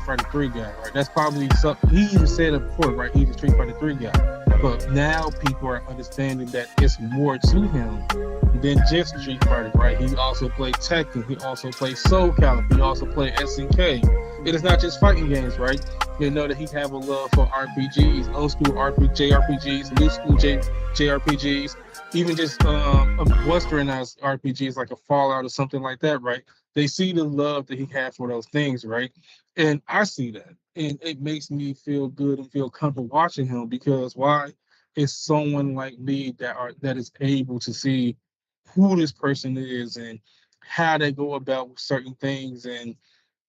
Fighter 3 guy, right? That's probably something he even said it before, right? He's a Street Fighter 3 guy. But now people are understanding that it's more to him than just Street Fighter, right? He also played Tekken, he also played Soul Calibur, he also played S.N.K. It is not just fighting games, right? You know that he have a love for RPGs, old school JRPGs, new school JRPGs, even just westernized RPGs like a Fallout or something like that, right? They see the love that he has for those things, right? And I see that, and it makes me feel good and feel comfortable watching him because why? It's someone like me that is able to see who this person is and how they go about certain things, and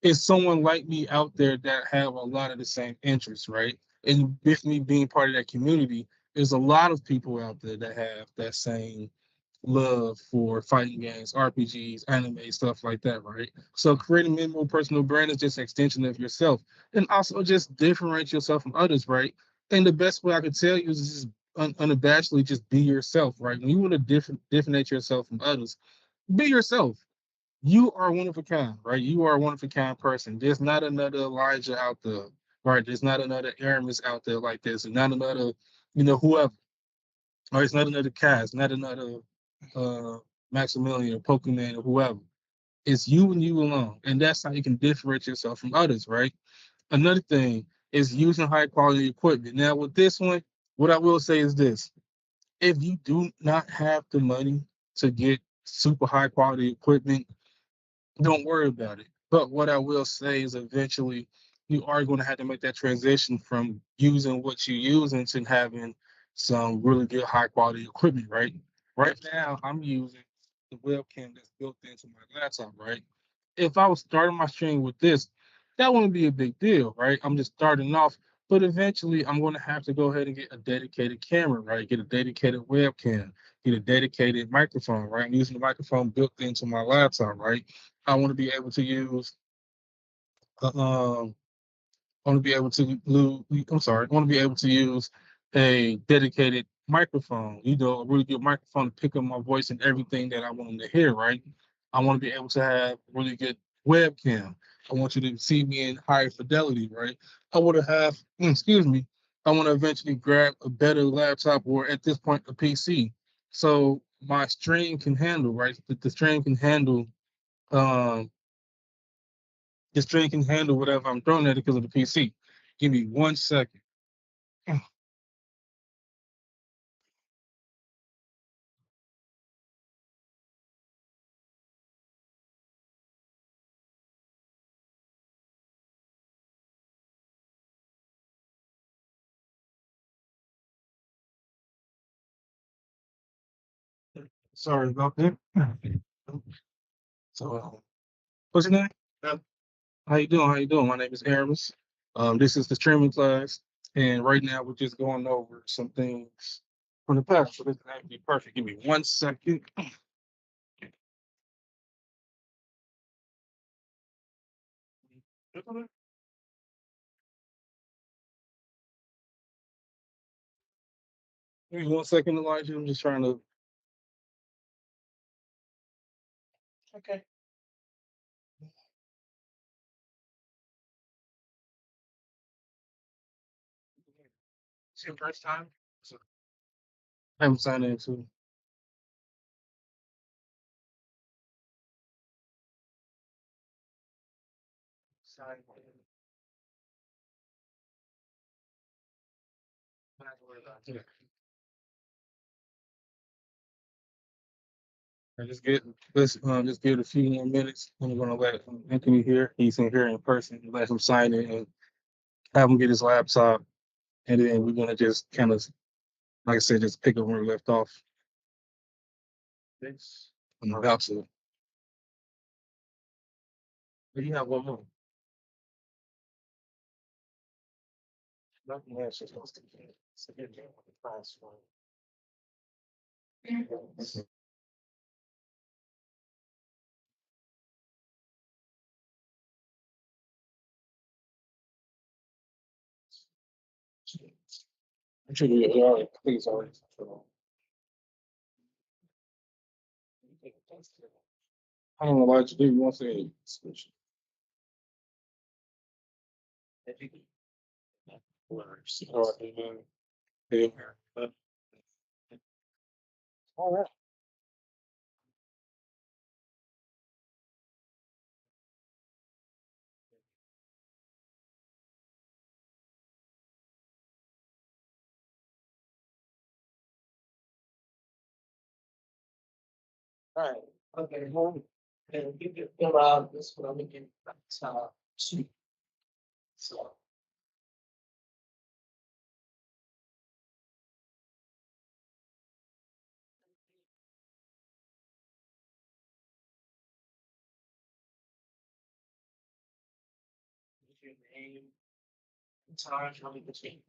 it's someone like me out there that have a lot of the same interests, right? And with me being part of that community, there's a lot of people out there that have that same love for fighting games, RPGs, anime, stuff like that, right? So creating a memorable personal brand is just an extension of yourself, and also just differentiate yourself from others, right? And the best way I could tell you is just unabashedly just be yourself, right? When you want to differentiate yourself from others, be yourself. You are one of a kind, right? You are a one of a kind person. There's not another Elijah out there, right? There's not another Aramis out there like this, and not another, whoever. Or it's not another cast, not another uh Maximilian or Pokemon or whoever. It's you and you alone. And that's how you can differentiate yourself from others, right? Another thing is using high quality equipment. Now with this one, what I will say is this. If you do not have the money to get super high quality equipment, don't worry about it. But what I will say is eventually you are going to have to make that transition from using what you use into having some really good high quality equipment, right? Right now I'm using the webcam that's built into my laptop, right? If I was starting my stream with this, that wouldn't be a big deal, right? I'm just starting off, but eventually I'm going to have to go ahead and get a dedicated camera, right? Get a dedicated webcam, get a dedicated microphone, right? I'm using the microphone built into my laptop, right? I want to be able to use, I want to be able to, I'm sorry, I want to be able to use a dedicated microphone, a really good microphone to pick up my voice and everything that I want them to hear, right? I want to be able to have really good webcam. I want you to see me in high fidelity, right? I want to have, excuse me, I want to eventually grab a better laptop or at this point a PC. So my stream can handle, right? The stream can handle um this stream can handle whatever I'm throwing at it because of the PC. Give me 1 second. Sorry about that. So, what's your name? How you doing? How you doing? My name is Aramis. This is the streaming class, and right now we're just going over some things from the past. So this is actually perfect. Give me 1 second. Give me 1 second, Elijah. I'm just trying to. Okay. It's your first time. So I haven't signed into. Sign in. Not worry about it. I just get let's just give it a few more minutes. I'm gonna let Anthony here. He's in here in person. Let him sign in and have him get his laptop, and then we're gonna just kind of, like I said, just pick up where we left off. This I'm about to. But you have one more. Nothing else is supposed to be. So get there with the class one. I'm sure you already, please already. I don't know why you do. You want to say switch. All right. Yeah. All right. All right. Okay. And you can fill out this one. I'm making two. So. Your name, time, how many between.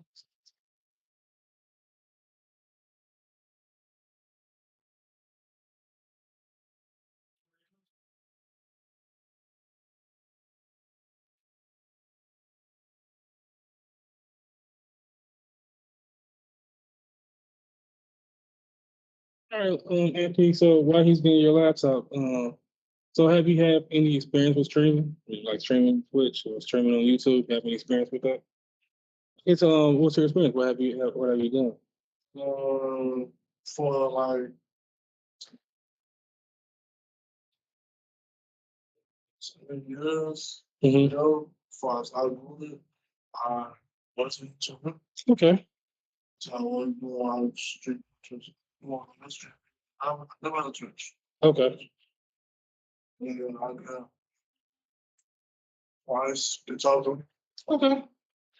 All right, Anthony. So while he's getting your laptop, so have you had any experience with streaming, like streaming Twitch or streaming on YouTube? Have any experience with that? It's what's your experience? What have you done? For like 7 years, far as I know it, I wasn't to okay. So I was more on street, more on the street. I never on Twitch. Okay. And I got twice the total. Okay.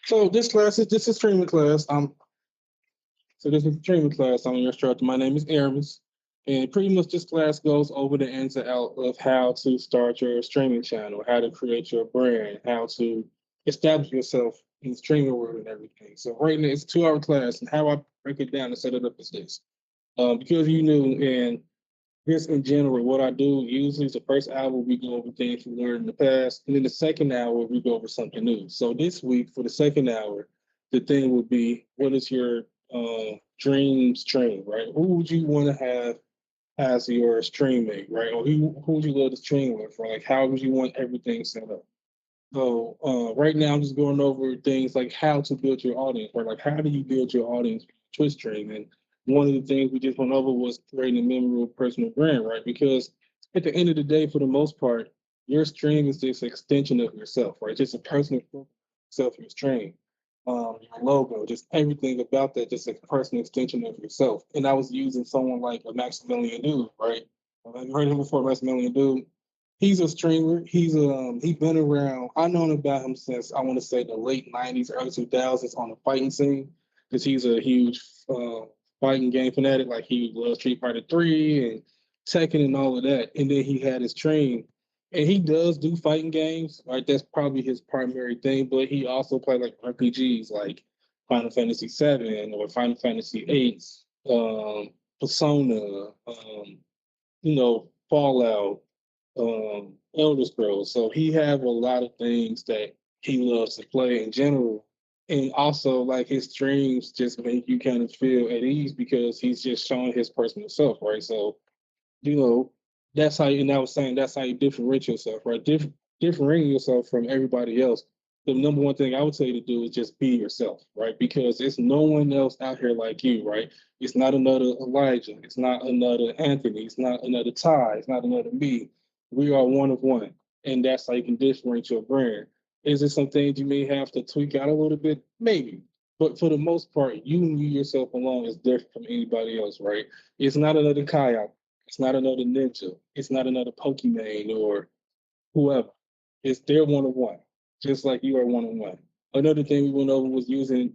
So this is streaming class. So this is streaming class. I'm your instructor. My name is Aramis. And pretty much this class goes over the ins and out of how to start your streaming channel, how to create your brand, how to establish yourself in the streaming world and everything. So right now it's a 2 hour class, and how I break it down and set it up is this. Because you knew and just in general, what I do usually is the first hour we go over things we learned in the past, and then the second hour we go over something new. So this week for the second hour, the thing would be, what is your dream stream, right? Who would you want to have as your stream mate, right? Or who would you love to stream with, right? Like how would you want everything set up? So right now, I'm just going over things like how to build your audience, or like how do you build your audience for Twitch stream? And one of the things we just went over was creating a memorable personal brand, right? Because at the end of the day, for the most part, your stream is just an extension of yourself, right? Just a personal self, your stream, your logo, just everything about that, just a personal extension of yourself. And I was using someone like a Maximilian Dude, right? Have you heard of him before, Maximilian Dude? He's a streamer. He's been around. I known about him since I want to say the late '90s, early 2000s on the fighting scene, because he's a huge fighting game fanatic. Like he loves Street Fighter 3 and Tekken and all of that. And then he had his stream, and he does do fighting games. Right, that's probably his primary thing. But he also played like RPGs, like Final Fantasy 7 or Final Fantasy 8, Persona, Fallout, Elder Scrolls. So he have a lot of things that he loves to play in general. And also like his streams just make you kind of feel at ease because he's just showing his personal self, right? So you know, that's how you, and I was saying that's how you differentiate yourself, right? Differentiating yourself from everybody else. The number one thing I would tell you to do is just be yourself, right? Because it's no one else out here like you, right? It's not another Elijah. It's not another Anthony. It's not another Ty. It's not another me. We are one of one. And that's how you can differentiate your brand. Is there some things you may have to tweak out a little bit? Maybe. But for the most part, you yourself alone is different from anybody else, right? It's not another Kai out. It's not another ninja. It's not another Pokemon or whoever. It's their one on one, just like you are one on one. Another thing we went over was using.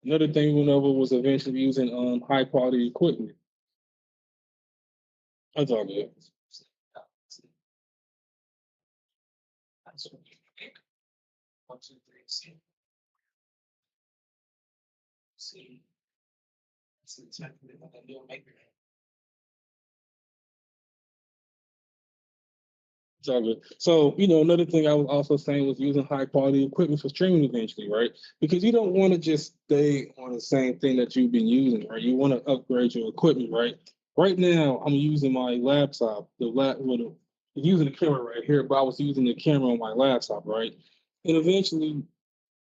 Another thing we went over was eventually using high quality equipment. That's all good. One, two, three, see, see, see, it's all good. So, another thing I was also saying was using high quality equipment for streaming eventually, right? Because you don't want to just stay on the same thing that you've been using, right? You want to upgrade your equipment, right? Right now, I'm using my laptop, using the camera right here, but I was using the camera on my laptop, right? and eventually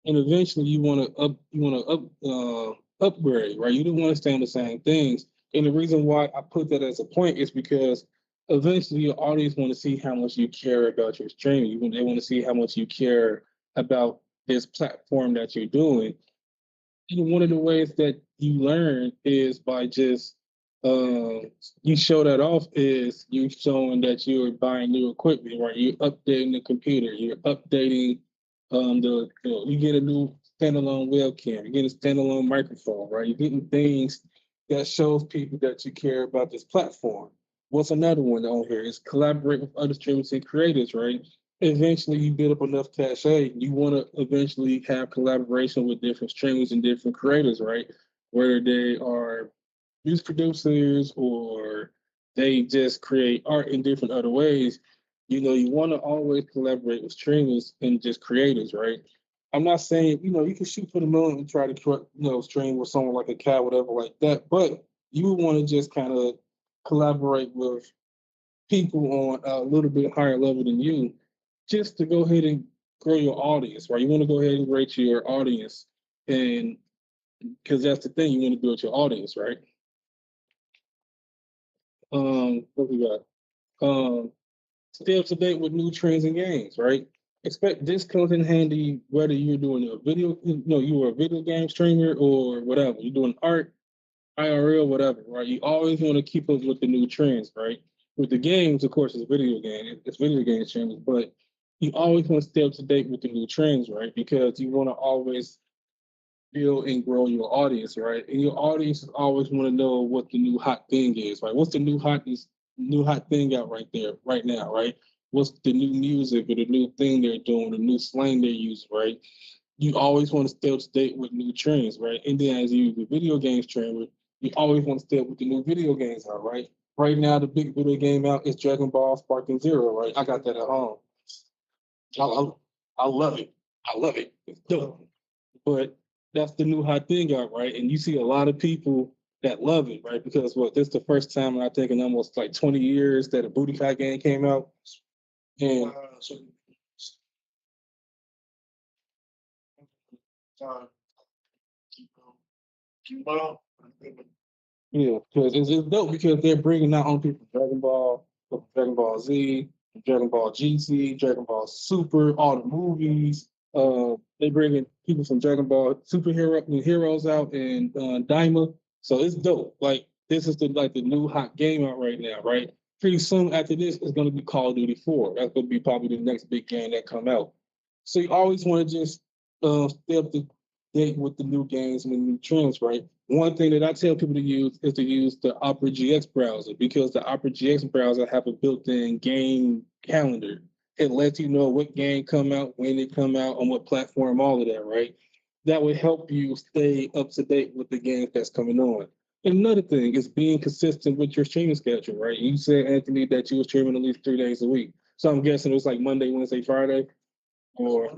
you want to upgrade, right? You don't want to stay on the same things. And the reason why I put that as a point is because eventually your audience want to see how much you care about your streaming. They want to see how much you care about this platform that you're doing. And one of the ways that you learn is by just you show that off is you showing that you're buying new equipment, right? You're updating the computer, you're updating you get a new standalone webcam, you get a standalone microphone, right? You're getting things that shows people that you care about this platform. What's another one on here is collaborate with other streamers and creators, right? Eventually you build up enough cachet, you want to eventually have collaboration with different streamers and different creators, right? Whether they are music producers or they just create art in different other ways. You want to always collaborate with streamers and just creators, right? I'm not saying, you can shoot for the moon and try to, stream with someone like a cat, whatever, like that, but you want to just kind of collaborate with people on a little bit higher level than you, just to go ahead and grow your audience, right? You want to go ahead and rate your audience, and because that's the thing, you want to build your audience, right? What we got? Stay up to date with new trends and games, right? Expect this comes in handy whether you're doing a video, you're a video game streamer or whatever. You're doing art, IRL, whatever, right? You always want to keep up with the new trends, right? With the games, of course, it's video game, it's video game streamers, but you always want to stay up to date with the new trends, right? Because you want to always build and grow your audience, right? And your audience always want to know what the new hot thing is, right? What's the new hot thing out right there, right now, right? What's the new music or the new thing they're doing, the new slang they're using, right? You always want to stay up to date with new trends, right? And then as you the video games trend, you always want to stay up with the new video games out, right? Right now, the big video game out is Dragon Ball Sparking Zero, right? I got that at home. I, I, I love it. I love it. It's dope. But that's the new hot thing out, right? And you see a lot of people that love it, right? Because this is the first time I think in almost like 20 years that a booty call game came out. And yeah, because it's dope because they're bringing not only people from Dragon Ball, but from Dragon Ball Z, from Dragon Ball GT, Dragon Ball Super, all the movies. They bringing people from Dragon Ball heroes out and Daima. So it's dope. Like this is the new hot game out right now, right? Pretty soon after this is going to be Call of Duty 4. That's going to be probably the next big game that come out. So you always want to just stay up to date with the new games and the new trends, right? One thing that I tell people to use is to use the Opera GX browser because the Opera GX browser have a built-in game calendar. It lets you know what game come out, when it come out, on what platform, all of that, right? That would help you stay up to date with the games that's coming on. And another thing is being consistent with your streaming schedule, right? You said, Anthony, that you were streaming at least 3 days a week. So I'm guessing it was like Monday, Wednesday, Friday, or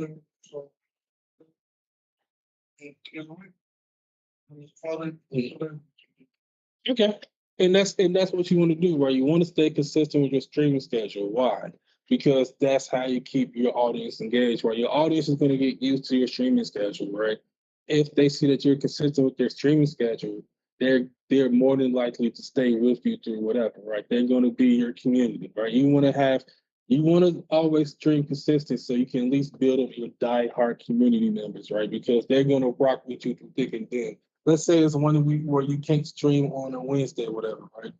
okay. And that's what you want to do, right? You want to stay consistent with your streaming schedule. Why? Because that's how you keep your audience engaged, right? Your audience is going to get used to your streaming schedule, right? If they see that you're consistent with their streaming schedule, they're more than likely to stay with you through whatever, right? They're going to be your community, right? You want to always stream consistent so you can at least build up your die-hard community members, right? Because they're going to rock with you through thick and thin. Let's say it's 1 week where you can't stream on a Wednesday or whatever, right?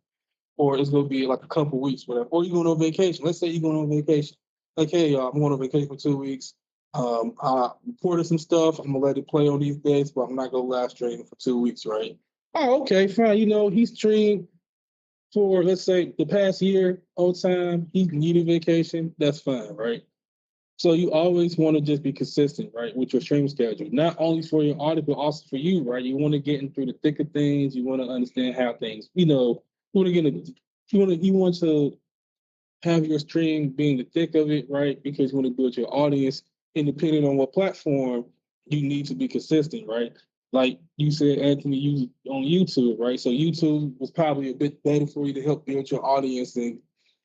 Or it's gonna be like a couple weeks, whatever. Or you're going on vacation. Let's say you're going on vacation. Like, hey, y'all, I'm going on vacation for 2 weeks. I reported some stuff. I'm gonna let it play on these days, but I'm not gonna live stream for 2 weeks, right? Oh, okay, fine. He streamed for let's say the past year, all time. He needed vacation. That's fine, right? So you always want to just be consistent, right, with your stream schedule, not only for your audience, but also for you, right? You want to get in through the thick of things. You want to understand how things, you want to get in, you want to have your stream being the thick of it, right? Because you want to build your audience, and depending on what platform, you need to be consistent, right? Like you said, Anthony, you on YouTube, right? So YouTube was probably a bit better for you to help build your audience and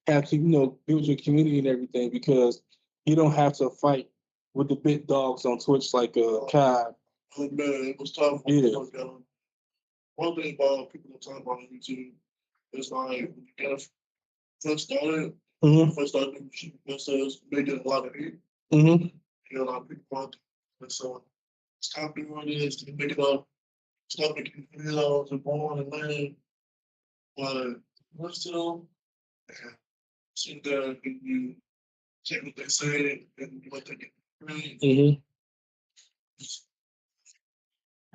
have to, build your community and everything because you don't have to fight. with the big dogs on Twitch like Kai. Oh man, it was tough. Yeah. One thing about people don't talk about on YouTube is like when you get first started, first started doing shit, says making a lot of hate. You know, a lot of people want and so stop doing this, to make it up, stop making videos and born and learn. But we're still sit there and you take what they say and what they get. Right.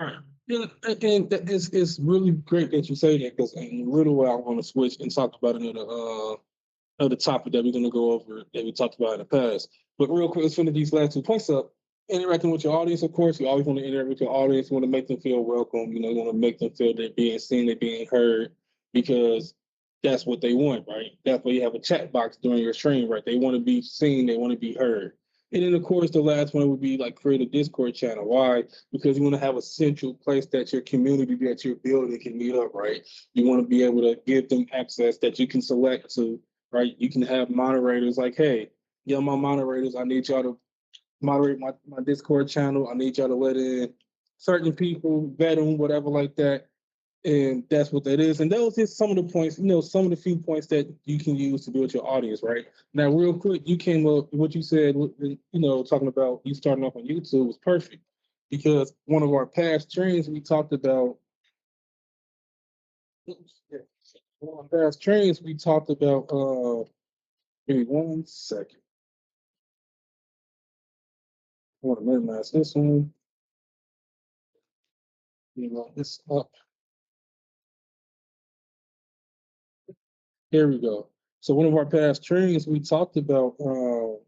Right. Yeah, and it's really great that you say that because in a little while I want to switch and talk about another topic that we're going to go over that we talked about in the past. But real quick, let's finish these last 2 points up. Interacting with your audience, of course, you always want to interact with your audience. You want to make them feel welcome. You know, you want to make them feel they're being seen, they're being heard, because that's what they want, right? That's why you have a chat box during your stream, right? They want to be seen, they want to be heard. And then, of course, the last one would be like create a Discord channel. Why? Because you want to have a central place that your community that you're building can meet up, right? You want to be able to give them access that you can select to, right? You can have moderators like, hey, yeah, my moderators, I need y'all to moderate my Discord channel. I need y'all to let in certain people, vet them, whatever like that. And that's what that is. And those are some of the points, you know, some of the few points that you can use to build your audience, right? Now, real quick, you came up, what you said, you know, talking about you starting off on YouTube was perfect because one of our past trains, we talked about, one of our past trains, we talked about, give me 1 second. I want to minimize this one. You know, it's up. Here we go. So one of our past trainings, we talked about so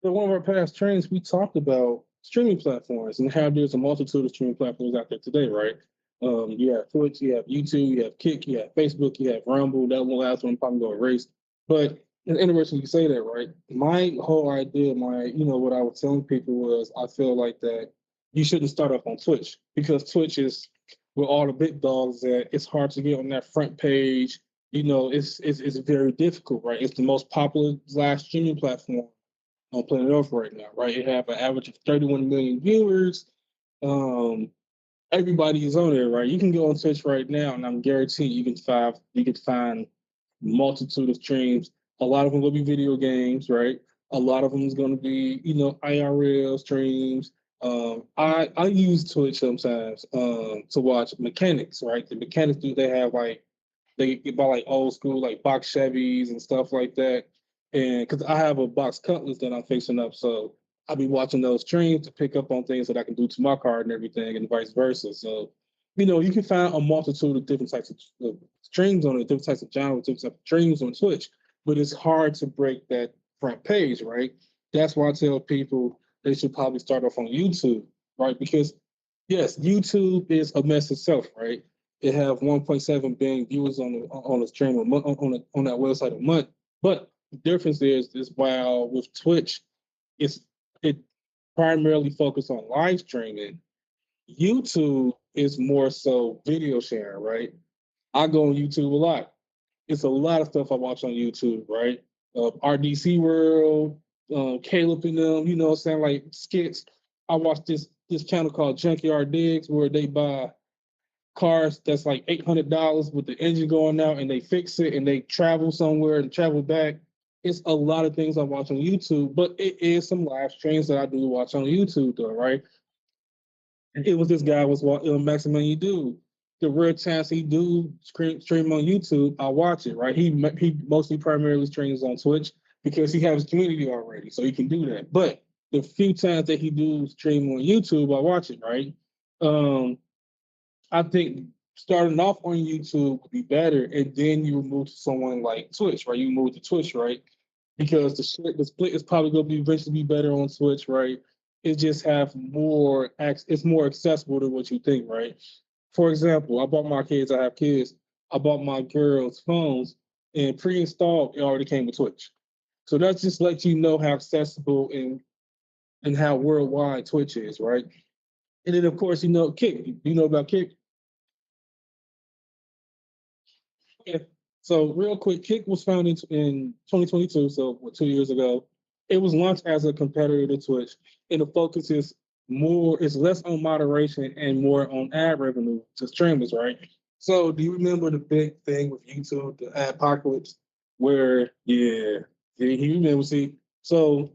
one of our past trainings, we talked about streaming platforms and how there's a multitude of streaming platforms out there today, right? You have Twitch, you have YouTube, you have Kick, you have Facebook, you have Rumble. That one last one I'm probably going to erase. But it's interesting you say that, right? My whole idea, what I was telling people was I feel like that you shouldn't start off on Twitch because Twitch is with all the big dogs that it's hard to get on that front page. You know, it's very difficult, right? It's the most popular live streaming platform on planet Earth right now, right? It have an average of 31 million viewers. Everybody is on there, right? You can go on Twitch right now, and I'm guaranteed you can find multitude of streams. A lot of them will be video games, right? A lot of them is going to be, IRL streams. I use Twitch sometimes to watch mechanics, right? The mechanics they have like they buy like old school like box Chevys and stuff like that. And because I have a box Cutlass that I'm fixing up, so I'll be watching those streams to pick up on things that I can do to my car and everything, and vice versa. So, you can find a multitude of different types of streams on it, different types of genres, different types of streams on Twitch, but it's hard to break that front page, right? That's why I tell people they should probably start off on YouTube, right? Because yes, YouTube is a mess itself, right? It have 1.7 billion viewers on the stream on that website a month. But the difference is while with Twitch, it primarily focused on live streaming. YouTube is more so video sharing, right? I go on YouTube a lot. It's a lot of stuff I watch on YouTube, right? RDC World, Caleb and them, you know what I'm saying, like skits. I watch this channel called Junkyard Digs where they buy cars that's like $800 with the engine going out and they fix it and they travel somewhere and travel back. It's a lot of things I watch on YouTube, but it is some live streams that I do watch on YouTube though, right? And it was this guy was Maximilian Dude. The rare chance he do stream on YouTube, I watch it, right? He mostly primarily streams on Twitch because he has community already, so he can do that. But the few times that he do stream on YouTube, I watch it, right? I think starting off on YouTube would be better, and then you move to someone like Twitch, right? You move to Twitch, right? Because the split is probably going to be eventually be better on Twitch, right? It just have more it's more accessible to what you think, right? For example, I bought my kids. I have kids. I bought my girls phones, and pre-installed, it already came with Twitch. So that just lets you know how accessible and how worldwide Twitch is, right? And then, of course, Kick. Do you know about Kick? Yeah. So real quick, Kick was founded in 2022, so 2 years ago. It was launched as a competitor to Twitch, and the focus is less on moderation and more on ad revenue to streamers, right? So do you remember the big thing with YouTube, the ad apocalypse, where you remember? See, so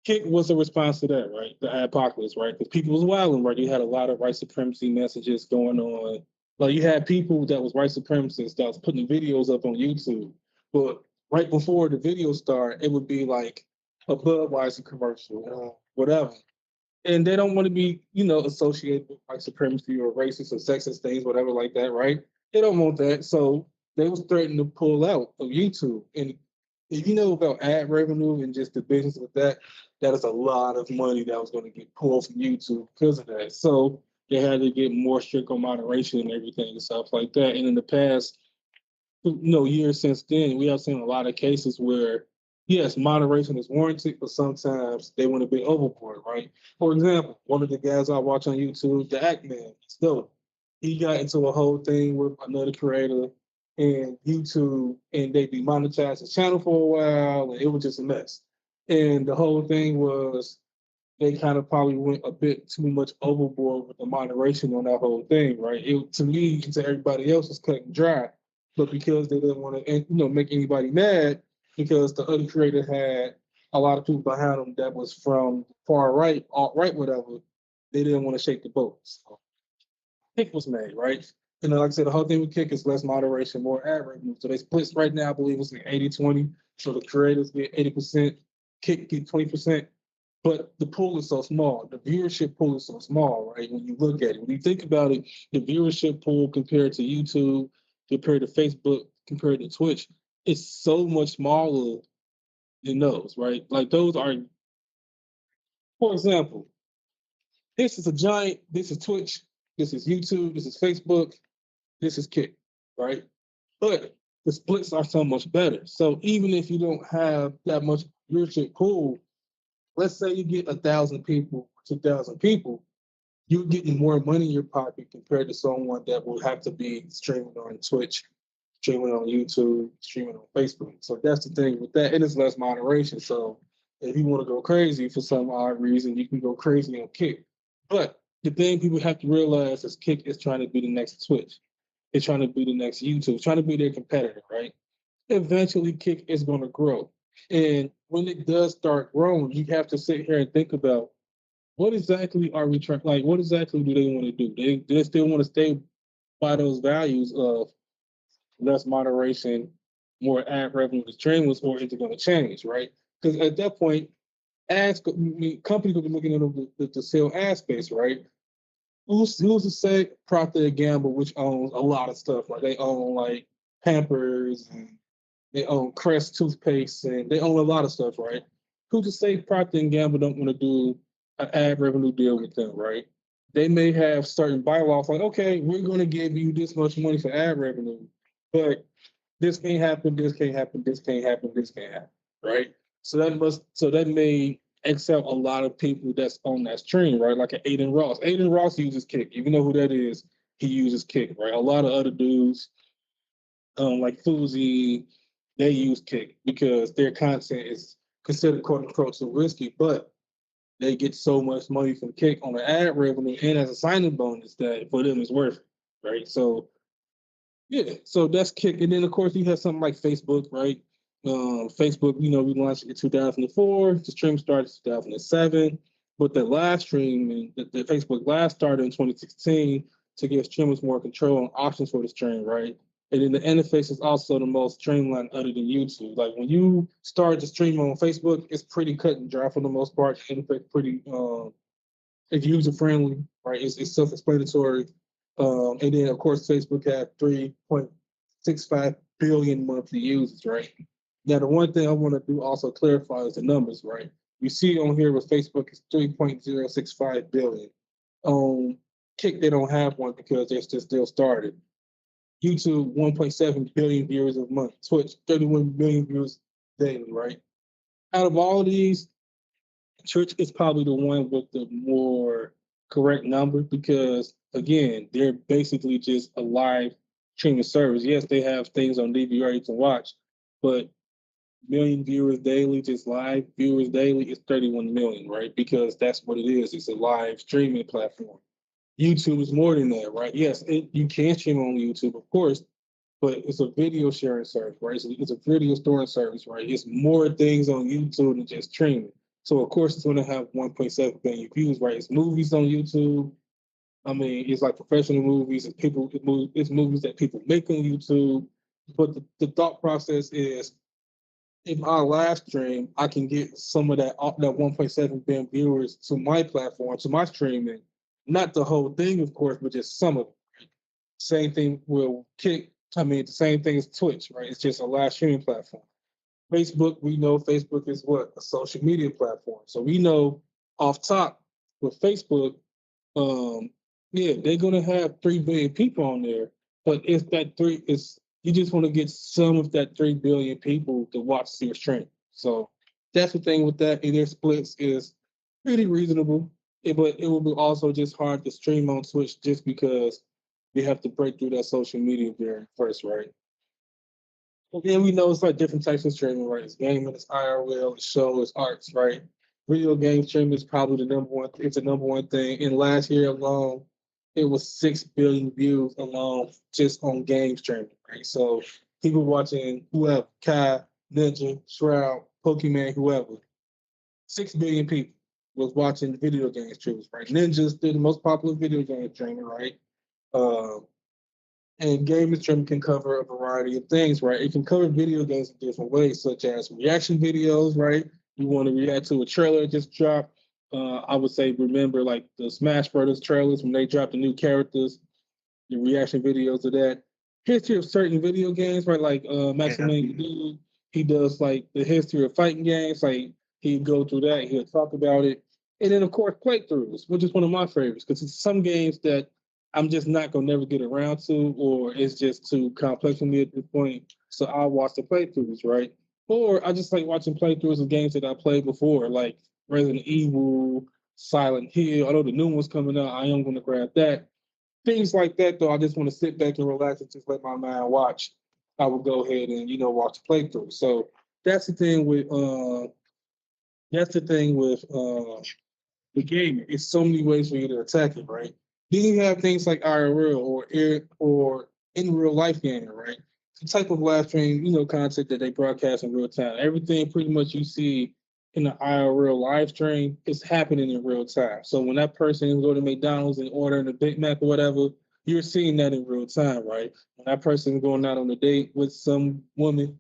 Kick was a response to that, right? The apocalypse, right? Because people was wilding, right? You had a lot of white supremacy messages going on. Like you had people that was white supremacists that was putting videos up on YouTube. But right before the video start, it would be like a Budweiser commercial or whatever. And they don't want to be, associated with white supremacy or racist or sexist things, whatever like that, right? They don't want that. So they was threatening to pull out of YouTube. And if you know about ad revenue and just the business with that, that is a lot of money that was going to get pulled from YouTube because of that. So they had to get more strict on moderation and everything and stuff like that. And in the past, years since then, we have seen a lot of cases where, yes, moderation is warranted, but sometimes they went a bit overboard, right? For example, one of the guys I watch on YouTube, the Act Man, still, he got into a whole thing with another creator and YouTube, and they demonetized his channel for a while, and it was just a mess. And the whole thing was they kind of probably went a bit too much overboard with the moderation on that whole thing, right? It to me, to everybody else, was cut and dry, but because they didn't want to, make anybody mad, because the other creator had a lot of people behind them that was from far right, alt right, whatever, they didn't want to shake the boat. So Kick was made, right? And like I said, the whole thing with Kick is less moderation, more ad revenue. So they split right now, I believe it's like 80-20. So the creators get 80%, Kick get 20%. But the pool is so small. The viewership pool is so small, right? When you look at it, when you think about it, the viewership pool compared to YouTube, compared to Facebook, compared to Twitch, it's so much smaller than those, right? Like those are, for example, this is Twitch, this is YouTube, this is Facebook, this is Kick, right? But the splits are so much better. So even if you don't have that much viewership pool, let's say you get 1,000 people, 2,000 people, you're getting more money in your pocket compared to someone that will have to be streaming on Twitch, streaming on YouTube, streaming on Facebook. So that's the thing with that, and it's less moderation. So if you want to go crazy for some odd reason, you can go crazy on Kick. But the thing people have to realize is Kick is trying to be the next Twitch. It's trying to be the next YouTube. It's trying to be their competitor, right? Eventually, Kick is going to grow. And when it does start growing, you have to sit here and think about what exactly are we trying? Like, what exactly do they want to do? Do they still want to stay by those values of less moderation, more ad revenue to streamers, or is it going to change? Right? Because at that point, companies will be looking at the sell ad space, right? Who's to say Procter and Gamble, which owns a lot of stuff, like they own like Pampers and they own Crest toothpaste and they own a lot of stuff, right? Who's to say Procter and Gamble don't want to do an ad revenue deal with them, right? They may have certain bylaws like, okay, we're going to give you this much money for ad revenue, but this can't happen, this can't happen, this can't happen, this can't happen, right? So that may excel a lot of people that's on that stream, right? Like an Aiden Ross. Aiden Ross uses Kick. If you know who that is, he uses Kick, right? A lot of other dudes, like Fuzi, they use Kick because their content is considered quote unquote too risky, but they get so much money from Kick on the ad revenue and as a signing bonus that for them is worth it, right? So yeah, so that's Kick, and then of course you have something like Facebook, right? Facebook, we launched in 2004. The stream started in 2007, but the live stream and the Facebook Live started in 2016 to give streamers more control and options for the stream, right? And then the interface is also the most streamlined other than YouTube. Like when you start to stream on Facebook, it's pretty cut and dry for the most part. The interface pretty it's user friendly, right? It's self explanatory. And then of course Facebook had 3.65 billion monthly users, right? Now the one thing I want to do also clarify is the numbers, right? You see on here with Facebook is 3.065 billion. Kick they don't have one because they're still started. YouTube 1.7 billion viewers a month. Twitch 31 million viewers daily, right? Out of all of these, Twitch is probably the one with the more correct number because again, they're basically just a live streaming service. Yes, they have things on DVR you can watch, but million viewers daily, just live viewers daily, is 31 million, right? Because that's what it is. It's a live streaming platform. YouTube is more than that, right? Yes, you can stream on YouTube, of course, but it's a video sharing service, right? It's a video storing service, right? It's more things on YouTube than just streaming. So of course it's going to have 1.7 billion views, right? It's movies on YouTube. I mean, it's like professional movies. It's movies that people make on YouTube. But the thought process is, if I live stream, I can get some of that 1.7 billion viewers to my platform, to my streaming. Not the whole thing, of course, but just some of it. Same thing will kick. I mean, the same thing as Twitch, right? It's just a live streaming platform. Facebook, we know Facebook is what? A social media platform. So we know off top with Facebook, um, yeah, they're gonna have 3 billion people on there, but it's that three. It's you just want to get some of that 3 billion people to watch your stream. So that's the thing with that. And their splits is pretty reasonable, but it will be also just hard to stream on Twitch just because you have to break through that social media barrier first, right? Well, yeah, we know it's like different types of streaming, right? It's gaming, it's IRL, it's show, it's arts, right? Video game streaming is probably the number one. It's the number one thing. And last year alone, it was 6 billion views alone just on game streaming, right? So people watching whoever, Kai, Ninja, Shroud, Pokemon, whoever, 6 billion people was watching video game streamers, right? Ninja's still the most popular video game streamer, right? Uh, and gaming streaming can cover a variety of things, right? It can cover video games in different ways, such as reaction videos, right? You want to react to a trailer that just dropped. I would say remember like the Smash Brothers trailers when they dropped the new characters, the reaction videos of that. History of certain video games, right? Like Maximilian Doodle, he does like the history of fighting games. Like he'd go through that, he'll talk about it. And then of course playthroughs, which is one of my favorites, because it's some games that I'm just not gonna never get around to, or it's just too complex for me at this point. So I'll watch the playthroughs, right? Or I just like watching playthroughs of games that I played before, like Resident Evil, Silent Hill. I know the new one's coming out. I am gonna grab that. Things like that, though, I just want to sit back and relax and just let my mind watch. I will go ahead and watch the playthrough. So that's the thing with the game. It's so many ways for you to attack it, right? Then you have things like IRL or in real life gaming, right? The type of live stream, content that they broadcast in real time. Everything pretty much you see in the IRL live stream is happening in real time. So when that person go to McDonald's and ordering a Big Mac or whatever, you're seeing that in real time, right? When that person going out on a date with some woman,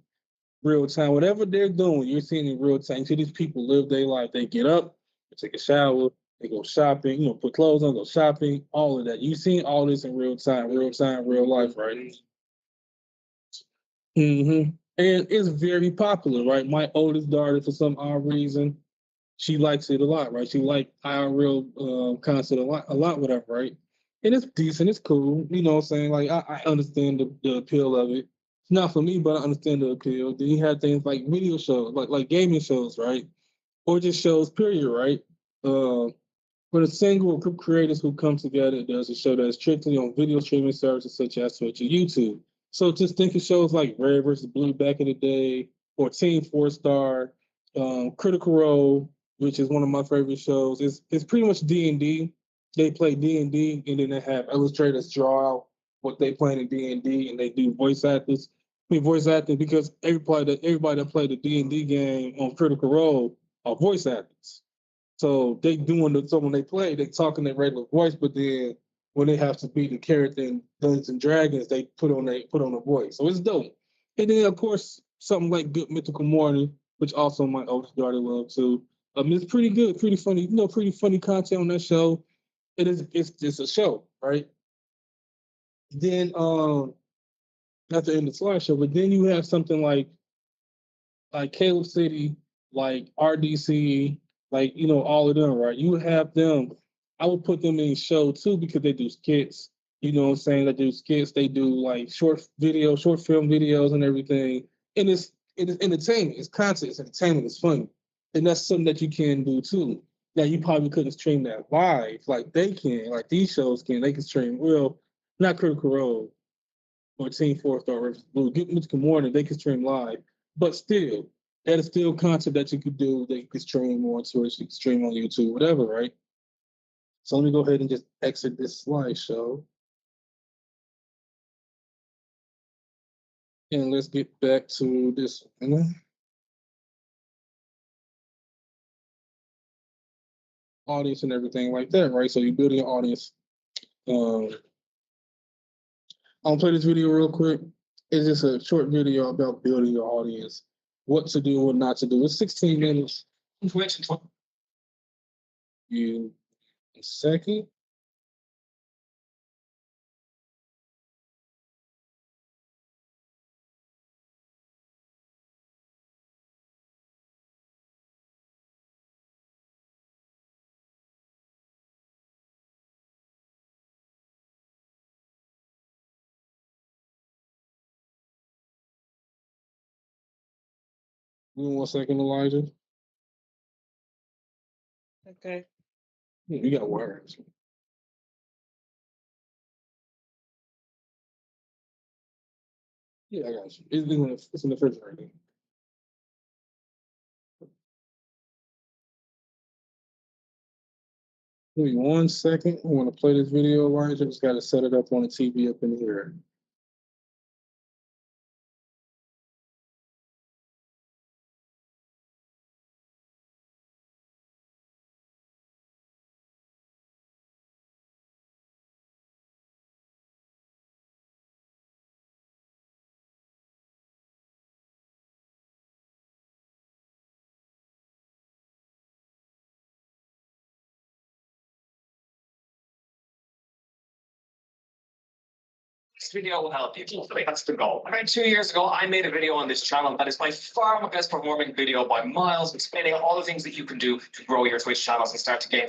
real time. Whatever they're doing, you're seeing in real time. You see these people live their life. They get up, they take a shower, they go shopping, put clothes on, go shopping, all of that. You've seen all this in real time, real life, right? And it's very popular, right? My oldest daughter, for some odd reason, she likes it a lot, right? She like IRL concept a lot, whatever, right? And it's decent, it's cool. You know what I'm saying? Like I understand the appeal of it. It's not for me, but I understand the appeal. Then you have things like video shows, like gaming shows, right? Or just shows, period, right? Uh, for the single group creators who come together, there's a show that is strictly on video streaming services such as Twitch and YouTube. So just think of shows like Red versus Blue back in the day, or Team Four Star, Critical Role, which is one of my favorite shows. It's pretty much D&D. They play D&D, and then they have illustrators draw out what they play in D&D, and they do voice actors. I mean, voice acting because everybody that played the D&D game on Critical Role are voice actors. So they doing so when they play, they talk in their regular voice, but then when they have to be the character in Dungeons and Dragons, they put on a voice. So it's dope. And then of course something like Good Mythical Morning, which also my oldest daughter loves too. It's pretty good, pretty funny, pretty funny content on that show. It's just a show, right? Then not the end of the slideshow, but then you have something like Caleb City, like RDC, like all of them, right? You have them. I would put them in show too because they do skits. You know what I'm saying? They do skits. They do like short film videos, and everything. And it is entertainment. It's content. It's entertainment. It's funny, and that's something that you can do too. Now you probably couldn't stream that live like they can, like these shows can. They can stream not Critical Role or Team Four Star versus Blue. Good Morning, they can stream live, but still, that is still content that you could do. That you could stream on Twitch, you could stream on YouTube, whatever, right? So let me go ahead and just exit this slideshow. And let's get back to this one. Audience and everything like that, right? So you build your audience. I'll play this video real quick. It's just a short video about building your audience, what to do, what not to do. It's 16 minutes. You a second. Give me 1 second, Elijah. Okay. You got words. Yeah, I got you. It's in the refrigerator. Give me 1 second. I want to play this video, Elijah. Just got to set it up on the TV up in here. This video will help you. That's the goal. About 2 years ago, I made a video on this channel that is by far my best performing video by miles, explaining all the things that you can do to grow your Twitch channels and start to gain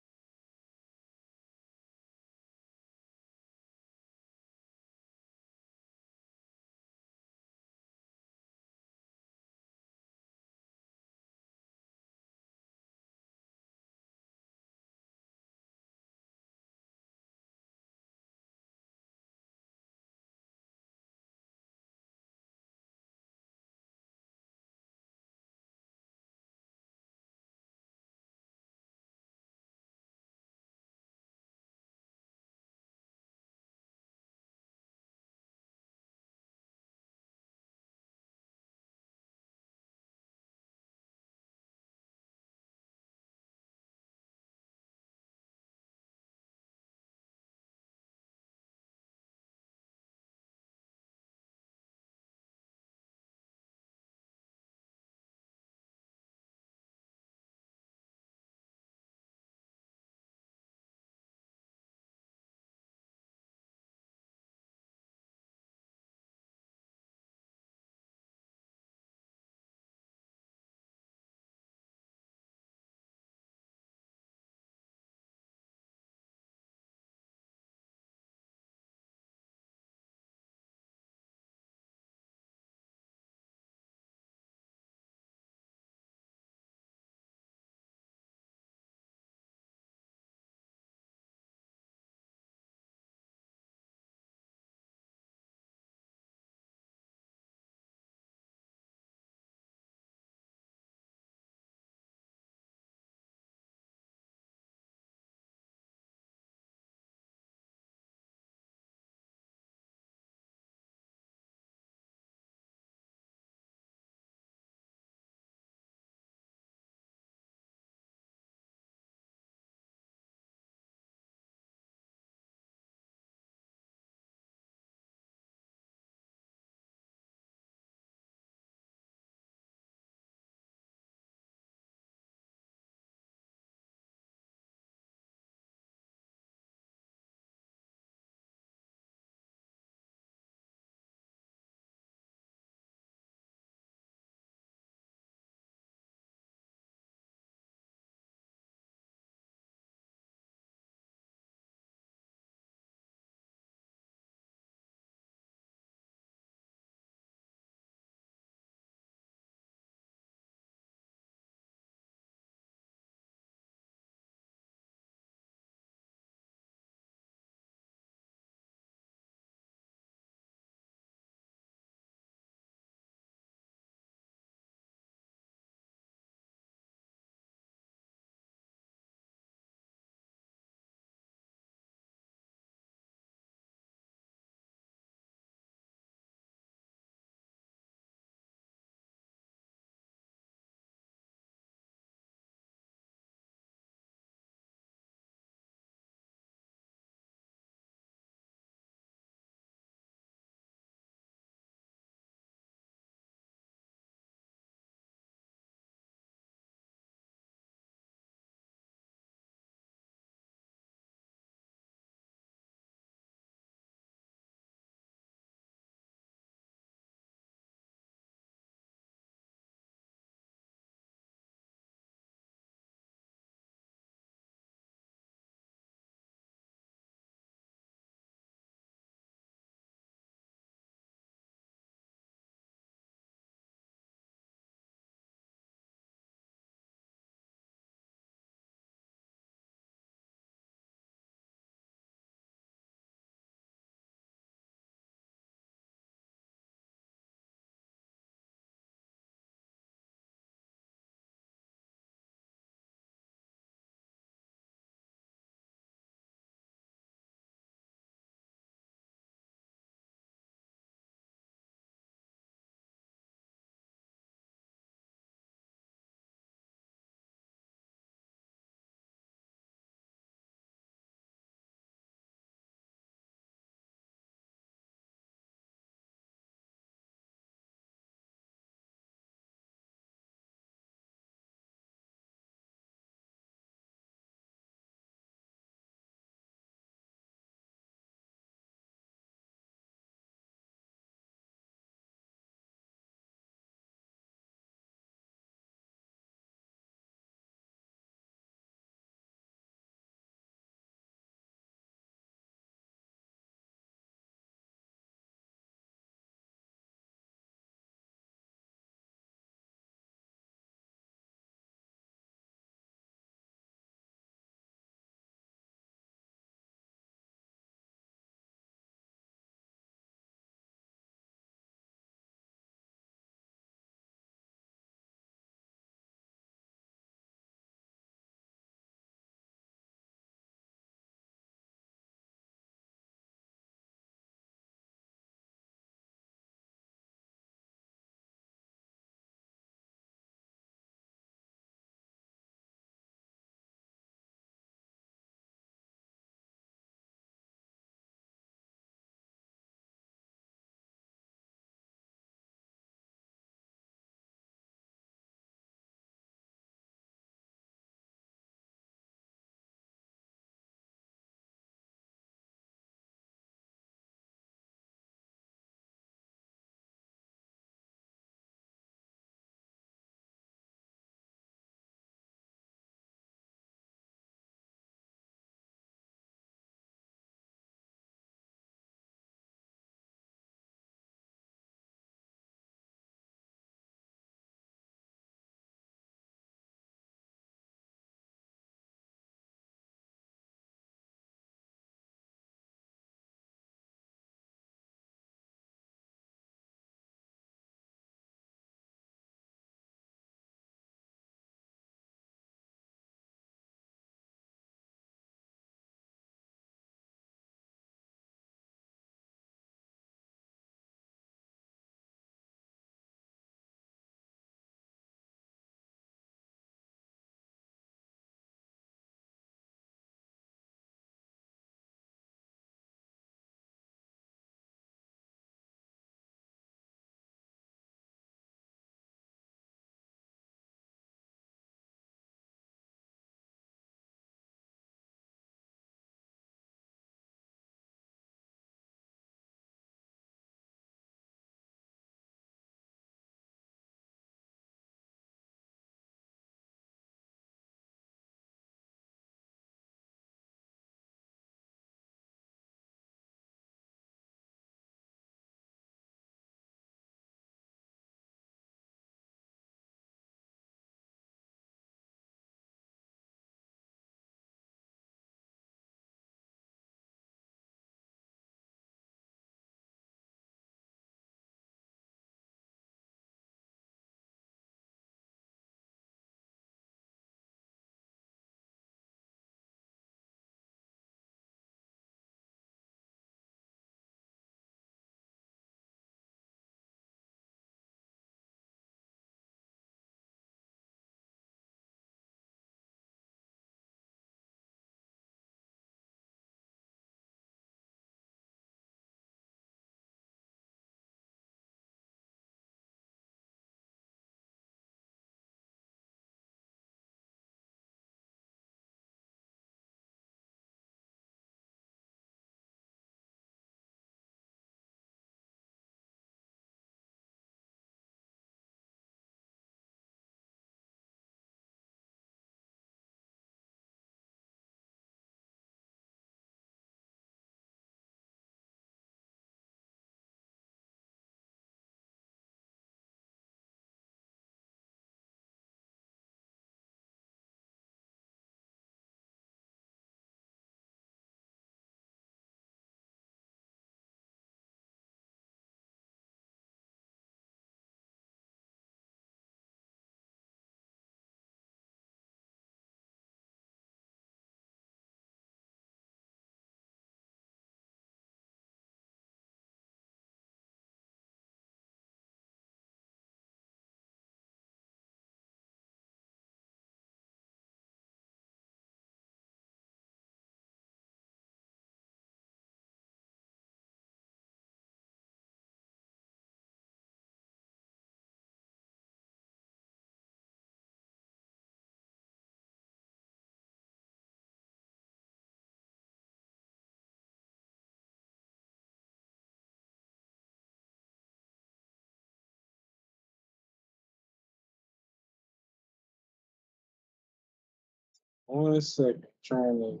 1 second. Trying to.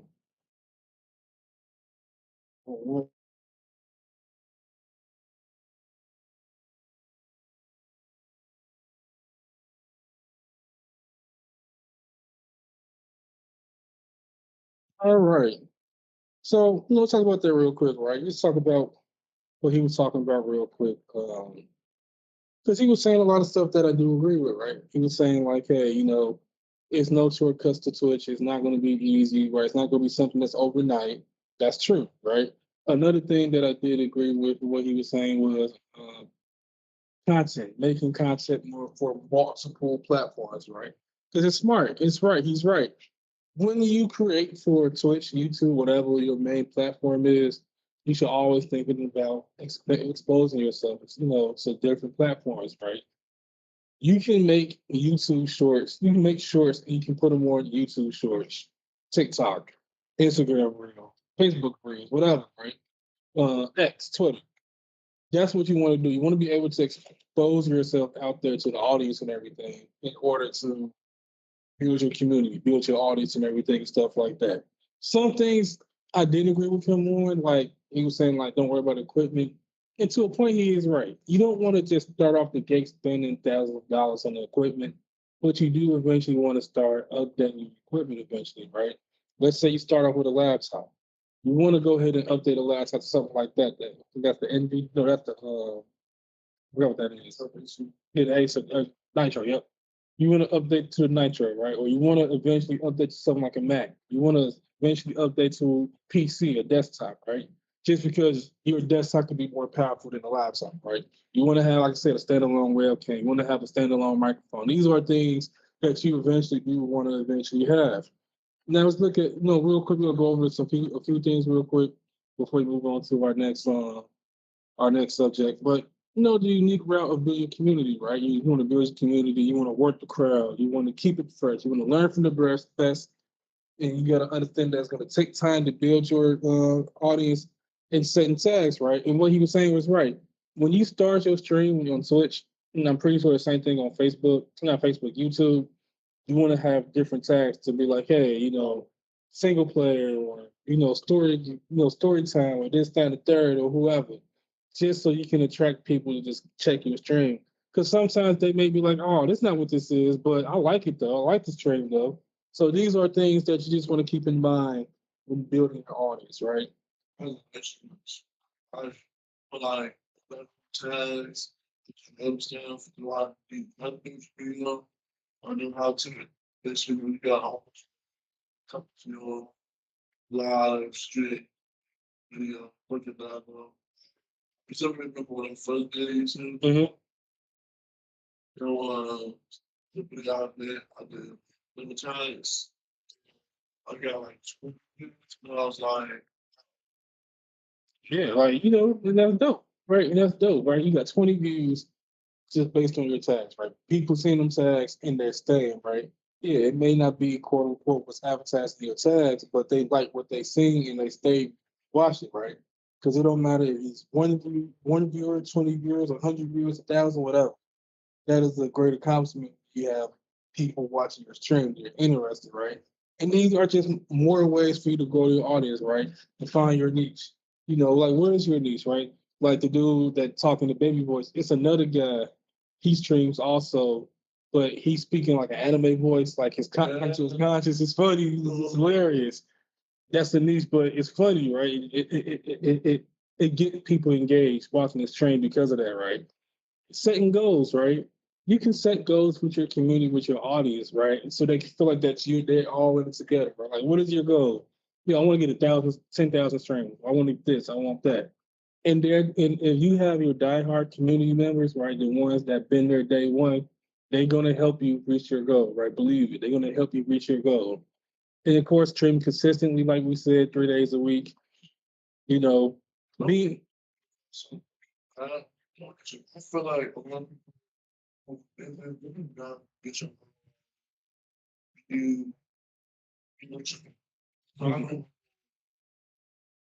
All right. So let's talk about that real quick, right? Let's talk about what he was talking about real quick. Because he was saying a lot of stuff that I do agree with, right? He was saying like, hey, it's no shortcuts to Twitch. It's not going to be easy, right? It's not going to be something that's overnight. That's true, right? Another thing that I did agree with what he was saying was content, making content more for multiple platforms, right? Because it's smart. It's right. He's right. When you create for Twitch, YouTube, whatever your main platform is, you should always thinking about exposing yourself, to different platforms, right? You can make YouTube shorts. You can make shorts and you can put them on YouTube shorts, TikTok, Instagram Reel, Facebook Reels, whatever, right? X, Twitter. That's what you want to do. You want to be able to expose yourself out there to the audience and everything in order to build your community, build your audience and everything and stuff like that. Some things I didn't agree with him on, like he was saying, like, don't worry about equipment. And to a point, he is right. You don't want to just start off the gate spending thousands of dollars on the equipment, but you do eventually want to start updating your equipment eventually, right? Let's say you start off with a laptop. You want to go ahead and update a laptop to something like that. That's the NV. No, that's the I forgot what that is. Yeah, the Ace Nitro. Yep. You want to update to the Nitro, right? Or you want to eventually update to something like a Mac. You want to eventually update to PC, a desktop, right? Just because your desktop can be more powerful than a laptop, right? You want to have, like I said, a standalone webcam. You want to have a standalone microphone. These are things that you eventually do want to eventually have. Now let's look at, real quick. We'll go over a few things real quick before we move on to our next subject. But the unique route of building community, right? You want to build a community, you want to work the crowd, you want to keep it fresh, you want to learn from the best, and you got to understand that it's going to take time to build your audience and setting tags, right? And what he was saying was right. When you start your stream on Twitch, and I'm pretty sure the same thing on Facebook, not Facebook, YouTube, you want to have different tags to be like, hey, single player or story time or this, that, and the third or whoever, just so you can attract people to just check your stream. Because sometimes they may be like, oh, that's not what this is, but I like it though. I like the stream though. So these are things that you just want to keep in mind when building your audience, right? I feel like tags, understand a lot of the video. I knew how to basically we got almost live straight video looking at you still remember when the first days and put it out there. I did many times. I got like 20 minutes, but I was like, Yeah, like, and that's dope, right? And that's dope, right? You got 20 views just based on your tags, right? People seeing them tags and they're staying, right? Yeah, it may not be quote unquote what's advertised in your tags, but they like what they sing and they stay watch it, right? Because it don't matter if it's one viewer, 20 viewers, 100 viewers, 1,000, whatever. That is a great accomplishment. You have people watching your stream, they're interested, right? And these are just more ways for you to grow your audience, right? To find your niche. Like what is your niche, right? Like the dude that talking to baby voice, it's another guy. He streams also, but he's speaking like an anime voice, like his conscious is funny, it's hilarious. That's the niche, but it's funny, right? It gets people engaged watching this stream because of that, right? Setting goals, right? You can set goals with your community, with your audience, right? And so they feel like they're all in it together, right? Like, what is your goal? I want to get 1,000, 10,000 streams. I want this, I want that. And if you have your diehard community members, right, the ones that been there day one, they're gonna help you reach your goal, right? Believe it, they're gonna help you reach your goal. And of course, stream consistently, like we said, 3 days a week. You know, be I feel like a lot of people they not get you you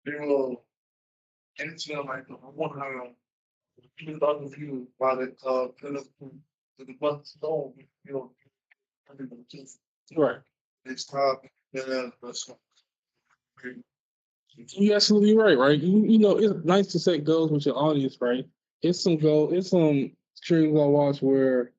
they will answer like I want to even other view by the the month long, I mean, just right. next time Yeah, that's You're absolutely right, right? You know, it's nice to set goals with your audience, right? It's some streams I watched where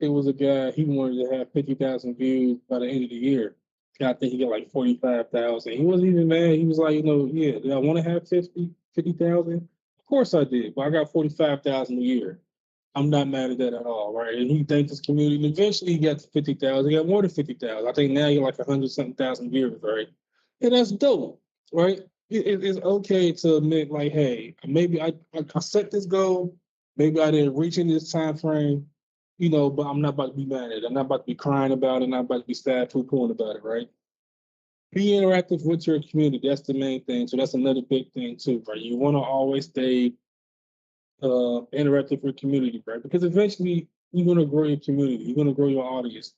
it was a guy, he wanted to have 50,000 views by the end of the year. And I think he got like 45,000. He wasn't even mad. He was like, you know, yeah, did I want to have 50,000? Of course I did, but I got 45,000 a year. I'm not mad at that at all, right? And he thanked his community. And eventually he got to 50,000. He got more than 50,000. I think now you're like 100 something thousand viewers, right? And that's dope, right? It's okay to admit, like, hey, maybe I set this goal. Maybe I didn't reach in this time frame, you know, but I'm not about to be mad at it. I'm not about to be crying about it. I'm not about to be sad poo-pooing about it, right? Be interactive with your community. That's the main thing. So that's another big thing too, right? You want to always stay interactive with community, right? Because eventually you're going to grow your community. You're going to grow your audience.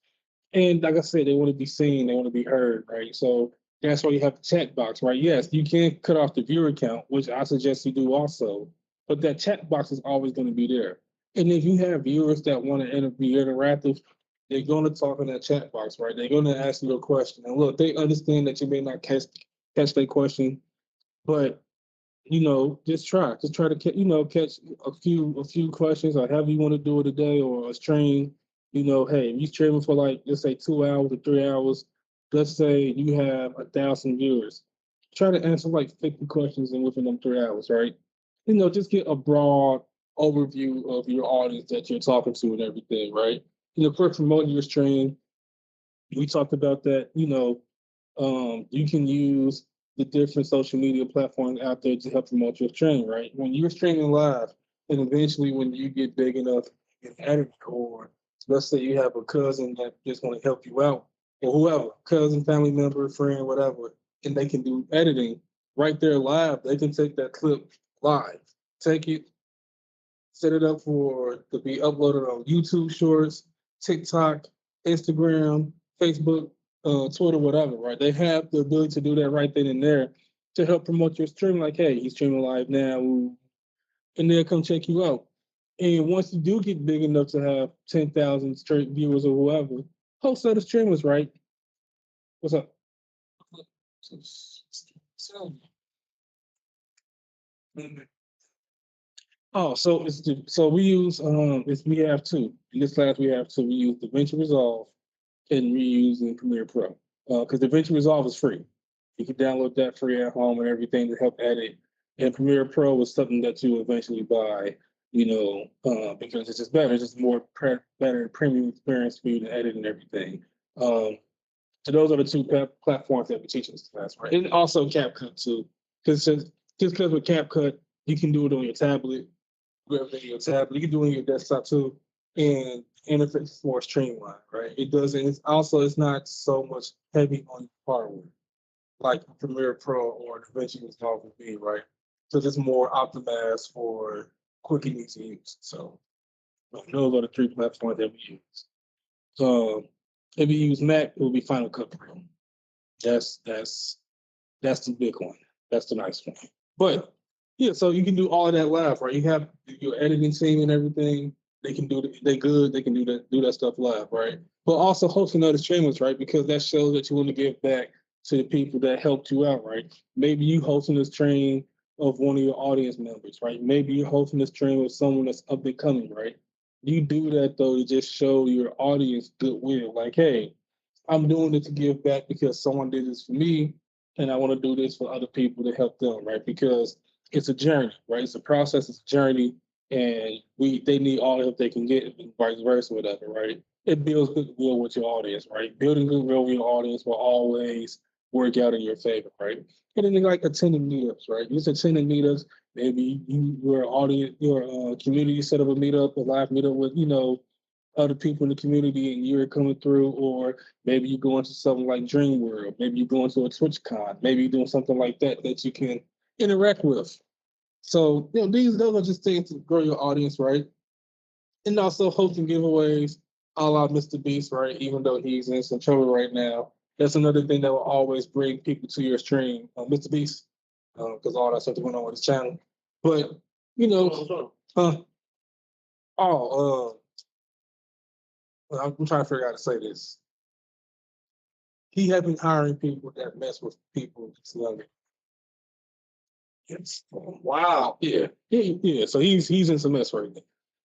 And like I said, they want to be seen, they want to be heard, right? So that's why you have the chat box, right? Yes, you can cut off the viewer count, which I suggest you do also, but that chat box is always going to be there. And if you have viewers that want to be interactive, they're going to talk in that chat box, right? They're going to ask you a question. And look, they understand that you may not catch their question, but you know, just try to catch a few questions or however you want to do it today or a stream. You know, hey, if you streaming for like let's say 2 hours or 3 hours, let's say you have 1,000 viewers. Try to answer like 50 questions in within them 3 hours, right? You know, just get a broad overview of your audience that you're talking to and everything, right? You know, for promoting your stream, we talked about that. You know, you can use the different social media platforms out there to help promote your stream, right? When you're streaming live, and eventually when you get big enough in editing, or let's say you have a cousin that just want to help you out, or whoever, cousin, family member, friend, whatever, and they can do editing right there live. They can take that clip live, take it, set it up for to be uploaded on YouTube Shorts, TikTok, Instagram, Facebook, Twitter, whatever. Right? They have the ability to do that right then and there to help promote your stream. Like, hey, he's streaming live now, and they'll come check you out. And once you do get big enough to have 10,000 straight viewers or whoever, host other streamers, right? What's up? Oh, so we use we have two. In this class we have two. We use DaVinci Resolve and we use in Premiere Pro. Because DaVinci Resolve is free. You can download that free at home and everything to help edit. And Premiere Pro is something that you eventually buy, you know, because it's just better. It's just more better premium experience for you to edit and everything. So those are the two platforms that we teach in this class, right? And also CapCut too. Because just because with CapCut, you can do it on your tablet, grab it on your tablet. You can do it on your desktop too, and interface is more streamlined, right? It doesn't. It's not so much heavy on your hardware like Premiere Pro or DaVinci Resolve would be, right? So it's more optimized for quick and easy use. So those are the three platforms that we use. If you use Mac, it will be Final Cut Pro. That's that's that's the big one. That's the nice one. But yeah, so you can do all of that live, right? You have your editing team and everything. They can do they good. They can do that stuff live, right? But also hosting other streamers, right? Because that shows that you want to give back to the people that helped you out, right? Maybe you hosting a stream of one of your audience members, right? Maybe you're hosting a stream of someone that's up and coming, right? You do that though to just show your audience goodwill, like, hey, I'm doing it to give back because someone did this for me, and I want to do this for other people to help them, right? Because it's a journey, right? It's a process, it's a journey, and they need all the help they can get, and vice versa, whatever, right? It builds goodwill with your audience, right? Building goodwill with your audience will always work out in your favor, right? And then like attending meetups, right? Just attending meetups. Maybe your audience, your community set up a meetup, a live meetup with, you know, other people in the community and you're coming through, or maybe you go into something like Dream World, maybe you go into a TwitchCon, maybe you're doing something like that that you can interact with. So, you know, those are just things to grow your audience, right? And also hosting giveaways, a la Mr. Beast, right? Even though he's in some trouble right now, that's another thing that will always bring people to your stream, Mr. Beast, because all that stuff going on with his channel. But, you know, oh, I'm trying to figure out how to say this. he has been hiring people that mess with people that's younger. Yes. Wow. Yeah. So he's in some mess right now.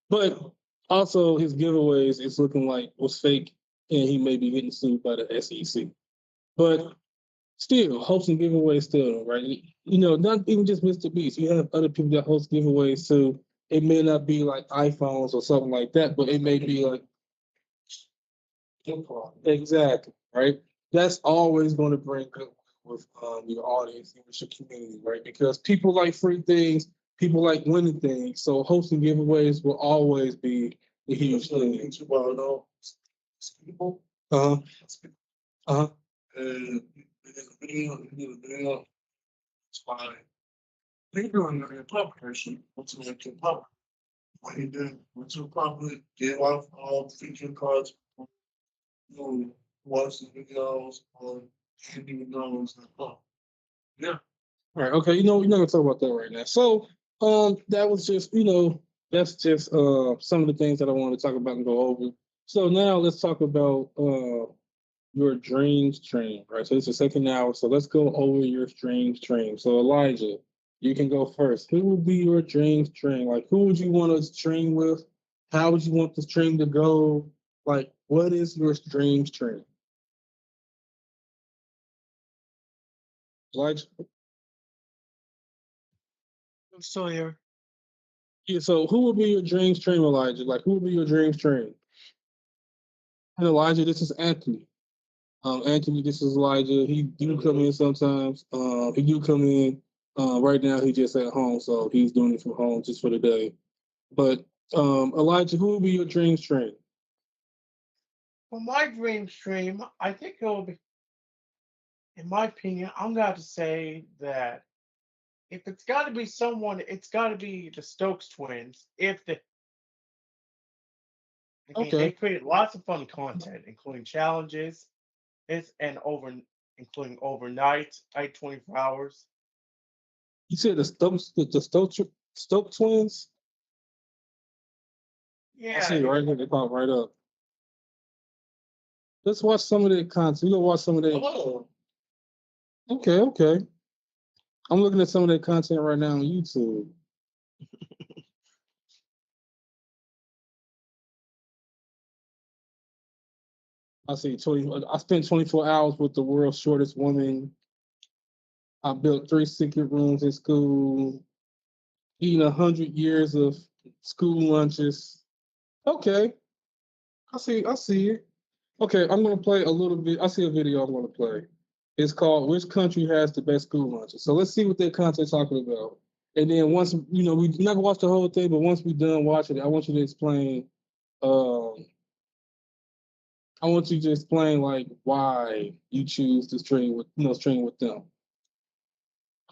But also his giveaways is looking like was fake, and he may be getting sued by the SEC. But still, hosting giveaways still, right? You know, not even just Mr. Beast. You have other people that host giveaways too. It may not be like iPhones or something like that, but it may be like exactly, right? That's always going to bring good with your audience and with your community, right? Because people like free things, people like winning things. So hosting giveaways will always be a huge thing. People. Uh-huh. Uh-huh. And you did a video. It's fine. They doing it in public, person. What's it in public? What he did, went to the public, gave out all the feature cards, watch the videos, handing those and yeah. All right. Okay. You know, we're not gonna talk about that right now. So, that was just, that's just some of the things that I wanted to talk about and go over. So now let's talk about your dreams train, right? So it's the second hour. So let's go over your dreams train. So Elijah, you can go first. Who would be your dreams train? Like, who would you want to train with? How would you want this train to go? Like, what is your dreams train? Elijah? I'm still here. Yeah, so who would be your dreams train, Elijah? Like, who would be your dreams train? And Elijah, this is Anthony. Anthony, this is Elijah. He do come in sometimes. He do come in. Right now, he just at home, so he's doing it from home just for the day. But Elijah, who would be your dreams train? For my dream stream, I think it will be, in my opinion, I'm going to have to say that if it's got to be someone, it's got to be the Stokes twins. If the I mean, they Okay. created lots of fun content, including challenges, including overnight, 24 hours. You said the Stoke twins? I Yeah, see it right here. They pop right up. Let's watch some of their content. We gonna watch some of their. Oh, Okay. I'm looking at some of their content right now on YouTube. I see 20. I spent 24 hours with the world's shortest woman. I built 3 secret rooms in school. Eating 100 years of school lunches. Okay, I see it. Okay, I'm gonna play a little bit. I see a video I'm gonna play. It's called "Which Country Has the Best School Lunches?" So let's see what their content talking about. And then once we never watch the whole thing, but once we're done watching it, I want you to explain. Um, I want you to explain like why you choose to train with them.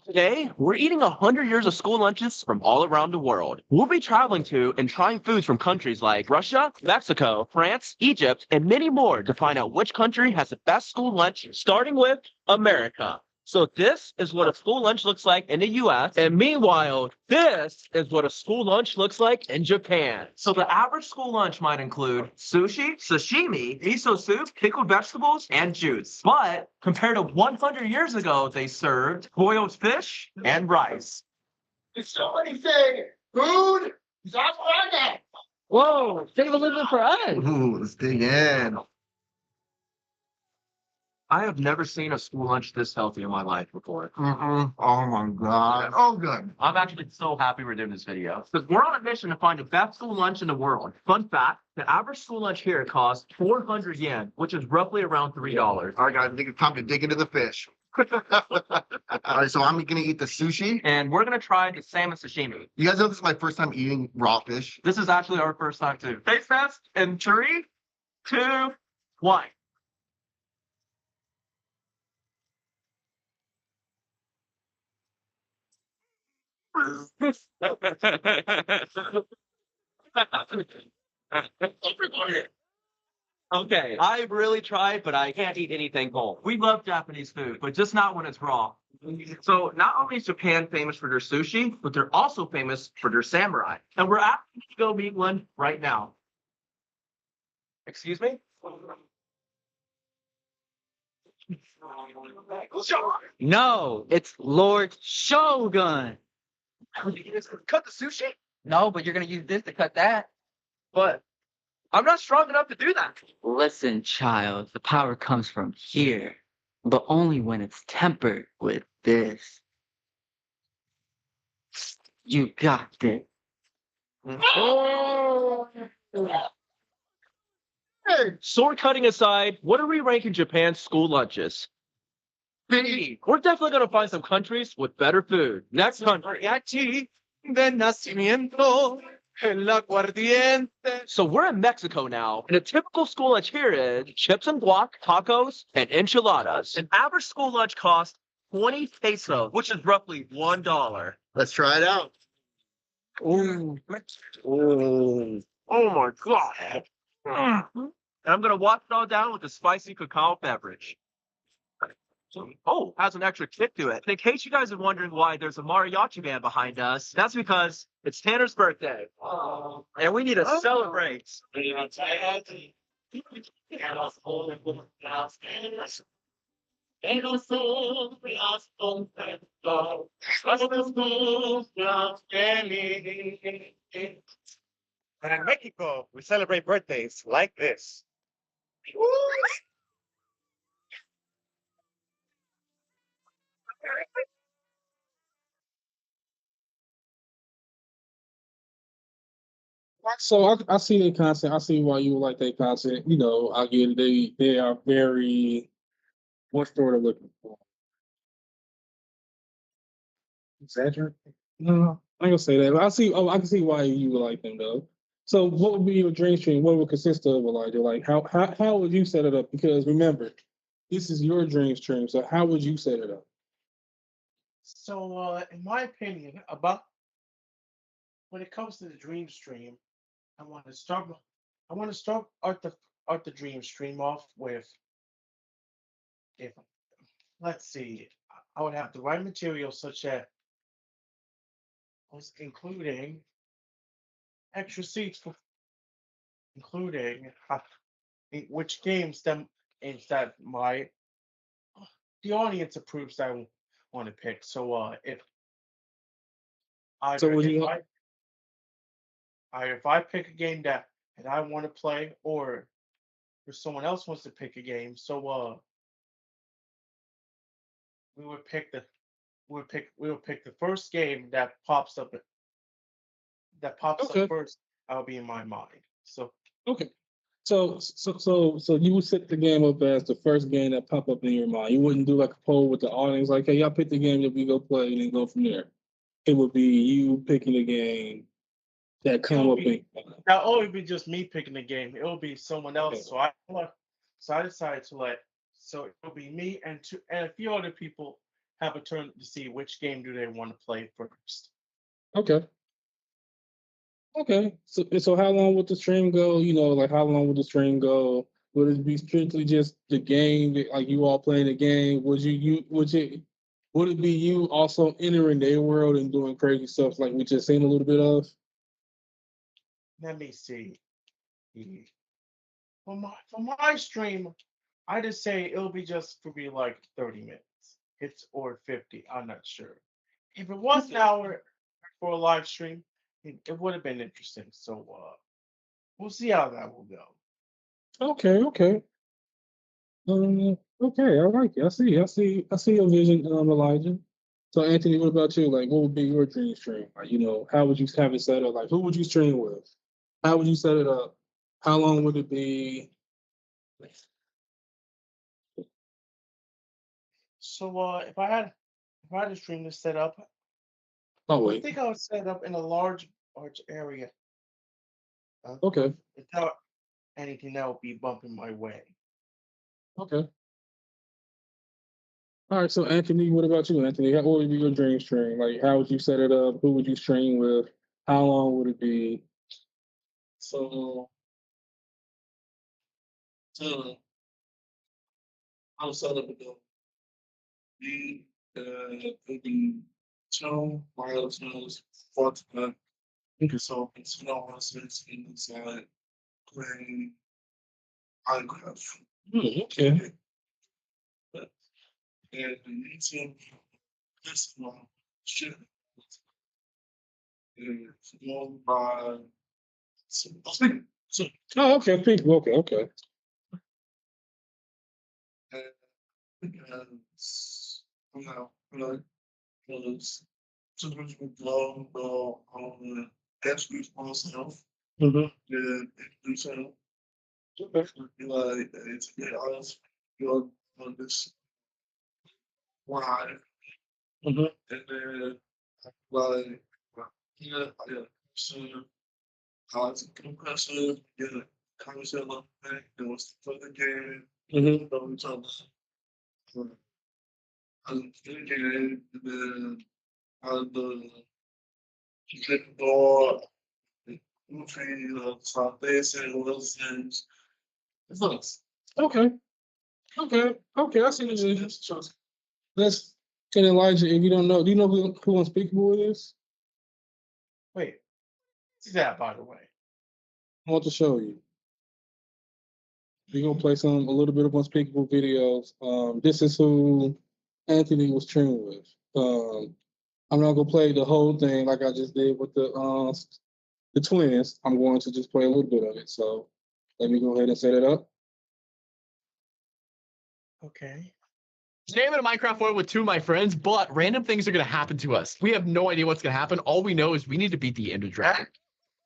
Today, we're eating 100 years of school lunches from all around the world. We'll be traveling to and trying foods from countries like Russia, Mexico, France, Egypt, and many more to find out which country has the best school lunch, starting with America. So this is what a school lunch looks like in the US. And meanwhile, this is what a school lunch looks like in Japan. So the average school lunch might include sushi, sashimi, miso soup, pickled vegetables, and juice. But compared to 100 years ago, they served boiled fish and rice. did somebody say food? That's what I got. Whoa, save a little bit for us. Ooh, let's dig in. I have never seen a school lunch this healthy in my life before. Oh my God. Oh, good. I'm actually so happy we're doing this video because we're on a mission to find the best school lunch in the world. Fun fact, the average school lunch here costs 400 yen, which is roughly around $3. All right, guys, I think it's time to dig into the fish. All right, so I'm gonna eat the sushi. And we're going to try the salmon sashimi. You guys know this is my first time eating raw fish. This is actually our first time too. Taste test in 3, 2, 1. Okay, I've really tried, but I can't eat anything cold. We love Japanese food, but just not when it's raw. So not only is Japan famous for their sushi, but they're also famous for their samurai. And we're actually going to go meet one right now. Excuse me? No, it's Lord Shogun. You just cut the sushi? No, but you're gonna use this to cut that. But I'm not strong enough to do that. Listen, child, the power comes from here, but only when it's tempered with this. You got this. Sword cutting aside, what are we ranking Japan's school lunches? B. We're definitely gonna find some countries with better food. Next country. De nacimiento, el aguardiente. So we're in Mexico now, and a typical school lunch here is chips and guac, tacos, and enchiladas. An average school lunch costs 20 pesos, which is roughly $1. Let's try it out. Ooh. Oh my god. And I'm gonna wash it all down with a spicy cacao beverage. Oh, has an extra kick to it. In case you guys are wondering why there's a mariachi band behind us, that's because it's Tanner's birthday. And we need to celebrate. And in Mexico, we celebrate birthdays like this. So I see their content. I see why you would like their content. You know, I get it. They are very, what's the word I'm looking for? Exaggerate? No, I ain't gonna say that. But I see. Oh, I can see why you would like them though. So, what would be your dream stream? What would it consist of, Elijah? Like, how would you set it up? Because remember, this is your dream stream. So, how would you set it up? So, in my opinion, about when it comes to the dream stream, I want to start. I want to start the dream stream off with, if let's see, I would have the right material such as including extra seats for including which games them is that my the audience approves that I want to pick. So if So, either would if you? I pick a game that I want to play, or if someone else wants to pick a game, so we would pick the we would pick the first game that pops up Okay. first. That'll be in my mind. So Okay. So you would set the game up as the first game that pop up in your mind. You wouldn't do like a poll with the audience, like, "Hey, y'all pick the game that we go play," and then go from there. It would be you picking the game that come it'll up be in. That'll always be just me picking the game. It'll be someone Okay. else. So I decided to let so it'll be me and a few other people have a turn to see which game do they want to play first. Okay. Okay. So how long would the stream go? You know, like how long would the stream go? Would it be strictly just the game, like you all playing the game? Would it be you also entering their world and doing crazy stuff like we just seen a little bit of? Let me see. For my stream, I just say it'll be just for be like 30 minutes. It's or 50. I'm not sure. If it was an hour for a live stream, it would have been interesting. So we'll see how that will go. Okay, okay. Okay, I like it. I see your vision, Elijah. So Anthony, what about you? Like, what would be your dream stream? Like, you know, how would you have it set up? Like, who would you stream with? How would you set it up? How long would it be? So if I had a stream to set up, Oh I wait. think I would set it up in a large area Okay. without anything that would be bumping my way. Okay. All right. So Anthony, what about you, Anthony? What would be your dream stream? Like, how would you set it up? Who would you stream with? How long would it be? So, so I'll set up with the maybe milestones, FORTNITE. So it's not inside playing Minecraft. okay. And YouTube, this one, shit. And it's going by. I'll speak. So, Oh, okay, people. Okay. and because sometimes we blow on attributes myself Mm-hmm. and do so. Okay. Like, it's get honest, on this ride. Mm-hmm. And then, like, yeah, so I was compressive, yeah, conversation like that, it was for the game, Mm-hmm. I was in the game, and then the click door, movie, start dancing, all those things. It's nice. Okay. I see what it is. Let's get Elijah. If you don't know, do you know who Unspeakable is? Wait, what's that, by the way? I want to show you. We're gonna play a little bit of Unspeakable videos. This is who Anthony was trained with. I'm not gonna play the whole thing like I just did with the twins. I'm going to just play a little bit of it. So let me go ahead and set it up. Okay. Today I'm in a Minecraft world with two of my friends, but random things are going to happen to us. We have no idea what's going to happen. All we know is we need to beat the Ender Dragon.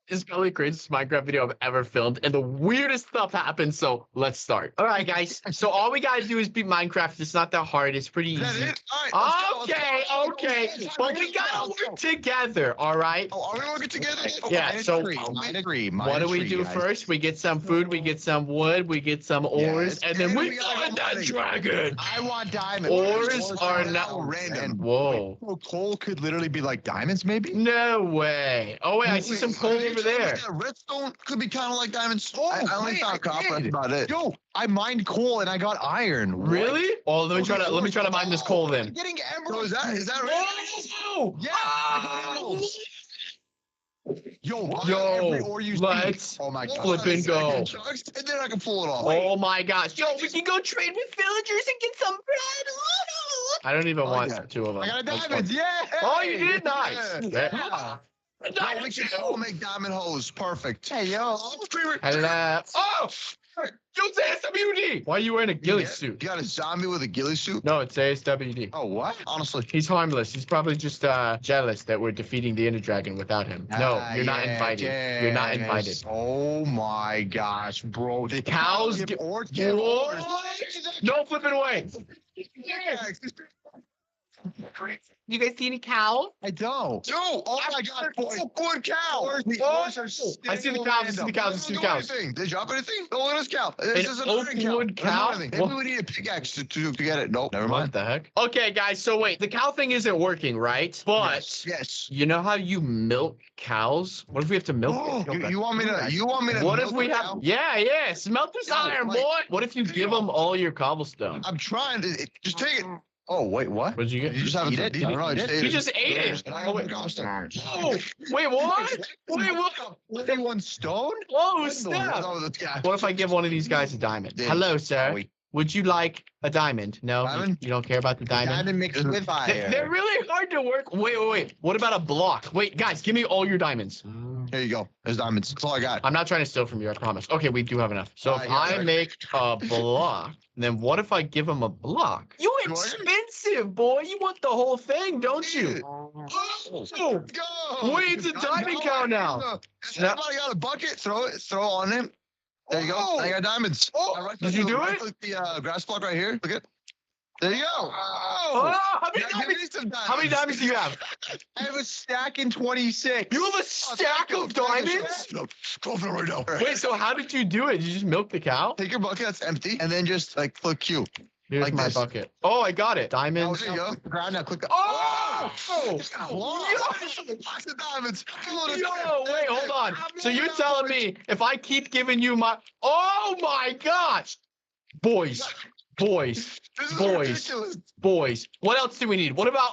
It's probably the craziest Minecraft video I've ever filmed, and the weirdest stuff happens, so let's start. All right, guys. So all we got to do is beat Minecraft. It's not that hard. It's pretty easy. Is that it? All right, Okay. But we got to work together, all right? Oh, are we working together? Yeah, so I agree. what do we do first? We get some food, we get some wood, we get some ores, and then we find that dragon. I want diamonds. Ores are not random. Whoa. So coal could literally be like diamonds, maybe? No way. Oh, wait, I see some coal over there. Redstone could be kind of like diamonds. Oh, I only found copper. That's about it. Yo, I mined coal and I got iron. What? Really? Oh, let me try to mine this coal I'm then. getting So emeralds. is that right? Oh! Yeah, I got emeralds. Yo, Yo, every ore you see. let's Oh my god. flip and go. And then I can pull it off. Oh my gosh. Yo, we can go trade with villagers and get some bread. I don't even want two of them. I got a That's diamond. fun. Yeah. Oh, you did nice. Yeah. No, we can all make diamond holes. Perfect. Hey, yo. Hello. Oh! Yo, it's ASWD! Why are you wearing a ghillie You suit? got a zombie with a ghillie suit? No, it's ASWD. Oh, what? Honestly. He's harmless. He's probably just jealous that we're defeating the Ender Dragon without him. No, you're not invited. You're not invited. Oh my gosh, bro. The cows give get ores. No flipping away. You guys see any cows? I don't. Dude, oh my god, four good cows. I see the cows. I see the cows. I see the cows. Did they drop anything? Oh, look at this cow. This is an iron cow. Oakwood cow? Maybe we need a pickaxe to get it. Nope, never What mind. the heck? Okay, guys. So wait, the cow thing isn't working, right? But Yes. you know how you milk cows? What if we have to milk Oh, it? you want me to? What milk if we a have? cow? Yeah. Smelt this No, iron, like- boy. What if you give them all your cobblestone? I'm trying to. Just take it. Oh wait, what? What did you get? You just have eat to it? I don't know. I just ate You it. just ate it. And I Oh, got wait. cobblestone. Oh, wait, what? Wait, what? 31 stone? Oh, No, snap. yeah. What if I give one of these guys a diamond? Yeah. Hello, sir. Wait. Would you like a diamond? No, Diamond? You don't care about the diamond? Diamond mixed with fire. They're really hard to work. Wait. What about a block? Wait, guys, give me all your diamonds. Here you go. There's diamonds. That's all I got. I'm not trying to steal from you, I promise. Okay, we do have enough. So if here, I sorry. make a block, then what if I give him a block? You You want it? expensive, boy. You want the whole thing, don't you? Oh, Oh, go. wait, it's a diamond cow now. Snap. Everybody got a bucket. Throw on him. There you go. Oh. I got diamonds. Oh, did you do it? Click the grass block right here. Look at. There you go. Oh, how many Yeah, give diamonds? me some How many diamonds do you have? I have a stack in 26. You have a stack of diamonds? Go for it right now. Wait, so how did you do it? Did you just milk the cow? Take your bucket that's empty and then just like click Q. Here's Like my this. bucket. Oh, I got it. Oh, Diamonds. there you go. Ground now, click the. Oh! Lots of diamonds. Yo, wait, hold on. So you're telling me if I keep giving you my... Oh my gosh! Boys. This is ridiculous. Boys. What else do we need? What about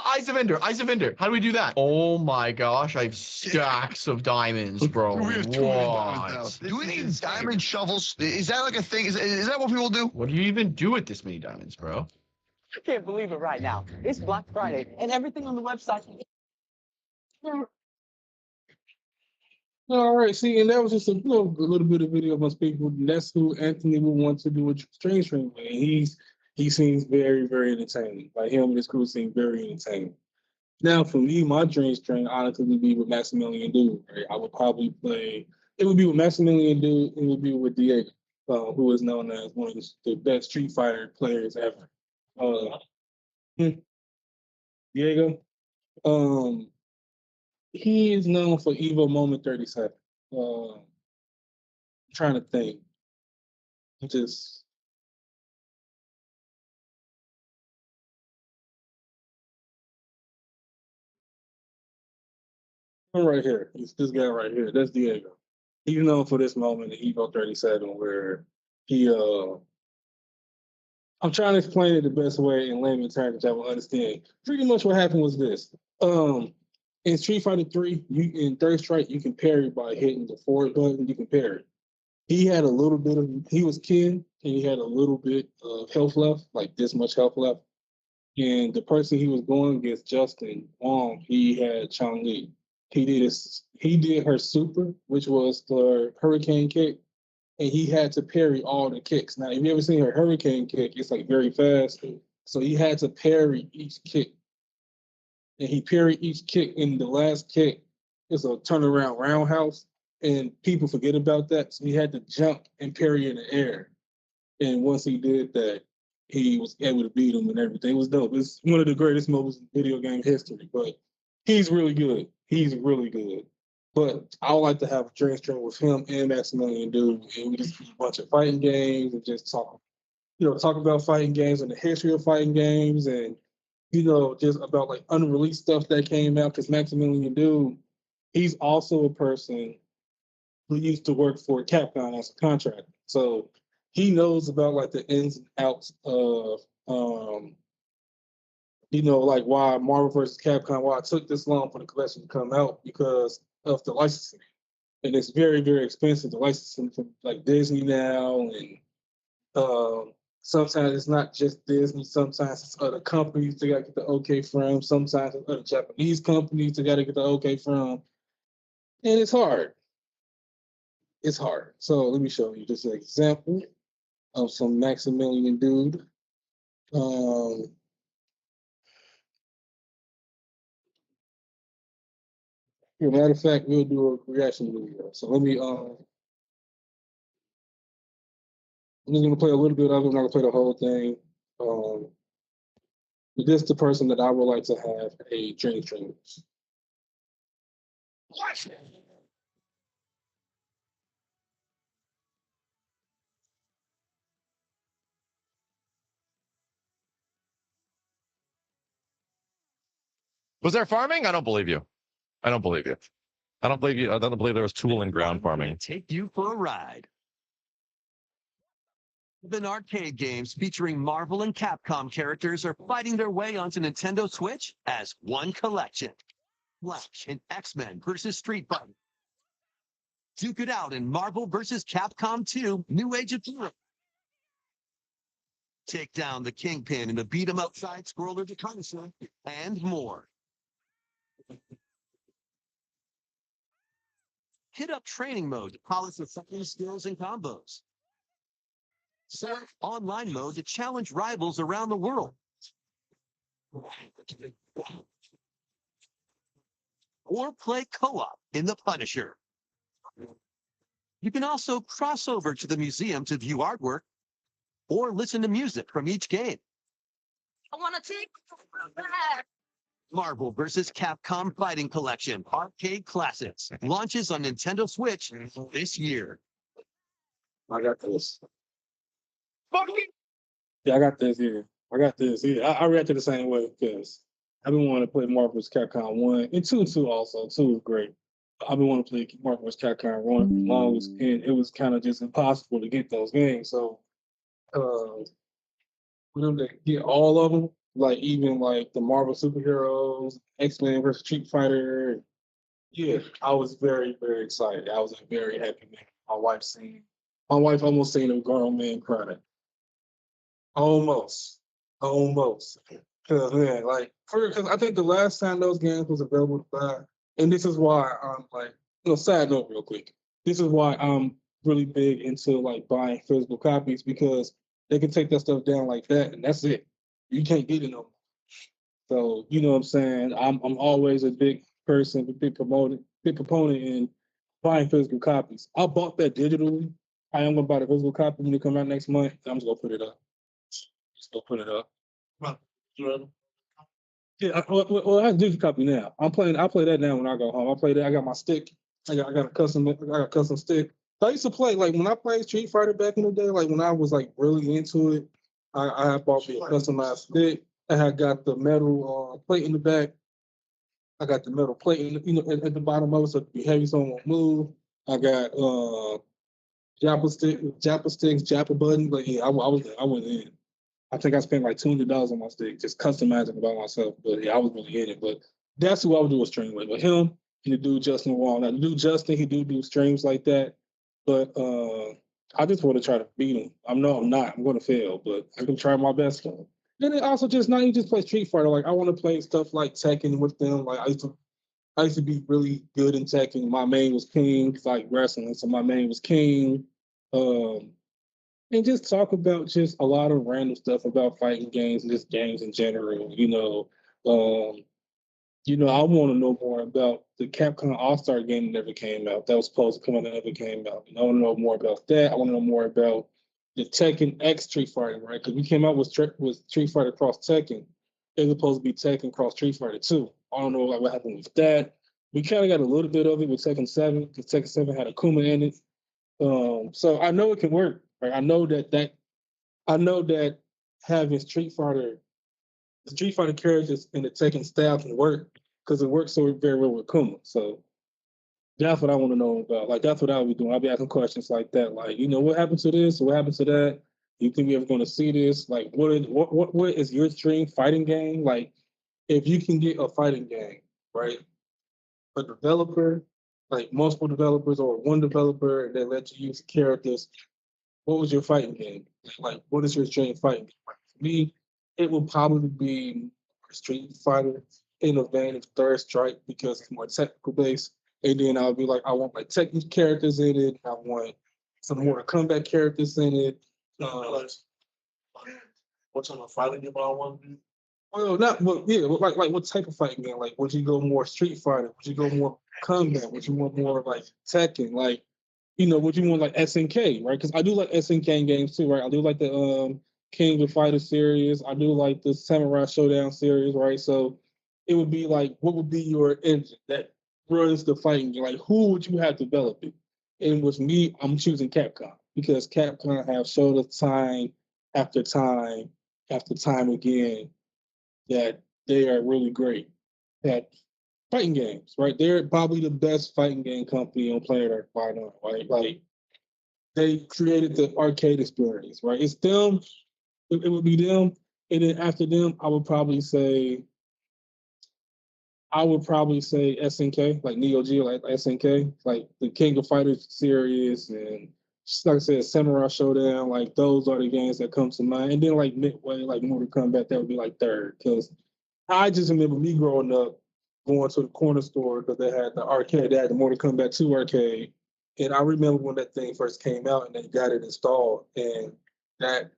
Eyes of Ender? Eyes of Ender. How do we do that? Oh my gosh, I have stacks of diamonds, bro. We have too many diamonds What? now. Do we need diamond shovels? Is that like a thing? Is that what people do? What do you even do with this many diamonds, bro? I can't believe it right now. It's Black Friday and everything on the website. All right, see, and that was just a little bit of video of most people. That's who Anthony would want to do a stream with. And he seems very, very entertaining. Like him and his crew seem very entertaining. Now, for me, my dream stream honestly would be with Maximilian Dude. Right? I would probably play. It would be with Maximilian Dude. It would be with Diego, who is known as one of the best Street Fighter players ever. Diego. Um, he is known for Evo Moment 37. Trying to think. Just right here. It's this guy right here. That's Diego. He's known for this moment in Evo 37 where he I'm trying to explain it the best way in layman terms that I will understand. Pretty much what happened was this. In Street Fighter 3, in Third Strike, you can parry by hitting the forward button, you can parry. He had a little bit of he was Ken and he had a little bit of health left, like this much health left. And the person he was going against, Justin Wong, he had Chong Li. He did her super, which was the hurricane kick, and he had to parry all the kicks. Now, if you ever seen her hurricane kick, it's like very fast. So he had to parry each kick. And he parried each kick, and the last kick is a turnaround roundhouse. And people forget about that. So he had to jump and parry in the air. And once he did that, he was able to beat him and everything. It was dope. It's one of the greatest moments in video game history. But he's really good. He's really good. But I would like to have a dream stream with him and Maximilian Dude, and we just do a bunch of fighting games and just talk about fighting games and the history of fighting games, and just about like unreleased stuff that came out. Because Maximilian Dude, he's also a person who used to work for Capcom as a contractor, so he knows about like the ins and outs of like why Marvel versus Capcom, why it took this long for the collection to come out because of the licensing. And it's very, very expensive to license them from like Disney now, and sometimes it's not just Disney. Sometimes it's other companies they got to get the okay from. Sometimes it's other Japanese companies they got to get the okay from, and it's hard. It's hard. So let me show you just an example of some Maximilian Dude. As a matter of fact, we'll do a reaction video. So let me I'm just gonna play a little bit of it. I'm not gonna play the whole thing. But this is the person that I would like to have a dream stream with. Was there farming? I don't believe you. I don't believe you. I don't believe you. I don't believe there was tool and ground farming. Take you for a ride. The arcade games featuring Marvel and Capcom characters are fighting their way onto Nintendo Switch as one collection. Flash and X-Men versus Street Fighter. Duke it out in Marvel versus Capcom 2, New Age of Hero. Take down the Kingpin in the beat-em-up side-scroller to Connoisseur, and more. Hit up training mode to polish your fighting skills and combos. Set online mode to challenge rivals around the world. Or play co-op in The Punisher. You can also cross over to the museum to view artwork or listen to music from each game. I want to take back. Marvel vs. Capcom Fighting Collection Arcade Classics launches on Nintendo Switch this year. I got this. Yeah, I got this here. I got this. Yeah, I reacted the same way because I've been wanting to play Marvel vs. Capcom 1 and 2 also. 2 is great. I've been wanting to play Marvel vs. Capcom 1 for the longest, and it was kind of just impossible to get those games. So for them to get all of them, like even like the Marvel superheroes, X-Men versus Street Fighter, yeah, I was very, very excited. I was a very happy man. My wife almost seen a grown man crying. Almost. Almost. Cause man, like, cause I think the last time those games was available to buy, and this is why I'm like, side note real quick. This is why I'm really big into like buying physical copies because they can take that stuff down like that, and that's it. You can't get it no more. So you know what I'm saying. I'm always a big person, a big proponent in buying physical copies. I bought that digitally. I am gonna buy the physical copy when it come out next month. I'm just gonna put it up. Just gonna put it up. Yeah, well, I have digital copy now. I'm playing. I play that now when I go home. I play that. I got my stick. I got a custom. I got a custom stick. So I used to play like when I played Street Fighter back in the day. Like when I was like really into it, I had bought me a customized stick. I had got the metal plate in the back. I got the metal plate, at the bottom of it, so it could be heavy, so it won't move. I got Japa sticks, Japa button. But yeah, I went in. I think I spent like $200 on my stick, just customizing it by myself. But yeah, I was really in it. But that's who I would do a stream with. But him and the dude Justin Wall. Now the dude Justin, he do streams like that. But I just want to try to beat him. I'm not. I'm going to fail, but I can try my best for him. Then it also just not even just play Street Fighter. Like I want to play stuff like Tekken with them. Like I used to be really good in Tekken. My main was King, like wrestling, so my main was King. Um, and just talk about just a lot of random stuff about fighting games and just games in general. I want to know more about the Capcom All Star game that never came out. That was supposed to come out that never came out. And I want to know more about that. I want to know more about the Tekken X Street Fighter, right? Because we came out with Street Fighter Cross Tekken. It was supposed to be Tekken Cross Street Fighter 2. I don't know what happened with that. We kind of got a little bit of it with Tekken 7 because Tekken 7 had Akuma in it. So I know it can work. Right? I know that having the Street Fighter characters in the Tekken style can work because it works so very well with Kuma. So that's what I want to know about. Like that's what I'll be doing. I'll be asking questions like that. Like, what happened to this? What happened to that? Do you think we're ever going to see this? Like, what is your dream fighting game? Like, if you can get a fighting game, right? A developer, like multiple developers or one developer that lets you use characters, what was your fighting game? Like, what is your dream fighting game? Like, for me, it will probably be Street Fighter in the vein of Third Strike because it's more technical based. And then I'll be like, I want like technical characters in it. I want some more combat characters in it. What type of fighting game I want to do? Well, not well, yeah. Like what type of fighting game? Like, would you go more Street Fighter? Would you go more combat? Would you want more like Tekken? Like, would you want like SNK, right? Because I do like SNK games too, right? I do like the King of Fighters series. I do like the Samurai Showdown series, right? So it would be like, what would be your engine that runs the fighting game? Like, who would you have developed it? And with me, I'm choosing Capcom because Capcom have showed us time after time after time again that they are really great at fighting games, right? They're probably the best fighting game company on planet Earth right now, right? Like they created the arcade experience, right? It's them. It would be them, and then after them, I would probably say SNK, like Neo Geo, like SNK, like the King of Fighters series, and just like I said, Samurai Showdown. Like those are the games that come to mind, and then like Midway, like Mortal Kombat, that would be like third because I just remember me growing up going to the corner store because they had the arcade, they had the Mortal Kombat 2 arcade. And I remember when that thing first came out and they got it installed, and that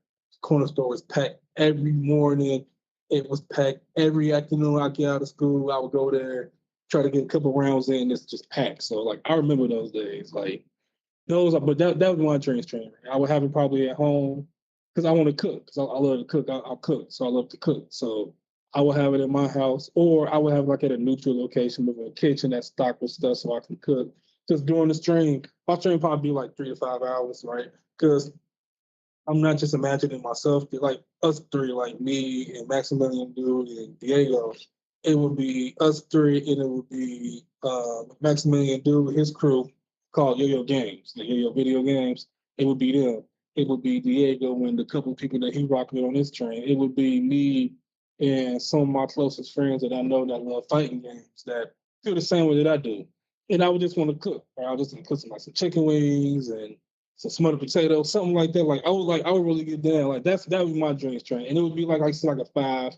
corner store was packed every morning. It was packed every afternoon I get out of school. I would go there, try to get a couple rounds in, it's just packed. So like I remember those days. Like but that was my dream stream. I would have it probably at home because I want to cook. Because I love to cook. I'll cook, so I love to cook. So I will have it in my house, or I will have like at a neutral location with a kitchen that's stocked with stuff so I can cook. Just during the stream, my stream probably be like 3 to 5 hours, right? Because I'm not just imagining myself, like us three, like me and Maximilian Dude and Diego. It would be us three, and it would be Maximilian Dude, his crew called Yo-Yo Games, the Yo-Yo Video Games. It would be them. It would be Diego and the couple of people that he rocked with on his train. It would be me and some of my closest friends that I know that love fighting games that feel the same way that I do. And I would just want to cook. Right? I would just want to cook some chicken wings and some smothered potatoes, something like that. Like I would really get down. Like that would be my dream stream, and it would be like I said, like a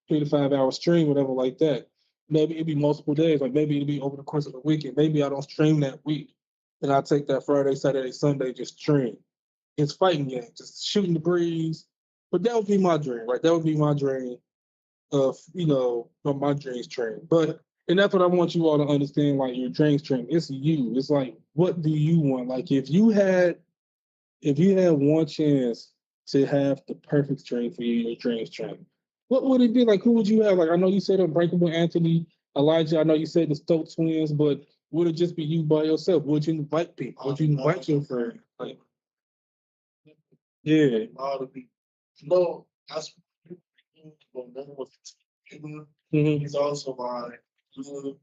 3 to 5 hour stream, whatever, like that. Maybe it'd be multiple days. Like maybe it'd be over the course of the weekend. Maybe I don't stream that week, and I take that Friday, Saturday, Sunday just stream. It's fighting games, just shooting the breeze. But that would be my dream, right? That would be my dream of of my dream stream. But and that's what I want you all to understand. Like your dream stream, it's you. It's like what do you want? Like if you had one chance to have the perfect stream for you, your dream stream, what would it be? Like, who would you have? Like, I know you said Unbreakable Anthony, Elijah. I know you said the Stoke twins, but would it just be you by yourself? Would you invite people? Would you invite your friend? Like, yeah. A lot of people. No, that's he's also like the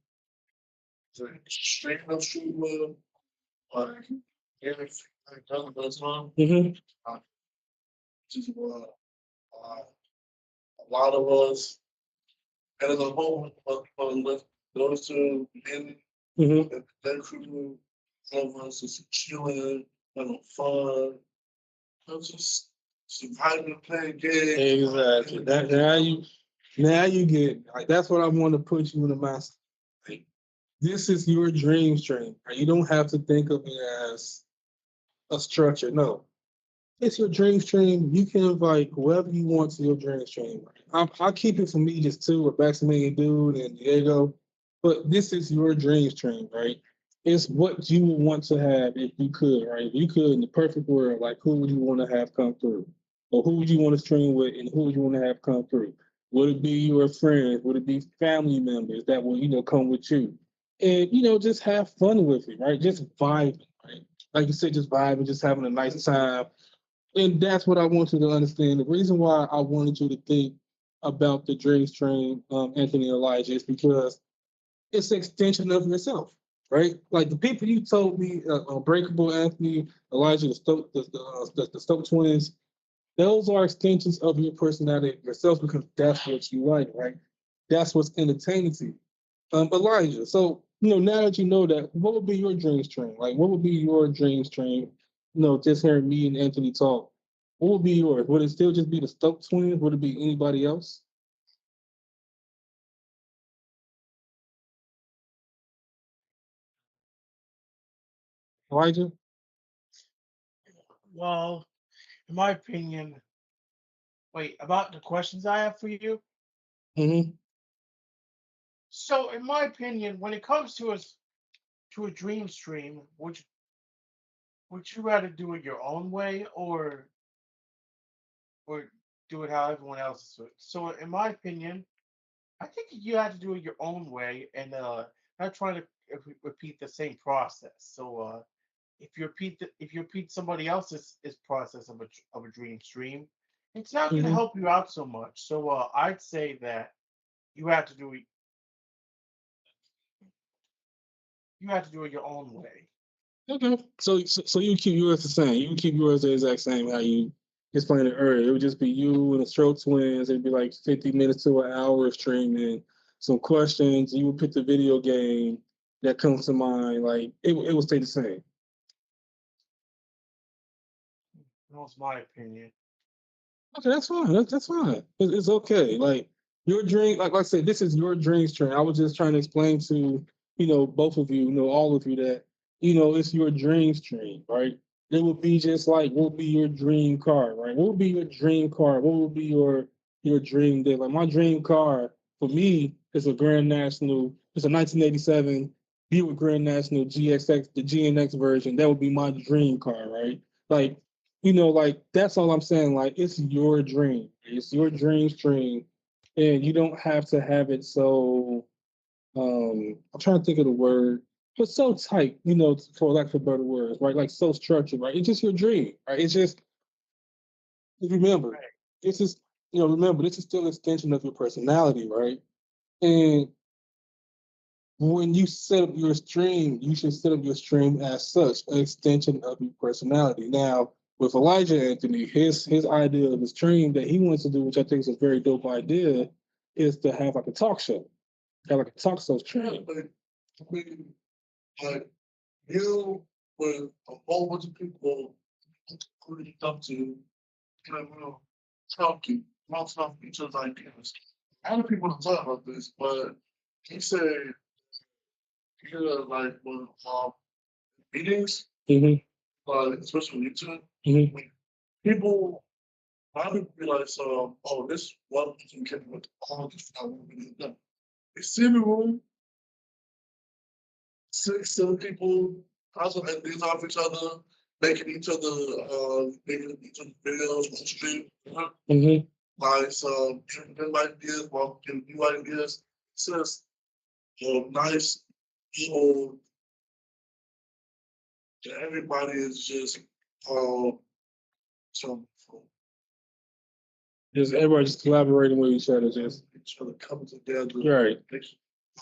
straight up shooter, like everything like that goes on. Just a lot of us, and as a whole, those two men, that crew, all of us is chilling, having fun. I'm just surviving, playing games. Exactly. That now you get like that's what I want to put you in the master. Like, this is your dream stream. You don't have to think of it as a structure. No, it's your dream stream. You can invite whoever you want to your dream stream. I'll keep it for me just two with Maximilian Dude and Diego. But this is your dream stream, right? It's what you would want to have if you could, right? If you could in the perfect world, like who would you want to have come through? Or who would you want to stream with and who would you want to have come through? Would it be your friends? Would it be family members that will, come with you? And, just have fun with it, right? Just vibe, right? Like you said, just vibing, just having a nice time. And that's what I want you to understand. The reason why I wanted you to think about the Dream Stream, Anthony Elijah, is because it's an extension of yourself, right? Like the people you told me, Unbreakable Anthony, Elijah, the Stoke twins, those are extensions of your personality yourself because that's what you like, right? That's what's entertaining to you. Elijah, so now that you know that, what would be your dream stream? Like, what would be your dream stream? Just hearing me and Anthony talk, what would be yours? Would it still just be the Stoke twins? Would it be anybody else? Elijah? Well, in my opinion, wait, about the questions I have for you. Mm-hmm. So, in my opinion, when it comes to a dream stream, would you rather do it your own way or do it how everyone else is doing? So, in my opinion, I think you have to do it your own way and not trying to repeat the same process. So, if you repeat somebody else's process of a dream stream, it's not going to Mm-hmm. help you out so much. So, I'd say that you have to do it you have to do it your own way. Okay. So you keep yours the same. You can keep yours the exact same how you explained it earlier. It would just be you and the Stroke twins. It'd be like 50 minutes to an hour of streaming, some questions. You would pick the video game that comes to mind. Like it would stay the same. That's my opinion. Okay, that's fine. That's fine. It's okay. Like your dream, like I said, this is your dream stream. I was just trying to explain to both of you, all of you that it's your dream stream, right? It would be just like what would be your dream car, right? What would be your dream car? What would be your dream day? Like my dream car for me is a Grand National. It's a 1987 Buick Grand National GXX, the GNX version. That would be my dream car, right? Like like that's all I'm saying. Like it's your dream. It's your dream stream. And you don't have to have it so I'm trying to think of the word, but so tight, for lack of a better words, right? Like so structured, right? It's just your dream, right? It's just remember, this is remember, this is still an extension of your personality, right? And when you set up your stream, you should set up your stream as such, an extension of your personality. Now, with Elijah Anthony, his idea of the stream that he wants to do, which I think is a very dope idea, is to have like a talk show, have like a talk show stream. But I mean, like you with a whole bunch of people who he talked to, kind of talking, not talking each other's ideas. A lot of people don't talk about this, but he said, like, when meetings, especially on YouTube, when people, a lot of people realize, oh, this one person came with all this stuff. They sit in the room, 6, 7 people, bouncing ideas off each other, making each other videos on stream. Like, so giving them ideas while giving new ideas. It's just a nice little, everybody is just, so, Just everybody just collaborating with each other, just each other coming together. right.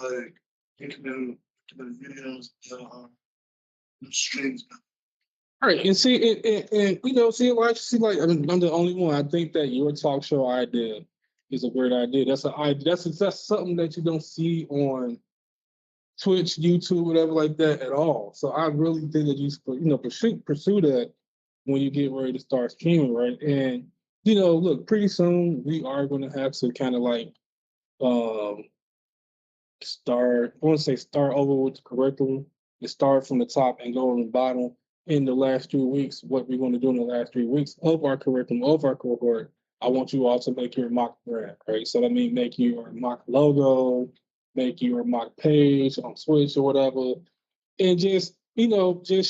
Like, making the videos, the streams. Right, and see, and you know, see, like I'm the only one. I think that your talk show idea is a great idea. That's something that you don't see on Twitch, YouTube, whatever like that at all. So I really think that pursue that when you get ready to start streaming, right? And look, pretty soon we are going to have to kind of like um start. I want to say start over with the curriculum and start from the top and go on the bottom. In the last 3 weeks, what we're going to do in the last 3 weeks of our curriculum, of our cohort, I want you all to make your mock brand, right? So that means make your mock logo, make your mock page on Twitch or whatever, and just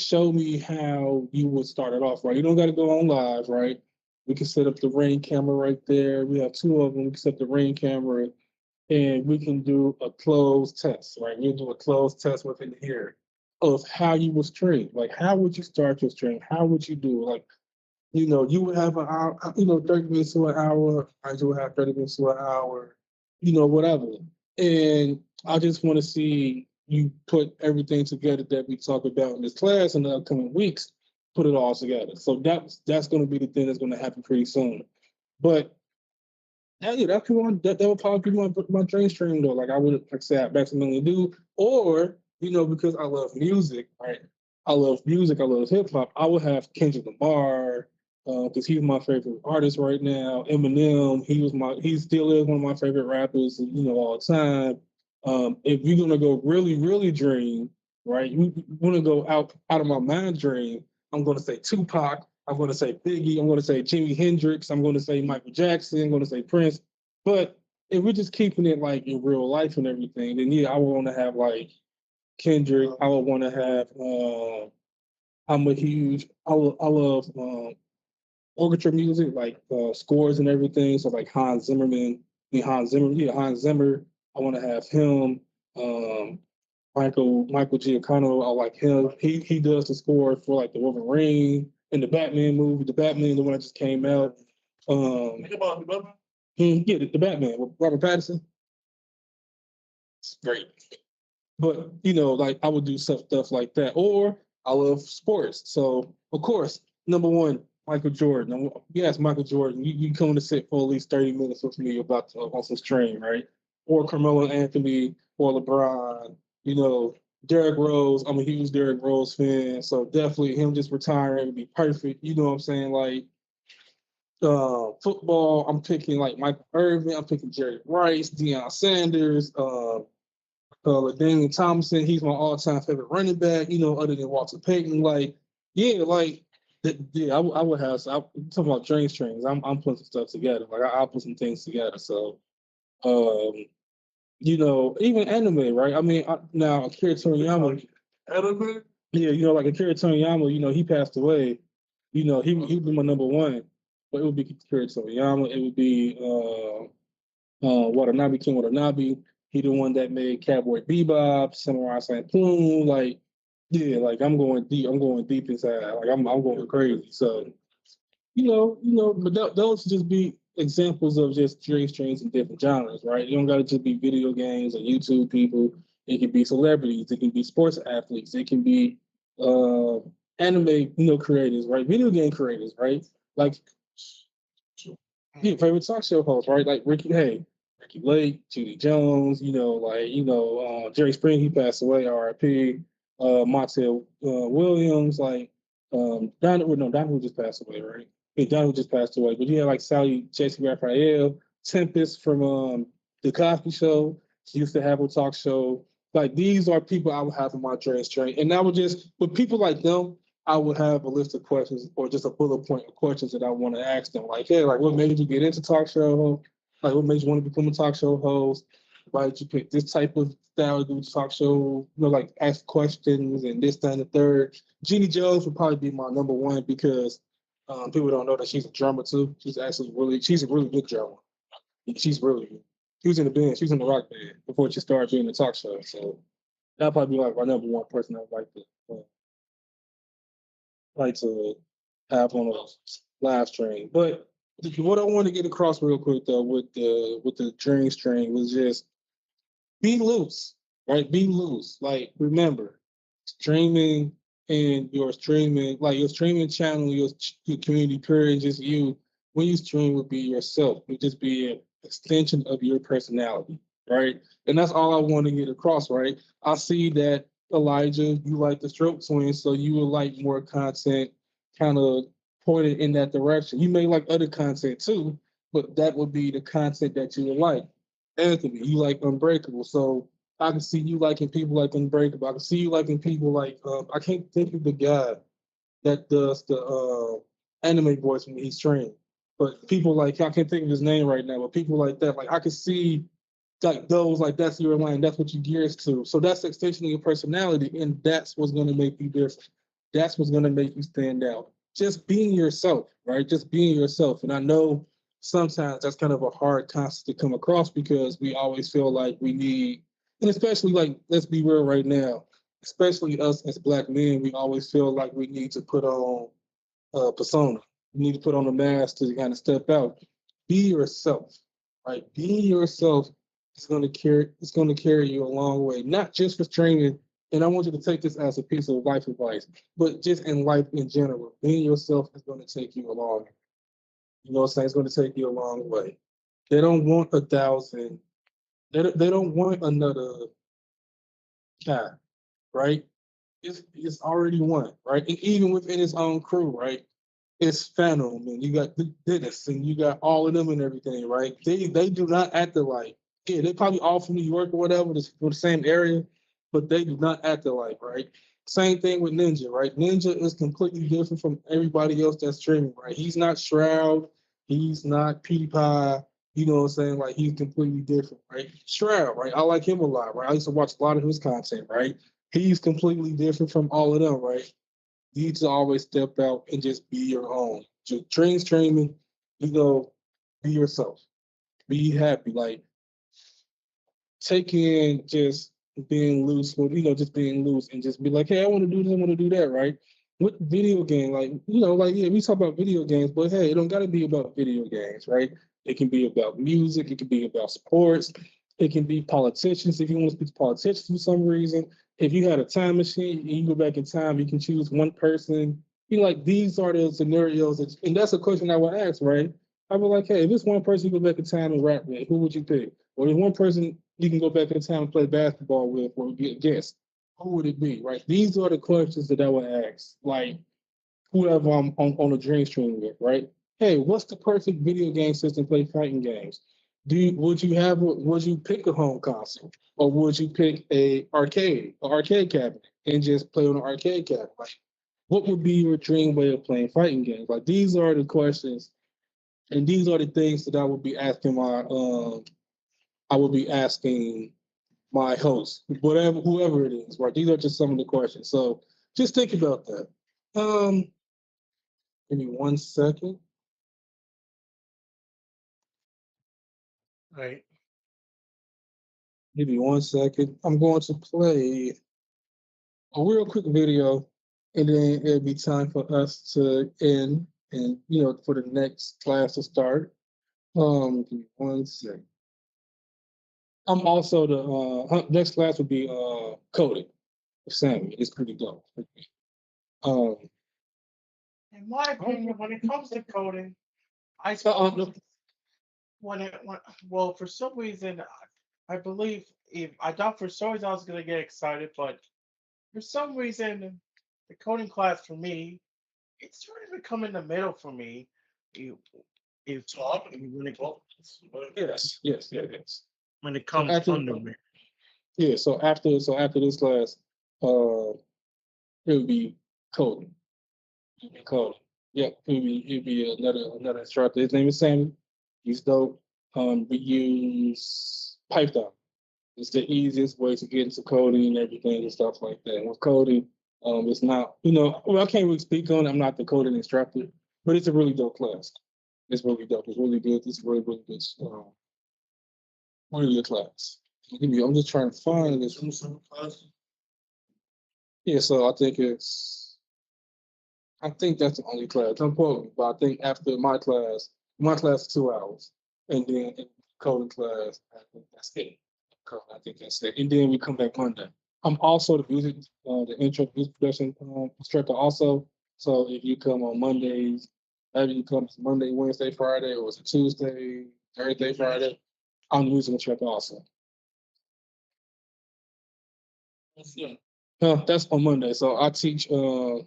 show me how you would start it off, right? You don't got to go on live, right? We can set up the ring camera right there. We have 2 of them. We can set the ring camera and we can do a closed test, right? We'll do a closed test within here of how you would stream. Like, how would you start your stream? How would you do? Like, you would have an hour, 30 minutes to an hour. I would have 30 minutes to an hour, whatever. And I just want to see you put everything together that we talk about in this class in the upcoming weeks, put it all together. So that's going to be the thing that's going to happen pretty soon. But that would probably be my dream stream though. Like I would, like I said, I maximally do, or because I love music, right? I love music. I love hip hop. I would have Kendrick Lamar, because he's my favorite artist right now. Eminem, he still is one of my favorite rappers, all the time. If you're gonna go really, really dream, right? You want to go out of my mind dream. I'm gonna say Tupac. I'm going to say Biggie. I'm going to say Jimi Hendrix. I'm going to say Michael Jackson. I'm going to say Prince. But if we're just keeping it like in real life and everything, then I would want to have like Kendrick. I would want to have. I love orchestra music, like scores and everything. So like Hans Zimmerman. Hans Zimmer. I want to have him. Michael Giacchino, I like him. He does the score for like the Wolverine and the Batman movie. The Batman, the one that just came out. The Batman with Robert Pattinson. It's great. But like I would do stuff like that. Or I love sports. So of course, number one, Michael Jordan. Yes, Michael Jordan. You come to sit for at least 30 minutes with me about on some stream, right? Or Carmelo Anthony or LeBron. Derrick Rose. I'm a huge Derrick Rose fan, so definitely him just retiring would be perfect. You know what I'm saying? Like football, I'm picking like Michael Irvin. I'm picking Jerry Rice, Deion Sanders, Daniel Thompson. He's my all-time favorite running back. Other than Walter Payton. Like, yeah, like. Yeah, I would have. I'm talking about dream strings. I'm putting some stuff together. Like I'll put some things together. So, even anime, right? I mean, now Akira Toriyama. Anime? Yeah, like Akira Toriyama, he passed away. He'd be my number one. But it would be Akira Toriyama. It would be Watanabe, King Watanabe. He the one that made Cowboy Bebop, Samurai Champloo. Like, yeah, like I'm going deep. I'm going deep inside. Like I'm going crazy. So, but those just be examples of just dream streams in different genres, right? You don't got to just be video games or YouTube people. It can be celebrities. It can be sports athletes. It can be anime, creators, right? Video game creators, right? Like, favorite talk show host, right? Like Ricky Lake, Judy Jones. Jerry Spring. He passed away. R.I.P. Montel Williams, like. Donald just passed away, right? Yeah, Donald just passed away. But you had like Sally Jesse Raphael, Tempest from the Cosby Show. She used to have a talk show. Like these are people I would have in my dreams train. And I would just with people like them, I would have a list of questions or just a bullet point of questions that I want to ask them. Like, hey, like what made you get into talk show? Like what made you want to become a talk show host? Why did you pick this type of style to do talk show? Like ask questions and this, that, and the third. Jeannie Jones would probably be my number one because people don't know that she's a drummer too. She's a really good drummer. She's really good. She was in the band, she was in the rock band before she started doing the talk show. So that'd probably be like my number one person I'd like to have on a live stream. But what I want to get across real quick though with the dream stream was just be loose, right? Be loose. Like remember, streaming and your streaming channel, your community period, just you. When you stream, would be yourself. It just be an extension of your personality, right? And that's all I want to get across, right? I see that Elijah, you like the stroke twins, so you would like more content, kind of pointed in that direction. You may like other content too, but that would be the content that you would like. Anthony, you like Unbreakable, so I can see you liking people like Unbreakable. I can see you liking people like I can't think of the guy that does the anime voice when he's trained, but people like I can't think of his name right now. But people like that, like I can see like those like that's your line. That's what you gears to. So that's the extension of your personality, and that's what's going to make you different. That's what's going to make you stand out. Just being yourself, right? Just being yourself. And I know sometimes that's kind of a hard concept to come across because we always feel like we need, and especially like let's be real right now, especially us as black men, we always feel like we need to put on a persona. You need to put on a mask to kind of step out. Be yourself, right? Being yourself is going to carry. It's going to carry you a long way, not just for training. And I want you to take this as a piece of life advice, but just in life in general. Being yourself is going to take you a long. You know what I'm saying? It's going to take you a long way. They don't want 1,000. They don't want another guy, right? It's already one, right? And even within his own crew, right? It's Phantom and you got Dennis and you got all of them and everything, right? They do not act alike. Yeah, they probably all from New York or whatever, from the same area, but they do not act alike, right? Same thing with Ninja, right? Ninja is completely different from everybody else that's streaming, right? He's not Shroud, he's not PewDiePie, you know what I'm saying? Like he's completely different, right? Shroud, right? I like him a lot, right? I used to watch a lot of his content, right? He's completely different from all of them, right? You need to always step out and just be your own. Just streaming, be yourself. Be happy. Like take in just being loose with, just being loose and just be like, hey, I want to do this, I want to do that, right? With video game, like, like, yeah, we talk about video games, but hey, it don't got to be about video games, right? It can be about music, it can be about sports, it can be politicians. If you want to speak to politicians for some reason, if you had a time machine and you go back in time, you can choose one person. Like, these are the scenarios, and that's a question I would ask, right? I would like, hey, if it's one person you go back in time and rap with, who would you pick? Or if one person you can go back in time and play basketball with or be a guest, who would it be? Right? These are the questions that I would ask, like whoever I'm on a dream stream with, right? Hey, what's the perfect video game system to play fighting games? Would you pick a home console or would you pick arcade cabinet and just play on an arcade cabinet? Like, what would be your dream way of playing fighting games? Like these are the questions and these are the things that I would be asking my host, whoever it is, right? These are just some of the questions. So just think about that. Um, Give me 1 second. Right. Give me 1 second. I'm going to play a real quick video, and then it'll be time for us to end, and for the next class to start. Give me 1 second. I'm also the next class would be coding with Sammy. It's pretty dope. Um, In my opinion, when it comes to coding, I no, well, for some reason, I believe if I thought for some reason I was gonna get excited, but for some reason, the coding class for me it's trying to come in the middle for me. You, if Top when it Yes. when it So comes after, under me. yeah, so after this class, it would be coding. Coding. Yeah, it'd be another instructor. His name is Sammy. He's dope. We use Python. It's the easiest way to get into coding and everything and stuff like that. With coding, it's not, well, I can't really speak on it. I'm not the coding instructor, but it's a really dope class. It's really dope. It's really good. It's really, really good. Really good class. I'm just trying to find this. Yeah, so I think that's the only class. Don't quote me, but I think after my class is 2 hours, and then in coding class, I think that's it. I think that's it. And then we come back Monday. I'm also the intro music production instructor also. So if you come on Mondays, maybe you come Monday, Wednesday, Friday, or it's a Tuesday, Thursday, Friday, I'm the music instructor also. That's on Monday. So I teach real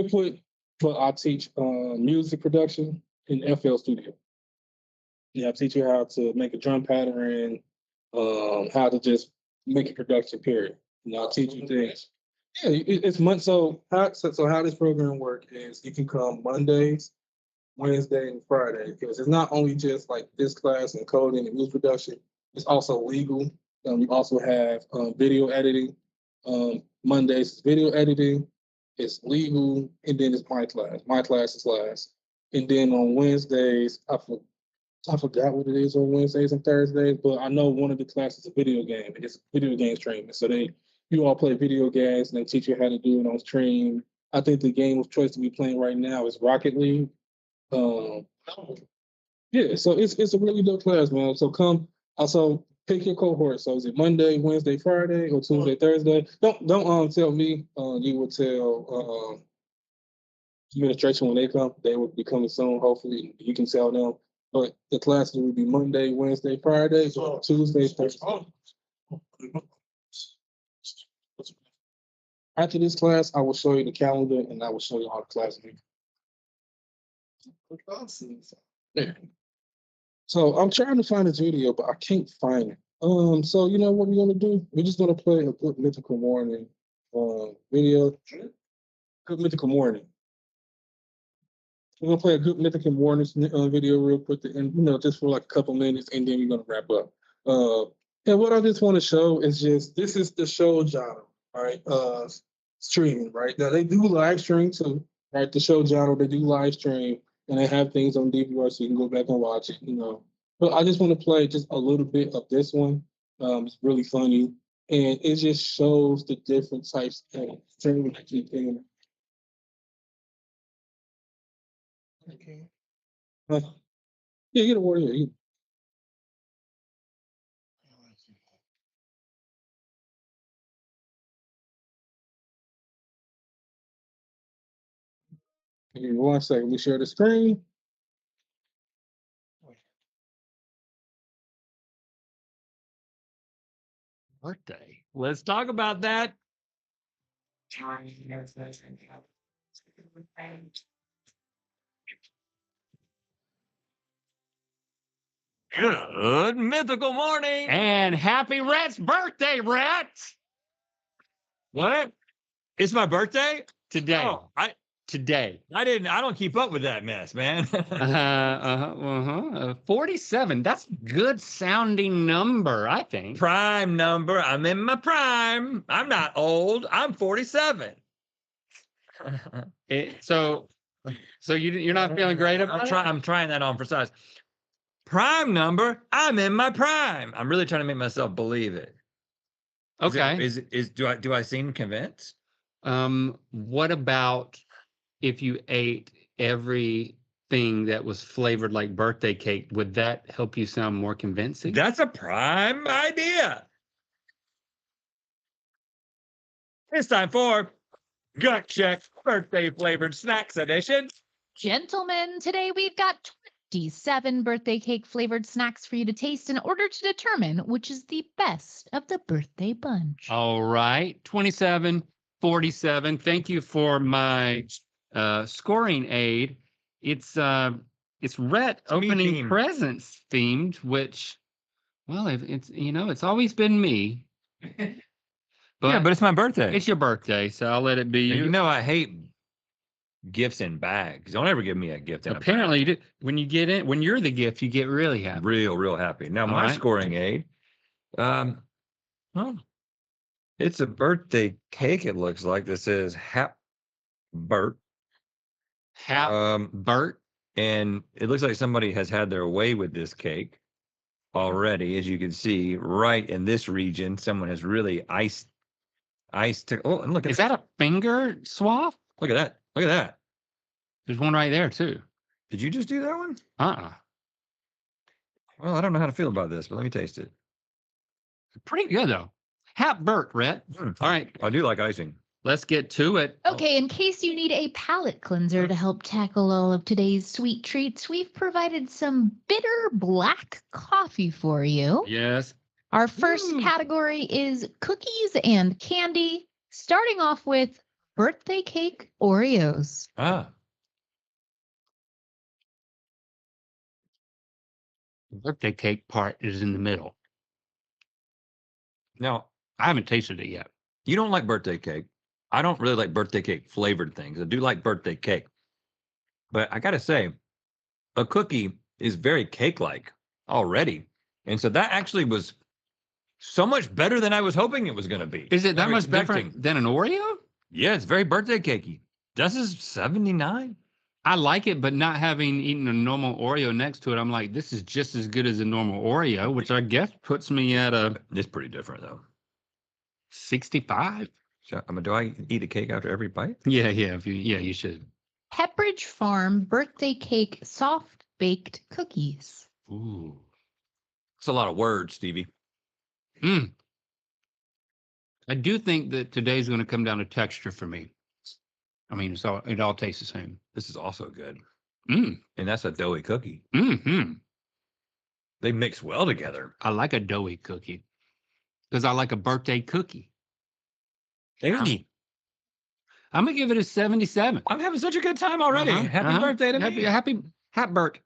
quick, but I teach music production in FL Studio. Yeah, I teach you how to make a drum pattern, how to just make a production. Period. I teach you things. Yeah, it's month. So how this program works is you can come Mondays, Wednesday, and Friday because it's not only just like this class and coding and music production. It's also legal. We also have video editing. Mondays is video editing. It's legal, and then it's my class. My class is last. And then on Wednesdays, I forgot what it is on Wednesdays and Thursdays, but I know one of the classes is a video game. It's video game streaming. So you all play video games and they teach you how to do it on stream. I think the game of choice to be playing right now is Rocket League. Um, yeah, so it's a really dope class, man. So come also pick your cohort. So is it Monday, Wednesday, Friday, or Tuesday, Thursday? Don't tell me. You will tell administration when they come. They will be coming soon. Hopefully, you can tell them. But the classes will be Monday, Wednesday, Friday, or Tuesday, Thursday. After this class, I will show you the calendar and I will show you all the classes. Yeah. So I'm trying to find a video, but I can't find it. So you know what we're gonna do? We're just gonna play a good mythical morning video. Good mythical morning. We're gonna play a good mythical morning video real quick, and just for like a couple minutes, and then we're gonna wrap up. And what I just want to show is this is the show genre, all right? Streaming, right? Now they do live stream too, right? The show genre they do live stream, and they have things on DVR so you can go back and watch it, But I just want to play just a little bit of this one. It's really funny, and it just shows the different types of streaming that you can. Okay. Yeah, get a warrior. Give me 1 second. We share the screen. Birthday. Let's talk about that. Good mythical morning. And happy Rhett's birthday, Rhett. What? It's my birthday? Today. Oh, today. I don't keep up with that mess, man. 47. That's good sounding number, I think. Prime number. I'm in my prime. I'm not old. I'm 47. So you're not feeling great about it? I'm trying that on for size. Prime number. I'm in my prime. I'm really trying to make myself believe it. Okay. Do I seem convinced? What about if you ate everything that was flavored like birthday cake? Would that help you sound more convincing? That's a prime idea. It's time for Gut Check Birthday Flavored Snacks Edition. Gentlemen, today we've got 27 birthday cake flavored snacks for you to taste in order to determine which is the best of the birthday bunch. All right, 27, 47. Thank you for my Scoring aid. It's Rhett opening themed. presents themed, which, well, if it's it's always been me. Yeah, but it's my birthday. It's your birthday, so I'll let it be you. You know I hate gifts in bags. Don't ever give me a gift in Apparently, when you're the gift, you get really happy. real happy. Now my right. scoring aid, well, it's a birthday cake. It looks like this is Bert. Bert. And it looks like somebody has had their way with this cake already, as you can see, right in this region. Someone has really iced. Oh, and look at Is that a finger swap? Look at that. Look at that. There's one right there too. Did you just do that one? Uh-uh. Well, I don't know how to feel about this, but let me taste it. Pretty good though. Bert, Rhett. All right, I do like icing. let's get to it. Okay, in case you need a palate cleanser to help tackle all of today's sweet treats, we've provided some bitter black coffee for you. Yes. Our first category is cookies and candy, starting off with birthday cake Oreos. Ah, The birthday cake part is in the middle. now I haven't tasted it yet. you don't like birthday cake. I don't really like birthday cake flavored things. I do like birthday cake, but I gotta say, a cookie is very cake-like already, and so that actually was so much better than I was hoping it was going to be. Is it that Very much convicting. different than an Oreo? Yeah, it's very birthday cakey. This is 79. I like it, but not having eaten a normal Oreo next to it, I'm like, this is just as good as a normal Oreo, which I guess puts me at a It's pretty different though. 65. So, do I eat a cake after every bite? Yeah, you should. Pepperidge Farm birthday cake soft baked cookies. Ooh. It's a lot of words, Stevie. I do think that today's going to come down to texture for me. I mean, it all tastes the same. This is also good. Mm. And that's a doughy cookie. Mm-hmm. They mix well together. I like a doughy cookie because I like a birthday cookie. Hey, I'm gonna give it a 77. I'm having such a good time already. Happy birthday to me. Happy Bert.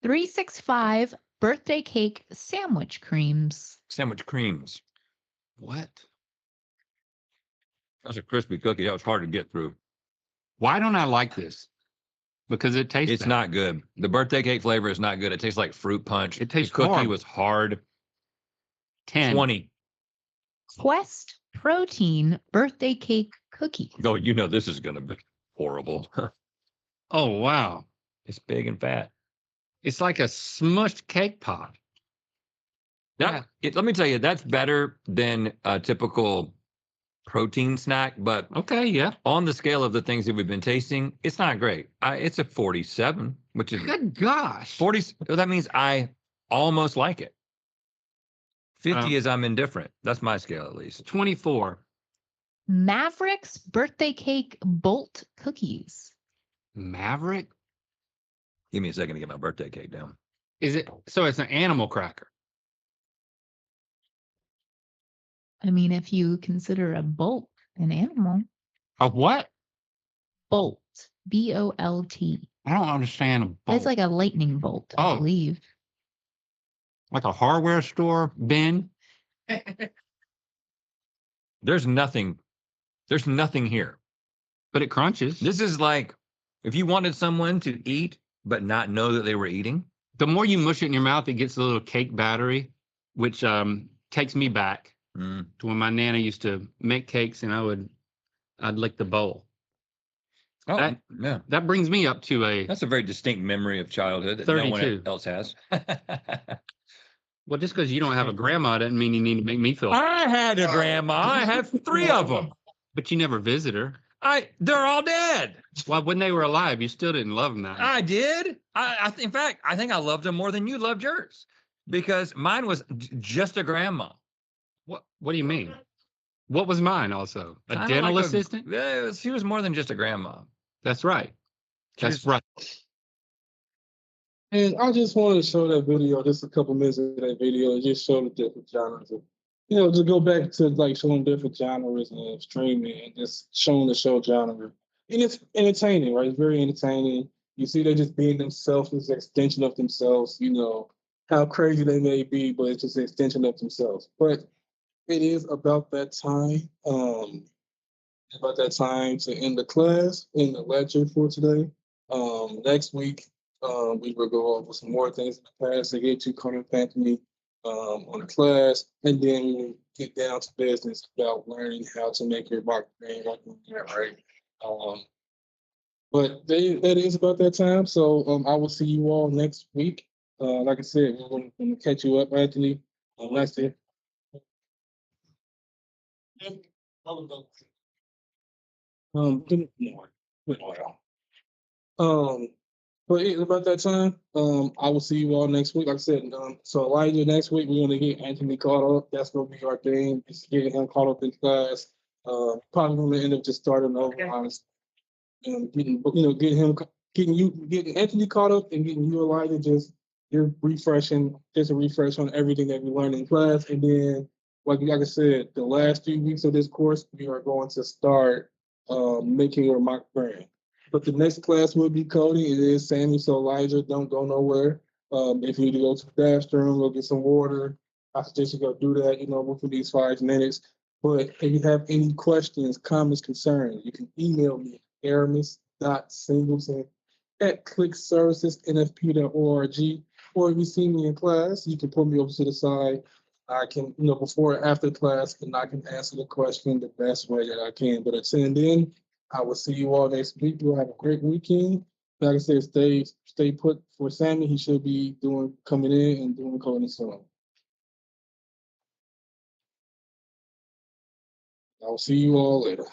365 birthday cake sandwich creams. Sandwich creams. What? That's a crispy cookie. That was hard to get through. Why don't I like this? Because it tastes It's bad. not good. The birthday cake flavor is not good. It tastes like fruit punch. It tastes the cookie horrible. was hard. 10. 20. Quest protein birthday cake cookie. Oh, you know this is going to be horrible. Oh, wow. It's big and fat. It's like a smushed cake pop. Let me tell you, that's better than a typical protein snack. But Okay, yeah. on the scale of the things that we've been tasting, it's not great. It's a 47, which is Good gosh. 40. That means I almost like it. 50 is I'm indifferent. That's my scale, at least. 24. Mavericks birthday cake bolt cookies. Maverick? Give me a second to get my birthday cake down. So it's an animal cracker. I mean, if you consider a bolt an animal. A what? Bolt. B-O-L-T. I don't understand a bolt. It's like a lightning bolt, I Oh. believe. Like a hardware store bin? There's nothing here. But it crunches. This is like if you wanted someone to eat but not know that they were eating. The more you mush it in your mouth, it gets a little cake battery, which takes me back to when my nana used to make cakes and I'd lick the bowl. Oh, yeah. That brings me up to That's a very distinct memory of childhood that no 32. one else has. well, just because you don't have a grandma doesn't mean you need to make me feel. I had a grandma. I have 3 of them. But you never visit her. They're all dead. Well, when they were alive, you still didn't love them that much. I did. In fact, I think I loved them more than you loved yours because mine was just a grandma. What do you mean? What was mine also? A Kinda dental like assistant? Yeah, she was more than just a grandma. That's right. That's right. And I just wanted to show that video, just a couple minutes of that video, and just show the different genres. To go back to like showing different genres and streaming and just showing the show genre. And it's entertaining, right? It's very entertaining. You see, they're just being themselves, it's an extension of themselves, you know, how crazy they may be, but it's just an extension of themselves. But it is about that time. About that time to end the class, in the lecture for today. Next week, we will go over some more things in the past to get to Conan Anthony on the class, and then we will get down to business about learning how to make your marketing right. Um, but that is about that time. So I will see you all next week. Like I said, we're going to catch you up, Anthony. That's it. Good morning. Good morning. Um, but it's about that time. I will see you all next week. Like I said, so Elijah, next week we're gonna get Anthony caught up. That's gonna be our thing. Is getting him caught up in class. Probably gonna end up just starting over, honestly. Getting getting Anthony caught up and getting you Elijah just you're refreshing, just a refresh on everything that we learned in class. And then like I said, the last few weeks of this course, we are going to start making your mock brand. But the next class will be coding. It is Sammy, so Elijah, don't go nowhere. If you need to go to the bathroom, go get some water, I suggest you go do that, within these 5 minutes. But if you have any questions, comments, concerns, you can email me, aramis.singleton@clickservicesnfp.org. Or if you see me in class, you can pull me over to the side. I can, before or after class, and I can answer the question the best way that I can. But until then, I will see you all next week. You'll have a great weekend. Like I said, stay put for Sammy. He should be coming in and doing coding soon. I will see you all later.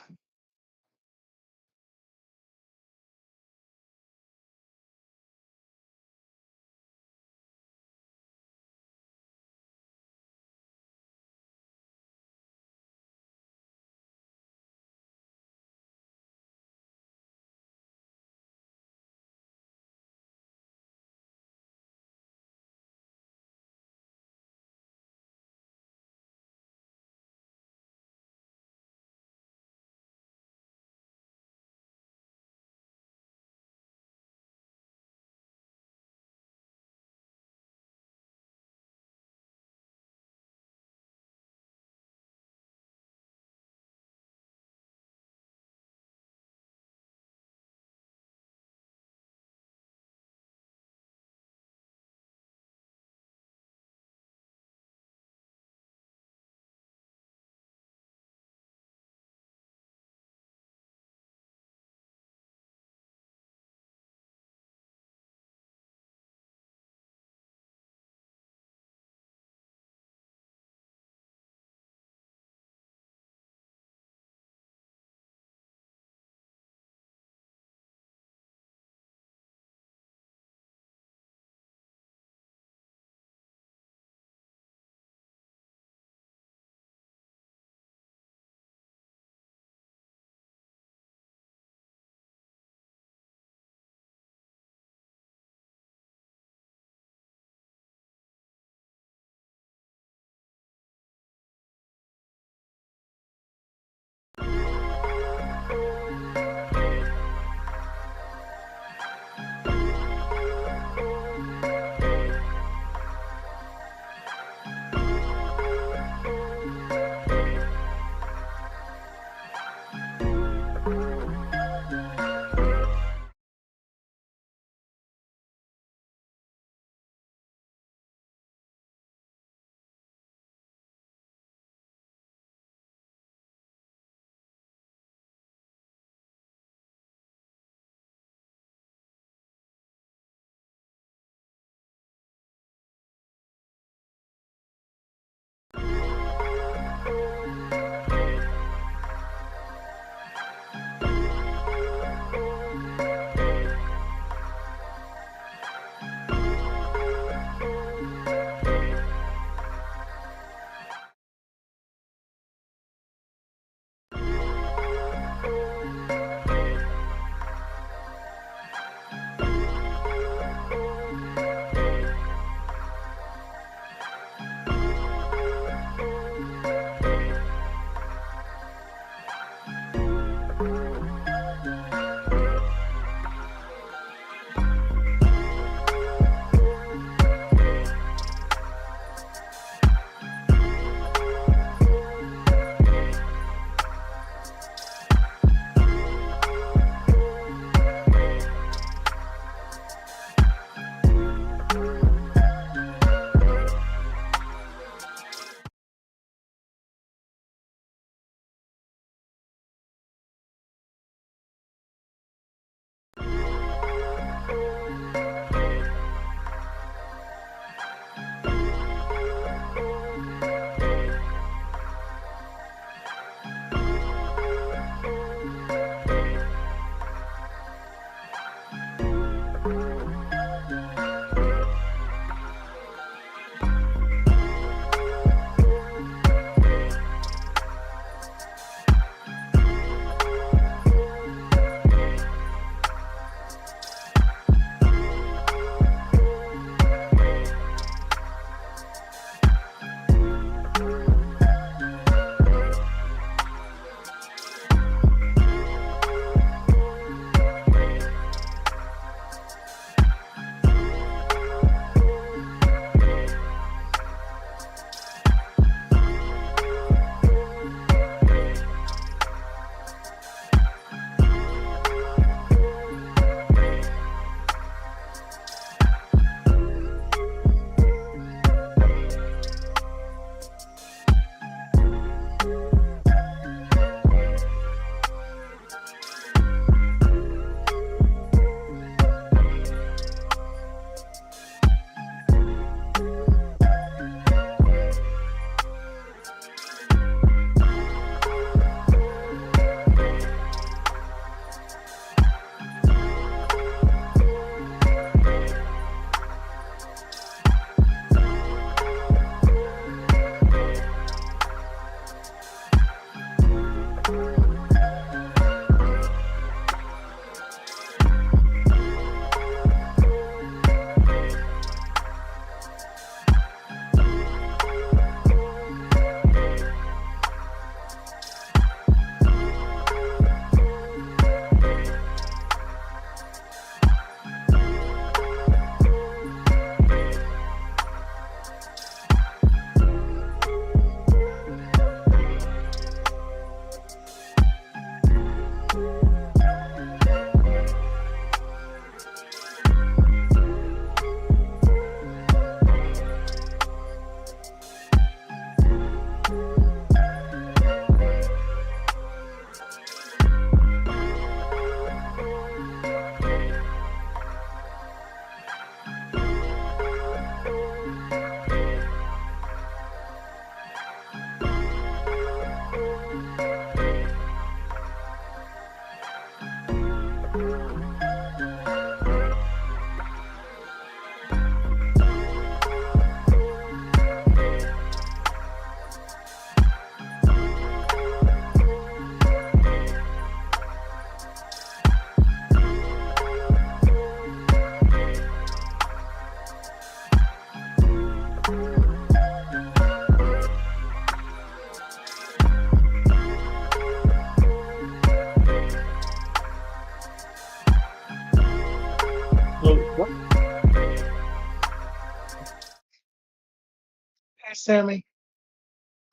Hi, Sammy.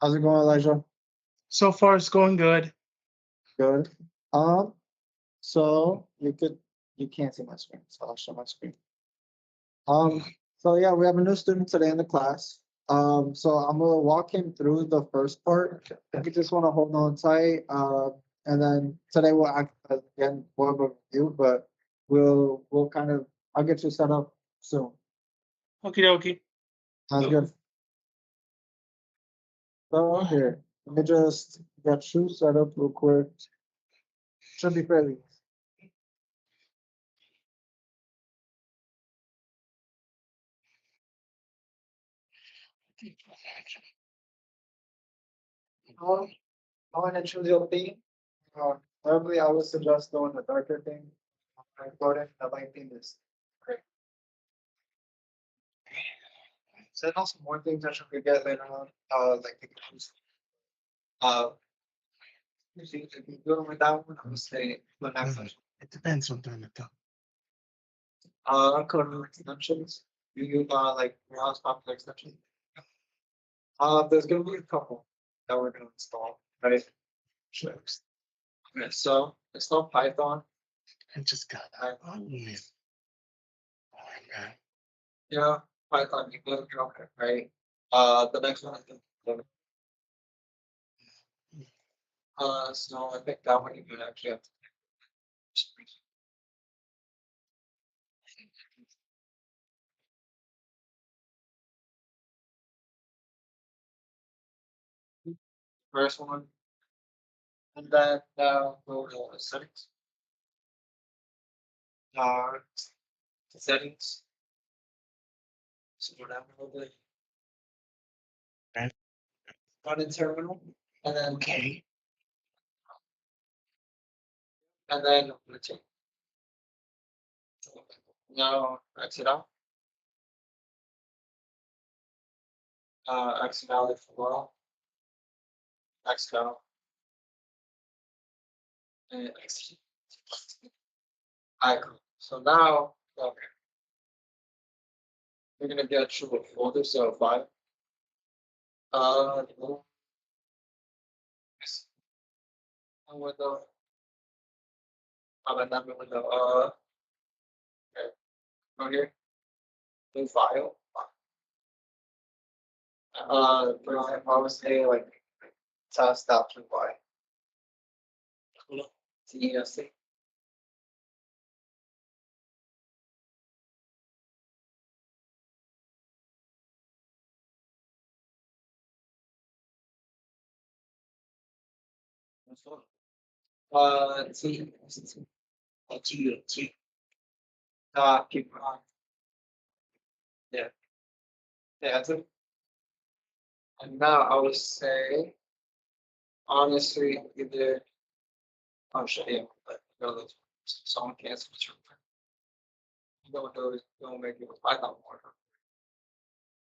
How's it going, Elijah? So far, it's going good. Good. So you can't see my screen, so I'll show my screen. So yeah, we have a new student today in the class. So I'm gonna walk him through the first part. If you just want to hold on tight, and then today we'll act again more of a review, but we'll kind of I'll get you set up soon. Okie dokie. Sounds good. So here, let me just get you set up real quick. Should be fairly easy. Go ahead and choose your theme. Normally, I would suggest going the darker theme. The light theme is great. So then also more things that you could get later on, like the games. Usually if you're doing with that one, I would say the next one. It depends on doing it though. Code extensions. You like browse popular extensions. There's gonna be a couple that we're gonna install, right? Sure. Okay, so install Python. I just got that. Oh, man. Oh, man. Yeah, Python, you go, you're okay, right? The next one, I think. So I think that one you could actually have to. First one. And then go to settings. Uh, settings. So go down a little bit. Okay. Run in terminal. And then Okay. and then let's see. Now exit out. Exit out if you will. Exit out. And exit. Icon. So now, okay. We're gonna get to a folder, so file. Yes. Window. Another window. Okay. Go here. New file. For example, I would say like test.py. TESC. T. T. Keep on. Yeah. Yeah, that's it. And now I would say, honestly, either I'll show you, but someone cancels your don't do it, don't make it with Python more.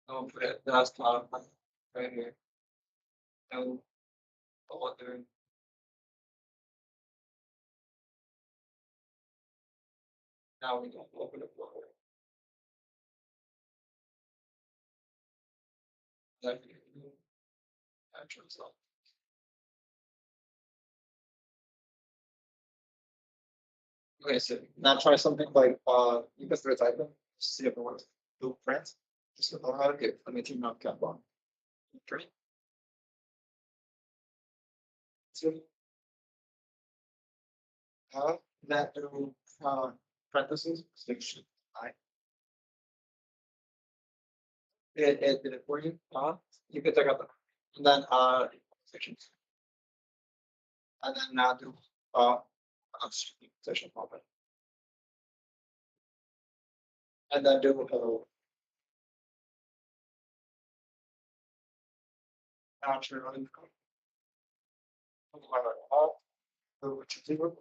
Don't put it desktop right here. No folder. Now we don't open the folder. Actual result. Okay, so now try something like you can start typing, see if it works. Do print. Just okay, let me turn on cap on. Print. So that do parentheses, section I. It did it for you. You can take out the and then sections. And then now do section open. And then do actually running code. Which is zero.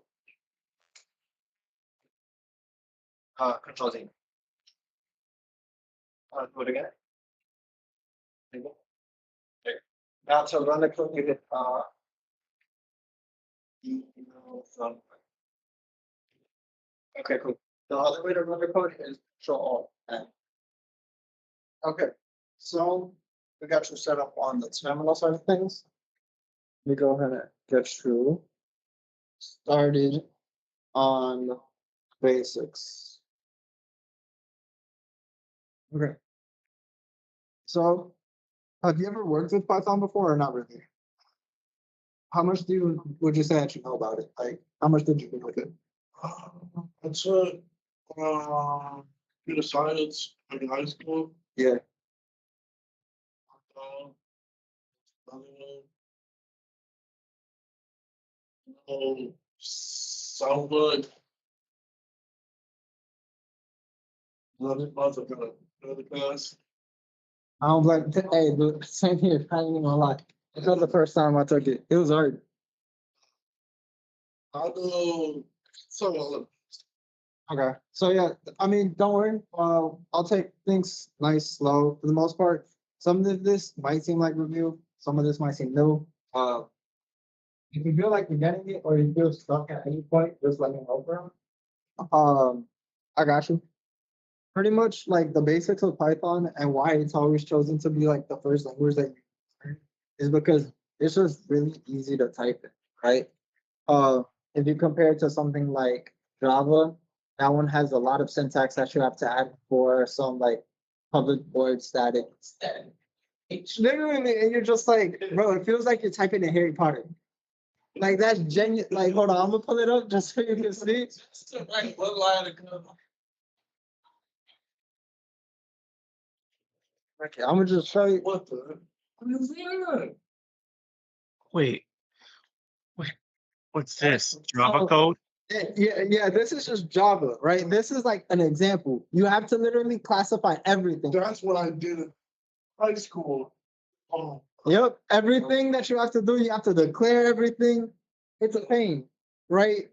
Control Z. Do it again. There. Now to run the code, you hit from. Okay, cool. The other way to run the code is Control Alt N. Okay, so we got you set up on the terminal side of things. Let me go ahead and get you started on basics. Okay. So, have you ever worked with Python before or not really? How much would you say that you know about it? Like, how much did you do with it? I took computer science in high school. Yeah. Somewhat. Another class. I don't blame. Hey, dude, same here. I ain't even gonna lie. It was the first time I took it. It was hard. I know some. Okay. So yeah, I mean, don't worry. I'll take things nice, slow for the most part. Some of this might seem like review. Some of this might seem new. If you feel like you're getting it or you feel stuck at any point, just let me know, bro. I got you. Pretty much like the basics of Python and why it's always chosen to be like the first language that you learn is because it's just really easy to type it, right? If you compare it to something like Java, that one has a lot of syntax that you have to add for some like public void static. Literally, and you're just like, bro, it feels like you're typing in Harry Potter. Like that's genuine. Like, hold on, I'm gonna pull it up just so you can see. Like one line of code. Okay, I'm gonna just show you. What the? What is that? Wait, what's this? Java So, code? yeah, this is just Java, right? This is like an example. You have to literally classify everything. That's what I did in high school. Oh. Yep, everything that you have to do, you have to declare everything. It's a pain, right?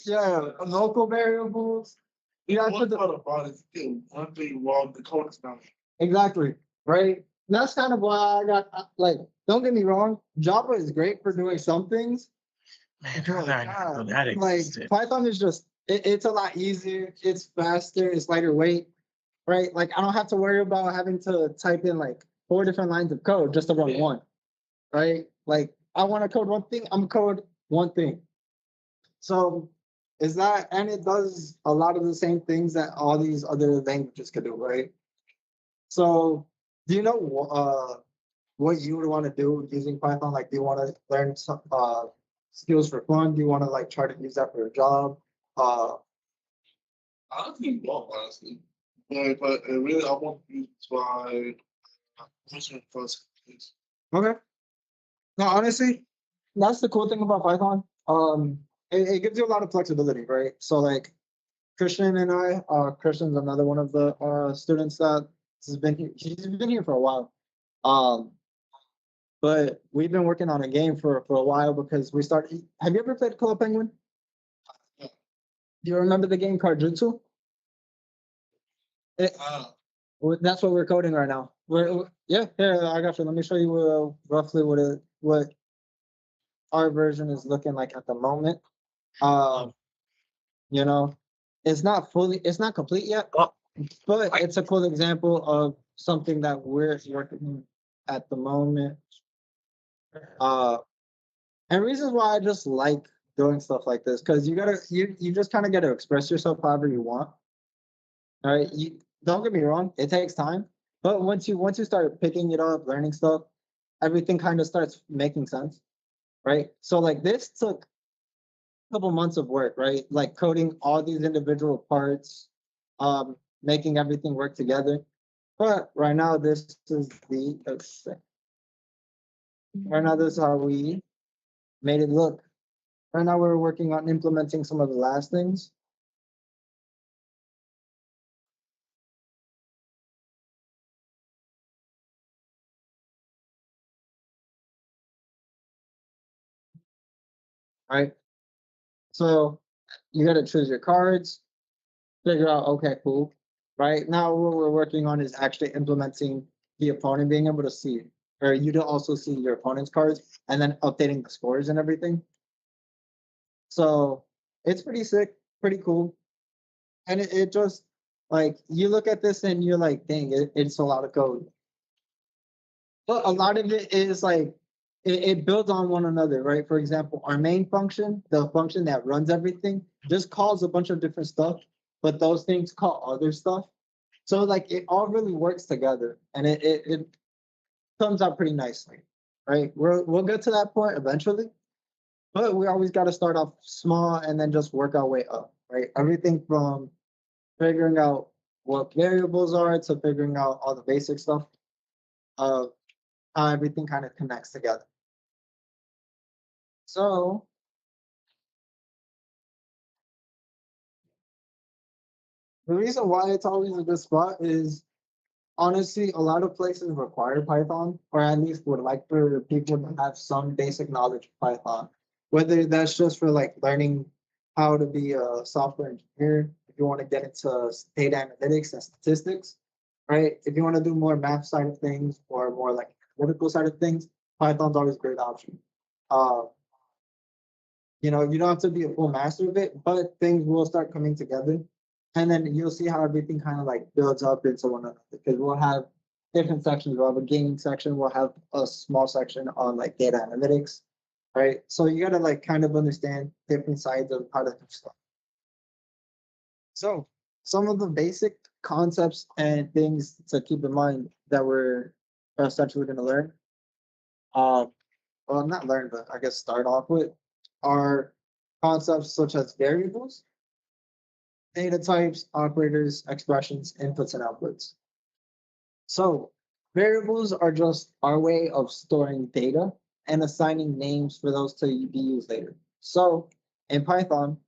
Yeah, local variables. You have to do about it is one thing wrong, the code is not. exactly, right? That's kind of why I got like. Don't get me wrong, Java is great for doing some things. Like Python is just it's a lot easier, it's faster, it's lighter weight, right? Like I don't have to worry about having to type in like 4 different lines of code just to run one, right? Like I want to code one thing, I'm code one thing. So is that and it does a lot of the same things that all these other languages could do, right? So do you know what you would want to do using Python? Like do you want to learn some skills for fun? Do you want to like try to use that for a job? I think both honestly. But really I want to use my mission first. Okay. No, honestly, that's the cool thing about Python. It gives you a lot of flexibility, right? So like Christian and I, Christian's another one of the students that has been here. He's been here for a while. But we've been working on a game for a while because we started. Have you ever played Club Penguin? Do you remember the game Cardjutsu? That's what we're coding right now. Yeah, I got you. Let me show you roughly what our version is looking like at the moment. You know, it's not complete yet, but it's a cool example of something that we're working at the moment. And reasons why I just like doing stuff like this, because you just kind of get to express yourself however you want. All right. You don't get me wrong, it takes time. But once you start picking it up, learning stuff, everything kind of starts making sense. Right. So like this took a couple months of work, right? Like coding all these individual parts, making everything work together. But right now this is right now this is how we made it look. Right now we're working on implementing some of the last things. Right. So you got to choose your cards, figure out, okay, cool. Right now what we're working on is actually implementing the opponent being able to see, or you to also see your opponent's cards and then updating the scores and everything. So it's pretty sick, pretty cool. And it just like you look at this and you're like, dang, it's a lot of code. But a lot of it is like it builds on one another, right? For example, our main function, the function that runs everything, just calls a bunch of different stuff, but those things call other stuff. So like it all really works together, and it comes out pretty nicely, right? We'll get to that point eventually, but we always got to start off small and then just work our way up, right? Everything from figuring out what variables are to figuring out all the basic stuff of how everything kind of connects together. So the reason why it's always a good spot is honestly, a lot of places require Python, or at least would like for people to have some basic knowledge of Python. Whether that's just for like learning how to be a software engineer, if you want to get into data analytics and statistics, right? If you want to do more math side of things or more like analytical side of things, Python's always a great option. Uh, you know, you don't have to be a full master of it, but things will start coming together. And then you'll see how everything kind of like builds up into one another because we'll have different sections. We'll have a gaming section, we'll have a small section on like data analytics, right? So you gotta like kind of understand different sides of how to do stuff. So some of the basic concepts and things to keep in mind that we're essentially gonna learn. Well, not learn, but I guess start off with are concepts such as variables, data types, operators, expressions, inputs, and outputs. So variables are just our way of storing data and assigning names for those to be used later. So in Python,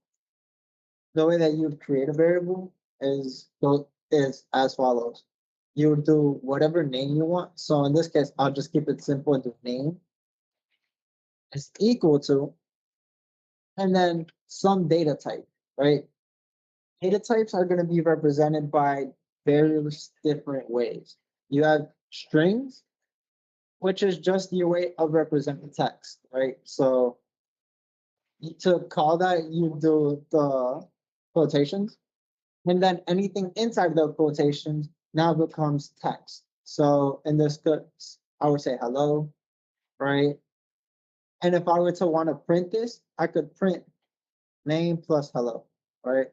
the way that you would create a variable is as follows. You would do whatever name you want. So in this case, I'll just keep it simple and do name is equal to, and then some data type, right? Data types are going to be represented by various different ways. You have strings, which is just your way of representing text, right? So to call that, you do the quotations, and then anything inside the quotations now becomes text. So in this case, I would say hello, right? And if I were to want to print this, I could print name plus hello, right?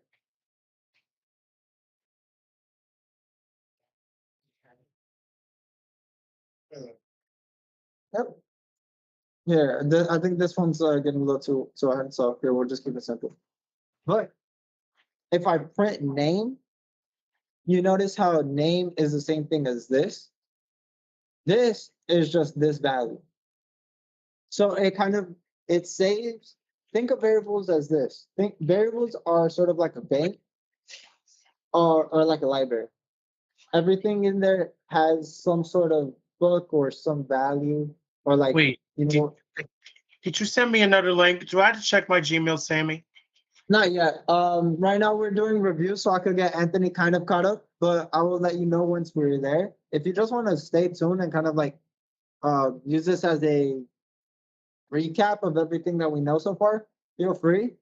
Yep. Yeah, I think this one's getting a little too hard, so here we'll just keep it simple. But if I print name, you notice how name is the same thing as this. This is just this value. So it saves. Think of variables as this. Think variables are sort of like a bank or like a library. Everything in there has some sort of book or some value or like Wait, you know. Did you send me another link? Do I have to check my Gmail, Sammy? Not yet. Right now we're doing reviews, so I could get Anthony kind of caught up, but I will let you know once we're there. If you just want to stay tuned and kind of like use this as a recap of everything that we know so far, feel free.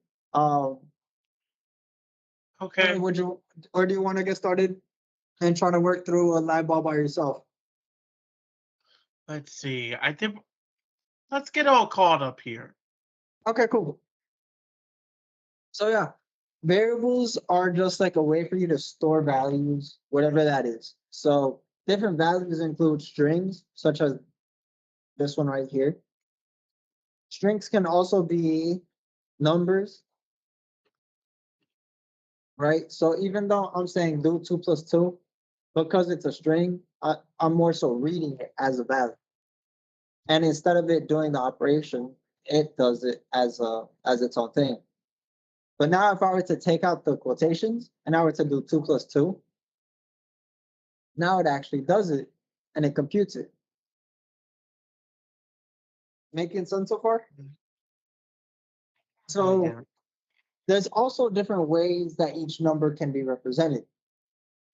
Okay. Would you, or do you want to get started and try to work through a live ball by yourself? Let's see. I think let's get all caught up here. Okay, cool. So yeah, variables are just like a way for you to store values, whatever that is. So different values include strings, such as this one right here. Strings can also be numbers, right? So even though I'm saying do 2 plus 2, because it's a string, I'm more so reading it as a value. And instead of it doing the operation, it does it as its own thing. But now if I were to take out the quotations and I were to do 2 plus 2, now it actually does it and it computes it. Making sense so far? So there's also different ways that each number can be represented.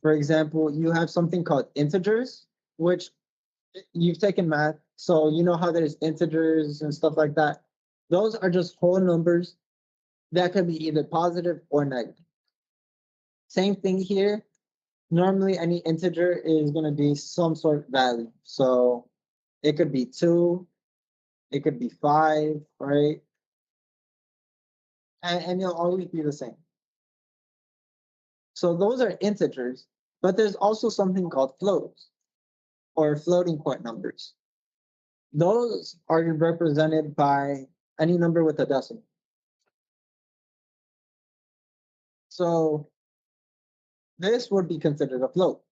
For example, you have something called integers, which you've taken math, so you know how there's integers and stuff like that. Those are just whole numbers that can be either positive or negative. Same thing here. Normally, any integer is going to be some sort of value. So it could be 2, it could be 5, right? And it'll always be the same. So those are integers, but there's also something called floats or floating point numbers. Those are represented by any number with a decimal. So this would be considered a float.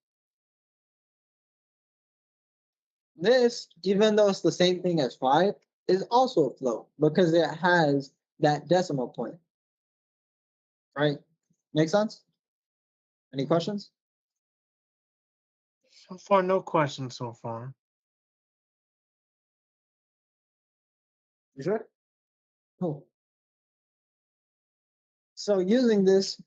This, even though it's the same thing as 5, is also a float because it has that decimal point. Right? Make sense? Any questions? So far, no questions so far. You sure? Cool. So using this,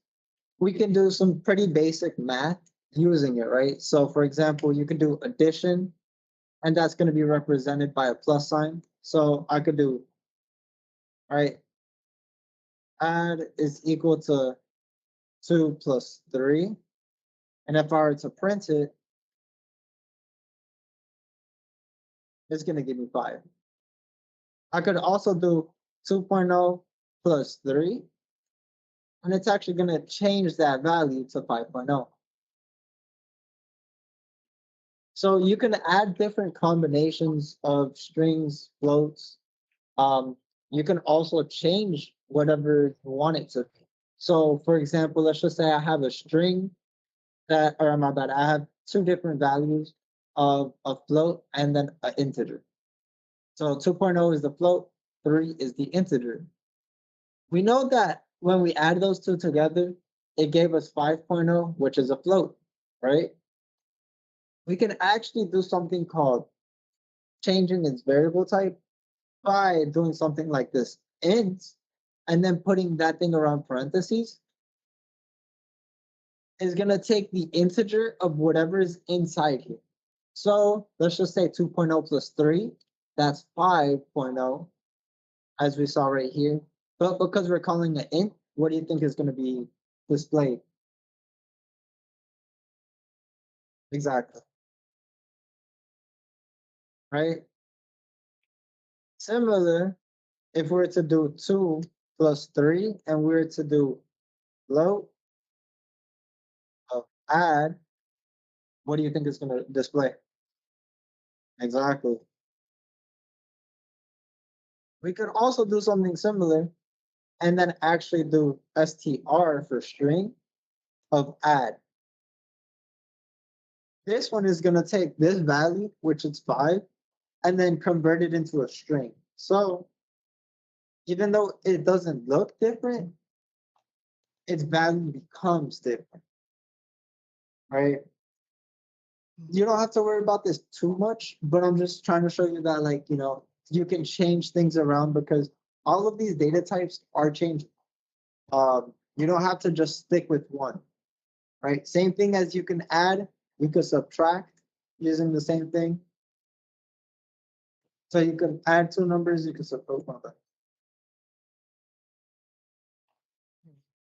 we can do some pretty basic math using it, right? So for example, you can do addition, and that's going to be represented by a plus sign. So I could do, right, add is equal to 2 plus 3. And if I were to print it, it's going to give me 5. I could also do 2.0 plus 3, and it's actually going to change that value to 5.0. So you can add different combinations of strings, floats. You can also change whatever you want it to be. So for example, let's just say I have a string that, or my bad, I have 2 different values of a float and then an integer. So 2.0 is the float, 3 is the integer. We know that when we add those 2 together, it gave us 5.0, which is a float, right? We can actually do something called changing its variable type by doing something like this int and then putting that thing around parentheses is going to take the integer of whatever is inside here. So let's just say 2.0 plus 3, that's 5.0, as we saw right here. But because we're calling it int, what do you think is going to be displayed? Exactly. Right? Similar, if we were to do 2 plus 3 and we were to do float of add, what do you think is going to display? Exactly. We could also do something similar and then actually do str for string of add. This one is going to take this value, which is 5, and then convert it into a string. So even though it doesn't look different, its value becomes different, right? You don't have to worry about this too much, but I'm just trying to show you that, like, you can change things around because all of these data types are changing. You don't have to just stick with one, right? Same thing as you can add, you could subtract using the same thing. So you can add 2 numbers, you can subtract one of them.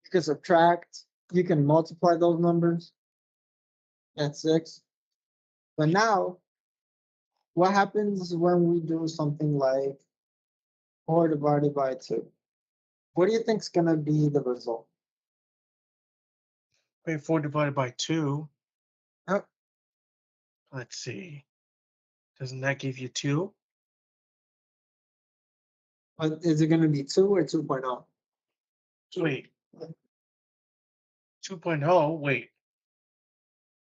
You can subtract, you can multiply those numbers. That's 6. But now, what happens when we do something like 4 divided by 2? What do you think is going to be the result? Wait, 4 divided by 2. Yep. Let's see. Doesn't that give you 2? Is it going to be 2 or 2.0? Wait. 2.0, wait.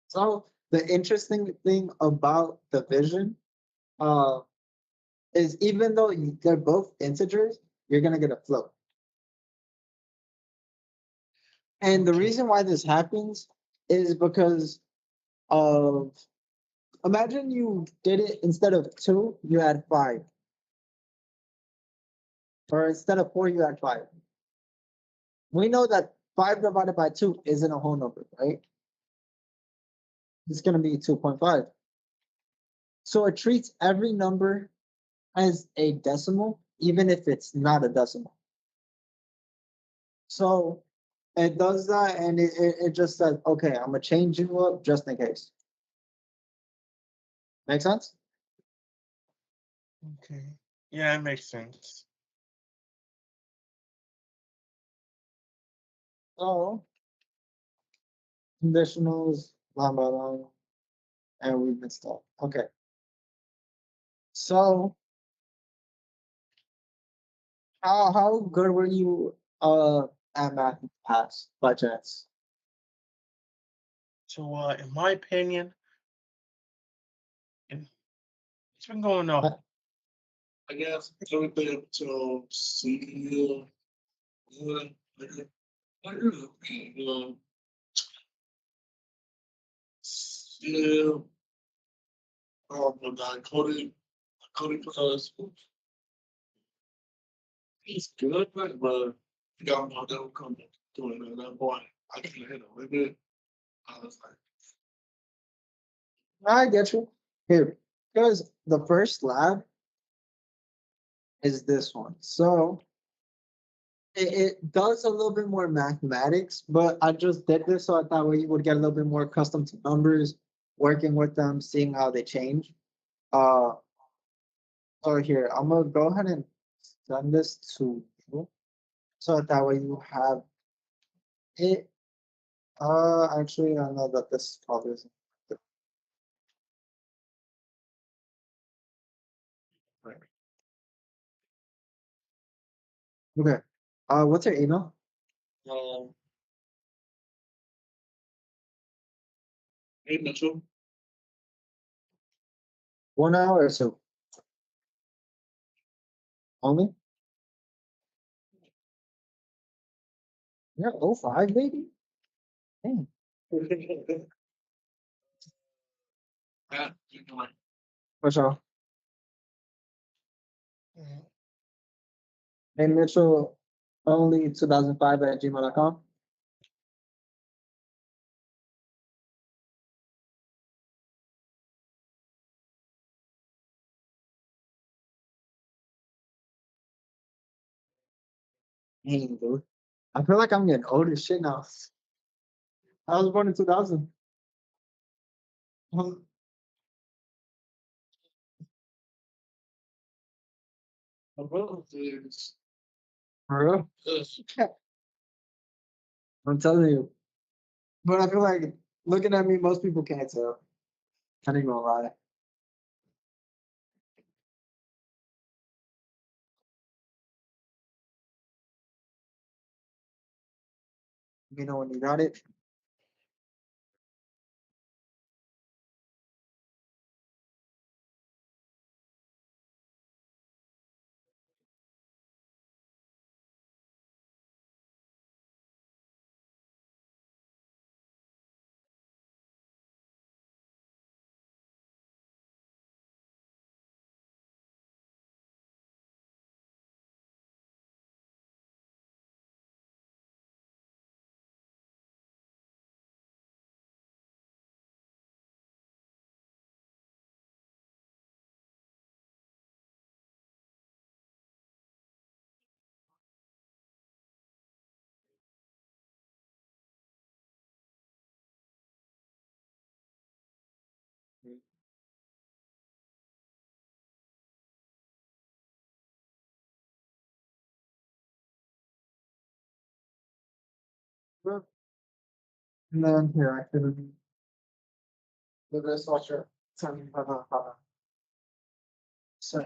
So the interesting thing about division is even though they're both integers, you're going to get a float. And the reason why this happens is because of, imagine you did it instead of 2, you had 5. Or instead of 4, you had 5. We know that 5 divided by 2 isn't a whole number, right? It's going to be 2.5. So it treats every number as a decimal, even if it's not a decimal. So it does that, and it just says, okay, I'm going to change you up just in case. Make sense? Okay. Yeah, it makes sense. So conditionals, blah blah blah, and we've been stuck. Okay. So how good were you at math in the past by chance? So, in my opinion, it's been going on. I guess everything up until C. Still, my guy Cody plus. He's good, but you got my devil coming doing it. That boy, I can't hit him with it. I was like, I get you. Here, because the first lab is this one. So it does a little bit more mathematics, but I just did this so I thought we would get a little bit more accustomed to numbers, working with them, seeing how they change. Uh, so here, I'm gonna go ahead and send this to you, so that way you have it. Actually, I know that this probably isn't. Right. Okay. What's your email? um, hey Mitchell. 1 hour or so. Only? Yeah, 05, baby. Dang. What's all? Hey, Mitchell, only 2005 at gmail.com. Dang, dude. I feel like I'm getting old as shit now. I was born in 2000. Um, My brother is For real? yes. I'm telling you. But I feel like looking at me, most people can't tell. I ain't gonna lie. You know when you got it? Well, and then here, I can do this watcher. So,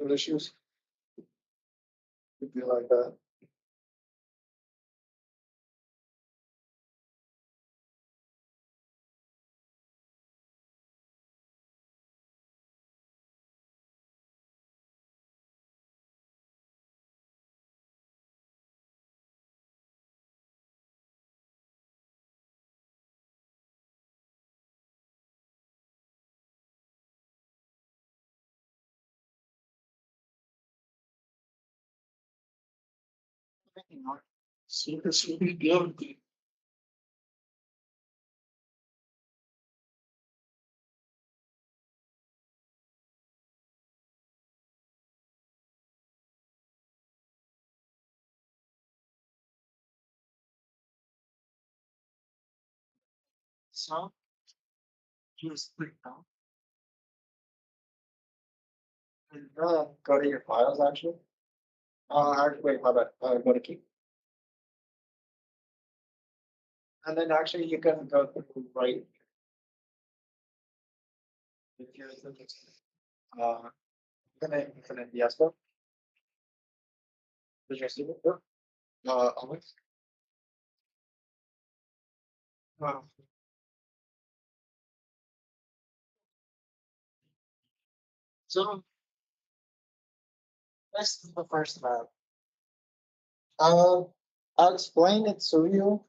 Food issues. Could be like that. Super, super good. So just click down. And go to your files actually. Actually, wait, my bad. Go to keep. And then actually you can go through right. If you're infinite yes go. Did you see it? Always. Uh, so this is the first map. I'll explain it to you.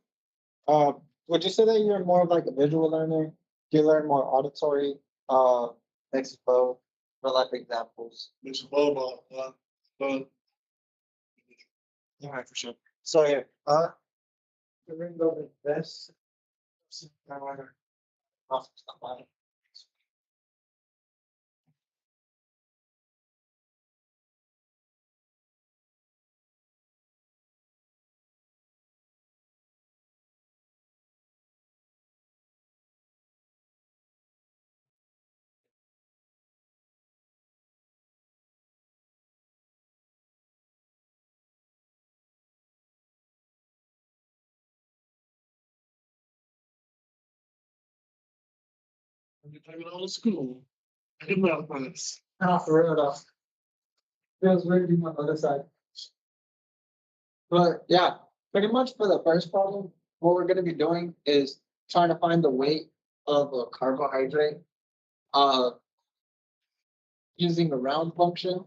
Would you say that you're more of like a visual learner? Do you learn more auditory? Mix of both, for like examples. Mix of both, but Yeah, for sure. So here, we're gonna go with this. Off the line. you take it all to school. I did math class. For real though. Feels weird being on the other side. But yeah, pretty much for the first problem, what we're gonna be doing is trying to find the weight of a carbohydrate using the round function.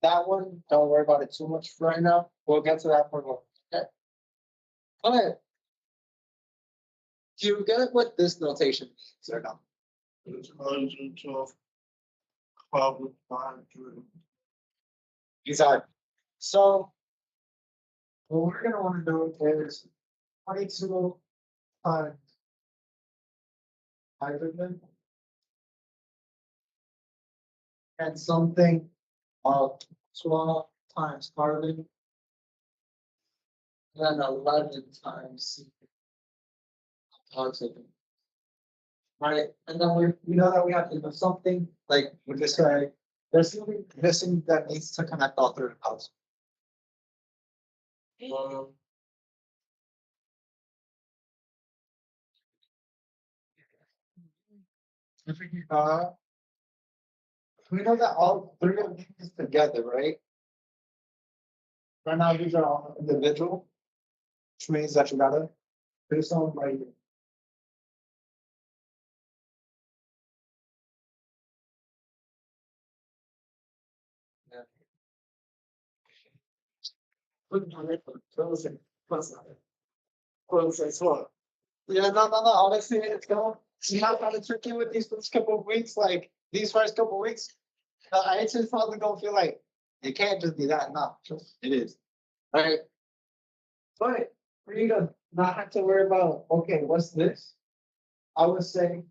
That one, don't worry about it too much for right now. We'll get to that point. Okay. But do you get what this notation means or not? It's hydrogen to carbon hydrate. Exactly. So what we're gonna want to do is 22 times hydrogen and something of 12 times carbon, and then 11 times oxygen. Right? And then we know that we have to do something like we just say there's something missing that needs to connect all three house. Uh, we know that all three of these together, right? Right now, these are all individual, which means that you gotta do something right here. Yeah. Yeah, no. Honestly, it's gonna see how kind of tricky with these first couple of weeks. Like these first couple of weeks, I actually probably gonna feel like it can't just be that. No, it is. All right. But for you to not have to worry about, okay, what's this? I would say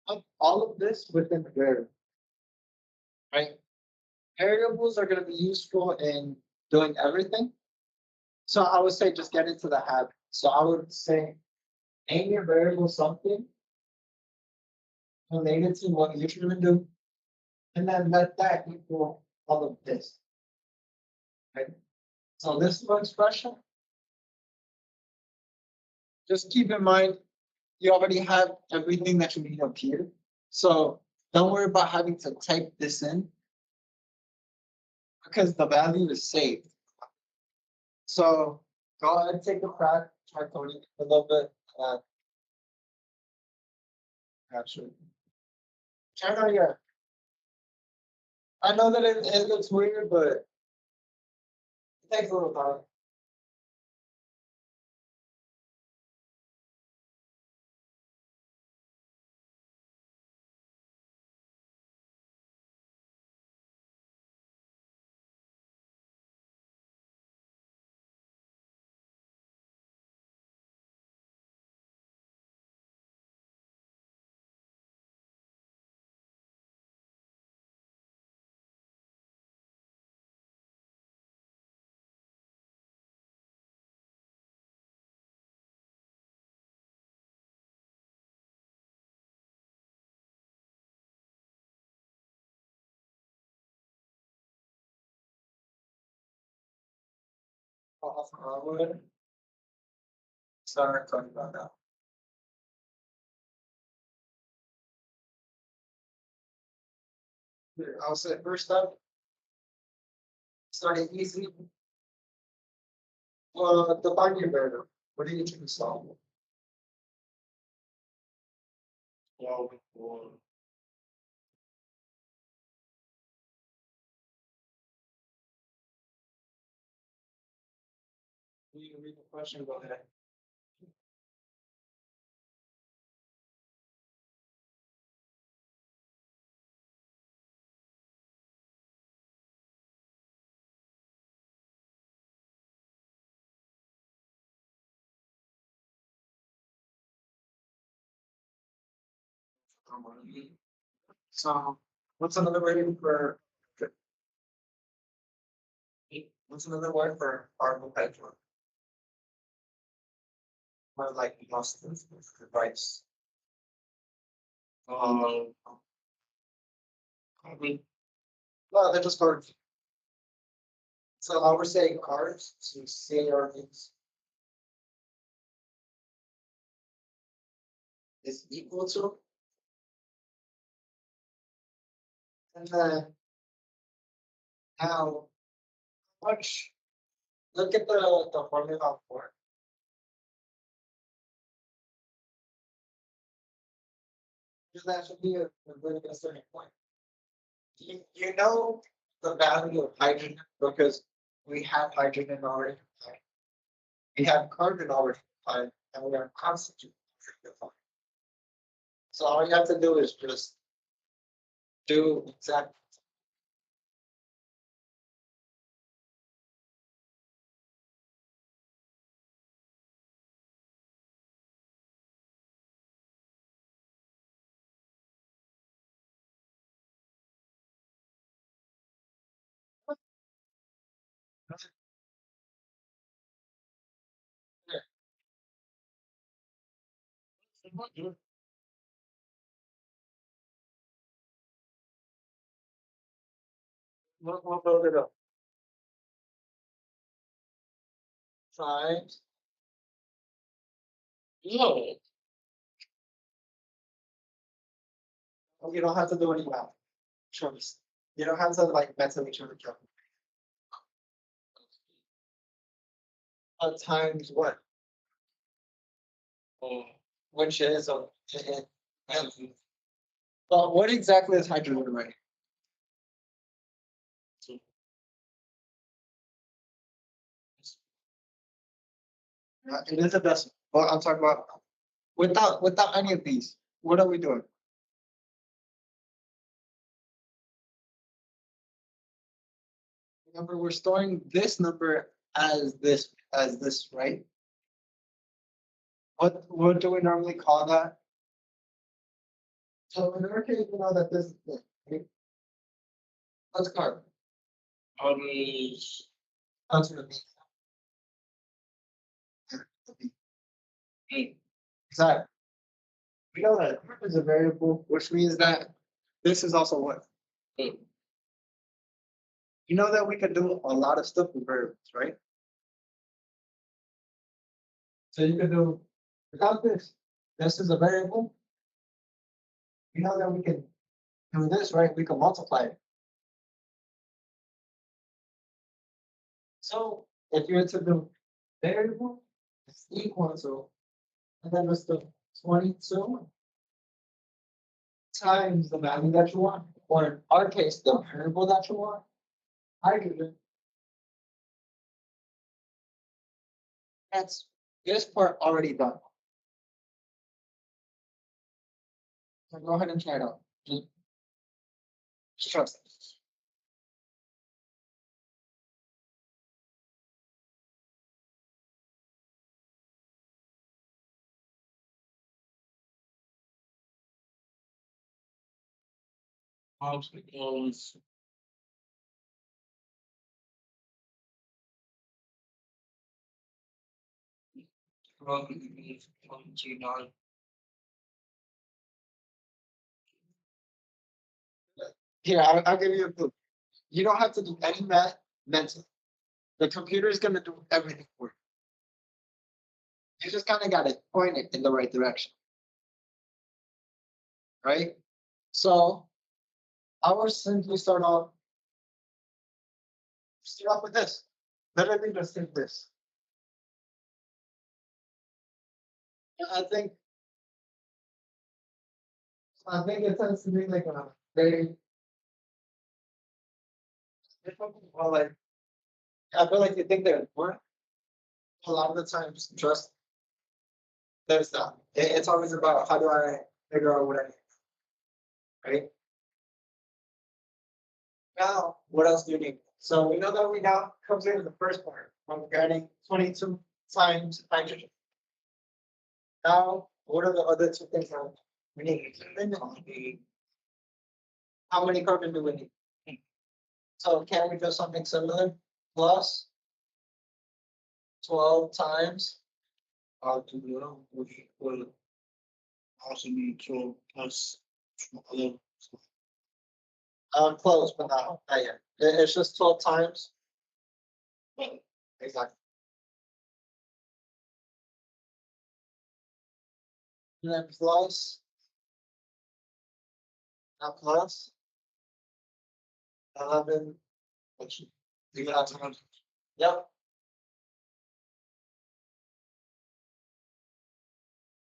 put all of this within the variable. Right? Variables are going to be useful in doing everything. So I would say just get into the habit. So I would say name your variable something related to what you're trying to do, and then let that equal all of this. Right? So this is one expression. Just keep in mind you already have everything that you need up here. So don't worry about having to type this in. because the value is saved. So go ahead and take a crack, try coding it a little bit. Actually, try not yet. I know that it looks weird, but it takes a little time. Start talking about that. Here, I'll say first up, starting easy. Define your variable. What do you need to install? Well, before. You can read the question, go ahead. So, what's another word for? What's another word for architecture? Or like lost device? I mean, No, they're just cards. So I would say cards, so CRVs is equal to. And then now, much, look at the formula for it. That should be a really good starting point. You know the value of hydrogen because we have hydrogen already defined. We have carbon already defined, and we have oxygen already defined. So all you have to do is just do exactly. We'll build it up. Times. Yeah. You don't have to do any math. Trust. You don't have to like mentally try to calculate. Times what? Which is well, what exactly is hydrogen right? It is a decimal. Well, I'm talking about without any of these. What are we doing? Remember, we're storing this number as this, right? What do we normally call that? So in our case, we know that this is this, right? What's carbon? others, That's what it means. Exactly. We know that carbon is a variable, which means that this is also what? You know that we can do a lot of stuff with variables, right? So you can do without this. This is a variable. You know that we can do this, right? We can multiply it. So if you were to do variable, it's equal to, and then let's do 22 times the value that you want, or in our case, the variable that you want, hydrogen. That's this part already done. So go ahead and try it out. Just trust it. Obstacles. Probably 129. Here, I'll give you a clue. You don't have to do any math mentally. The computer is gonna do everything for you. You just kind of gotta point it in the right direction. Right? So I will simply start off with this. Literally just take this. I think it tends to be like a very well, like I feel like you think they're important. A lot of the times, just there's that. It's always about how do I figure out what I need, right? Now, what else do you need? So we know that we now comes into the first part. I'm getting 22 times hydrogen. Now, what are the other two things that we need? How many carbon do we need? So can we do something similar? Plus 12 times. We will also need 12 plus 11. Close, but not yet. It's just 12 times. Exactly. And then plus, now plus 11. You got times. Yep.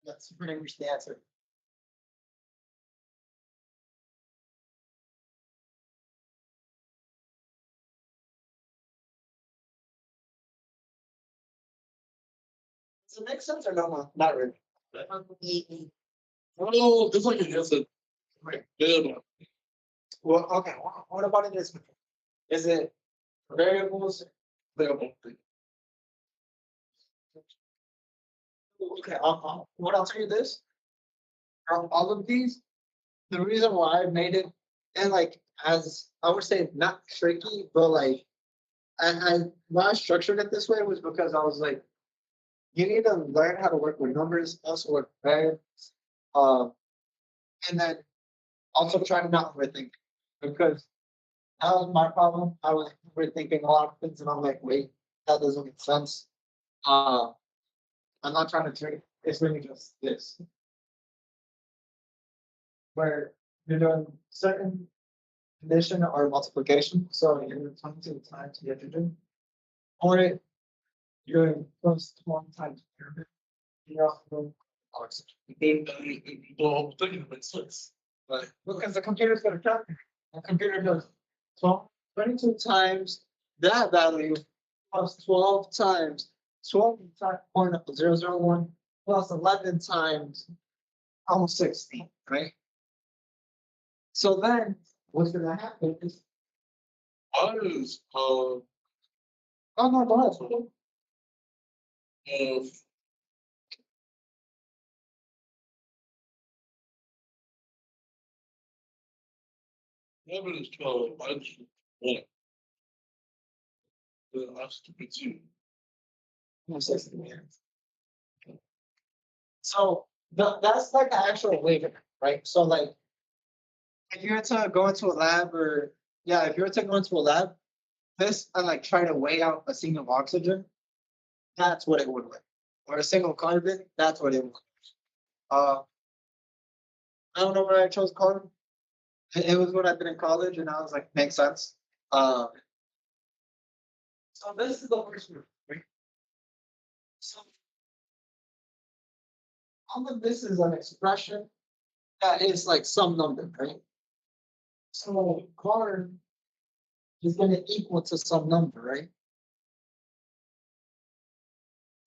That's pretty much the answer. Does it make sense or no? Not really. Oh, it's like it's a good. Well, okay. What about it this way? Is it variables? Variable. Okay. What I'll tell you this. All of these, the reason why I made it, and like as I would say, not tricky, but like why I structured it this way was because I was like, you need to learn how to work with numbers, also with variables, and then also try to not overthink because that was my problem. I was overthinking a lot of things, and I'm like, wait, that doesn't make sense. I'm not trying to trick. It's really just this, where you're doing certain addition or multiplication. So you're doing 22 times the hydrogen, or you're doing plus 1 times pyramid. You're also doing oxygen. Well, thinking of it six. But because the computer's gonna calculate. The computer does 22 times that value plus 12 times 12.001 plus 11 times almost 16, right? So then what's gonna happen is What is oh no, go ahead. Eleven is 12. I just one. That's to be two. So that's like the actual waiver, right? So like if you were to go into a lab or yeah, if you were to go into a lab, this and like try to weigh out a single oxygen, that's what it would weigh. Or a single carbon, that's what it would. I don't know where I chose carbon. It was what I did in college, and I was like, makes sense. So this is the first one, right? So all of this is an expression that is like some number, right? So card is going to equal to some number, right?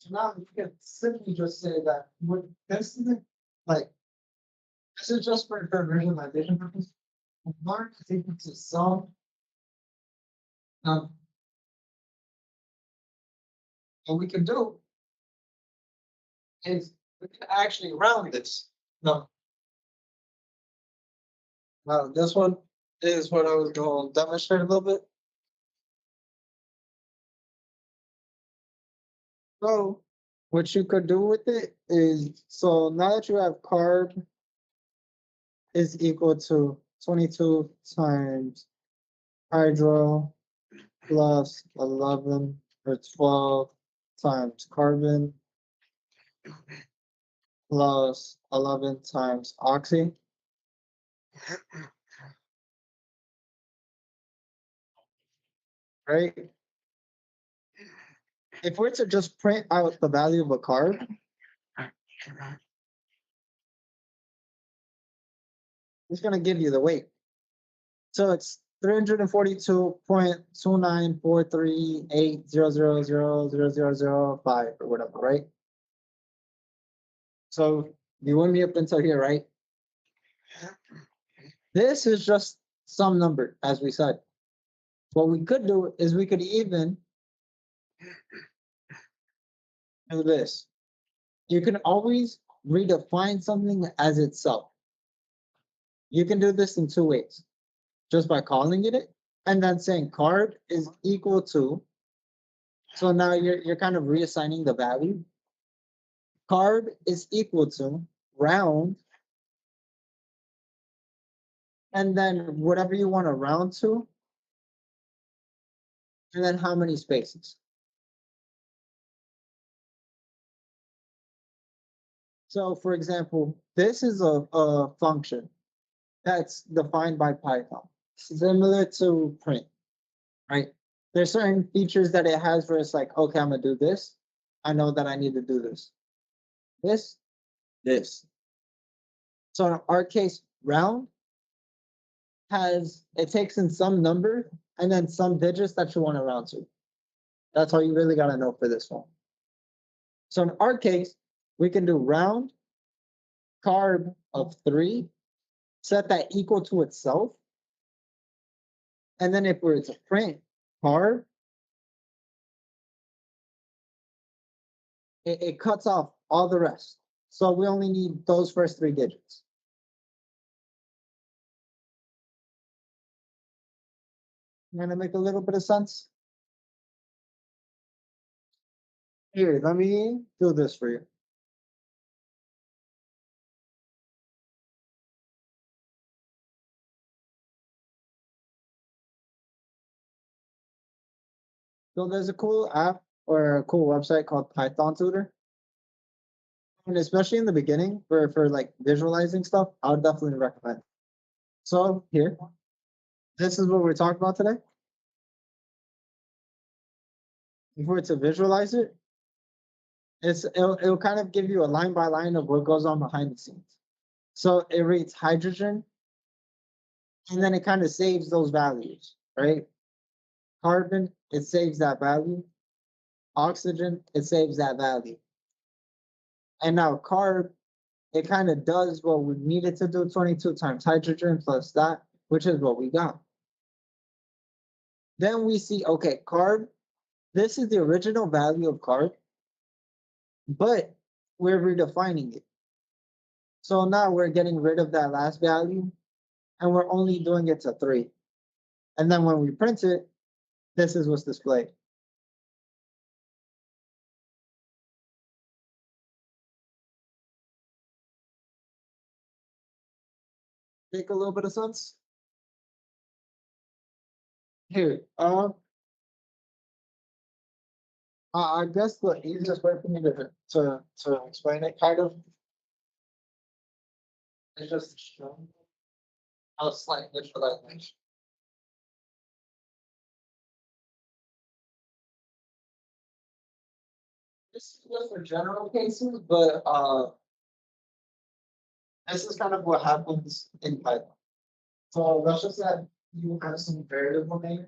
So now you can simply just say that what this is like this is just for visualization purpose. Mark is equal to some number. What we can do is we can actually round this. No. Now this one is what I was going to demonstrate a little bit. So what you could do with it is, so now that you have card is equal to 22 times hydro plus 11 or 12 times carbon plus 11 times oxy. Right? If we're to just print out the value of a card, it's going to give you the weight. So it's 342.294380000005 or whatever, right? So you want me up until here, right? This is just some number, as we said. What we could do is we could even do this. You can always redefine something as itself. You can do this in two ways. Just by calling it and then saying card is equal to. So now you're kind of reassigning the value. Card is equal to round. And then whatever you want to round to. And then how many spaces. So for example, this is a function that's defined by Python, similar to print, right? There's certain features that it has where it's like, okay, I'm gonna do this. I know that I need to do this. This. So in our case, round it takes in some number and then some digits that you want to round to. That's all you really got to know for this one. So in our case, we can do round carb of 3, set that equal to itself. And then if we're to print carb, it cuts off all the rest. So we only need those first 3 digits. Gonna make a little bit of sense? Here, let me do this for you. So there's a cool app or a cool website called Python Tutor. And especially in the beginning for like visualizing stuff, I would definitely recommend. So here, this is what we're talking about today. If we're to visualize it, it'll kind of give you a line by line of what goes on behind the scenes. So it reads hydrogen, and then it kind of saves those values, right? Carbon, it saves that value. Oxygen, it saves that value. And now carb, it kind of does what we needed to do, 22 times hydrogen plus that, which is what we got. Then we see, okay, carb, this is the original value of carb, but we're redefining it. So now we're getting rid of that last value, and we're only doing it to 3. And then when we print it, this is what's displayed. Make a little bit of sense? Here, I guess the easiest way for me to explain it, kind of, is just to show how slight visualization. this is just for general cases, but this is kind of what happens in Python. So let's just say you have some variable name.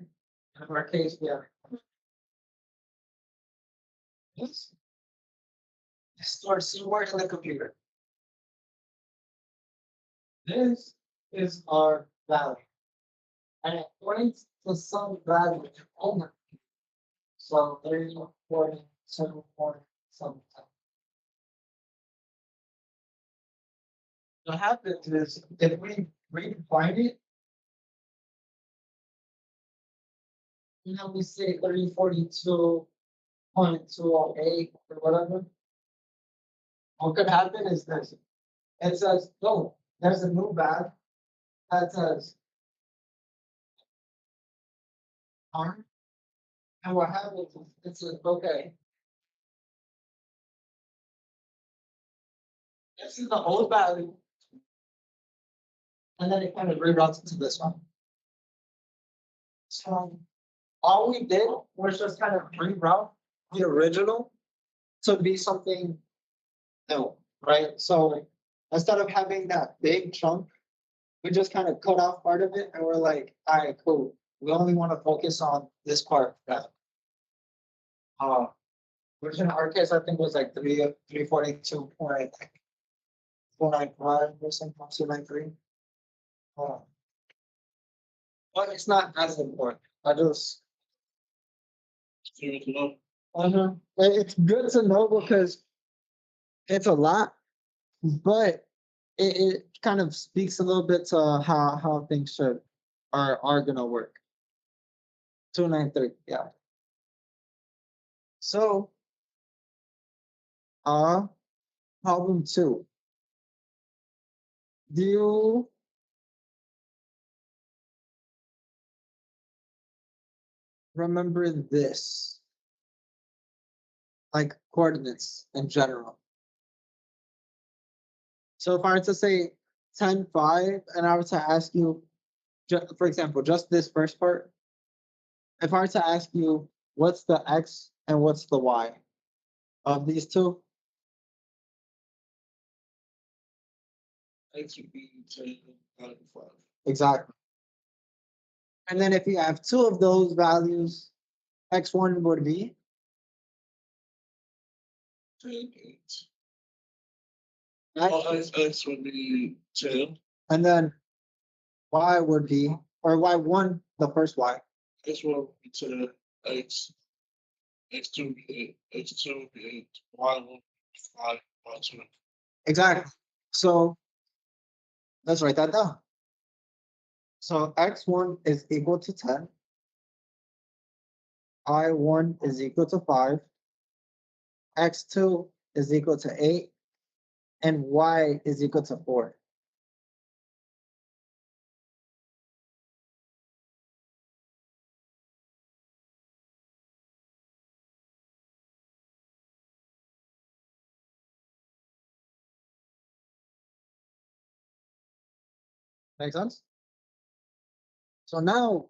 In our case, we have this. Store somewhere in the computer. This is our value. And it points to some value only. So 30, 40, 7, 40, something. What happens is if we redefine it, we say 3042.208 or whatever. What could happen is this. It says, oh, there's a new value that says arm. And what happens is it says, okay, this is the old value. And then it kind of reroutes into this one. So all we did was just kind of reroute the original to be something new, right? So instead of having that big chunk, we just kind of cut off part of it and we're like, all right, cool. We only want to focus on this part. Which in our case, I think was like 342.495 or something, 293. But it's not as important. I just. It's good to know because it's a lot, but it kind of speaks a little bit to how things are gonna work. 293, yeah. So, problem 2. Do you remember this? Like coordinates in general. So if I were to say 10, 5, and I were to ask you, for example, just this first part, if I were to ask you what's the X and what's the Y of these two? X would be 10 out of 5. Exactly. And then if you have two of those values, X1 would be 10, 8. X would be 10. And then Y would be, or Y1, the first Y. X1 would be 10, X2 would be 8, X2 would be 8, Y1 would be 5, Y2. Exactly. So let's write that down. So X1 is equal to 10. I1 is equal to 5. X2 is equal to 8. And Y is equal to 4. Make sense? So now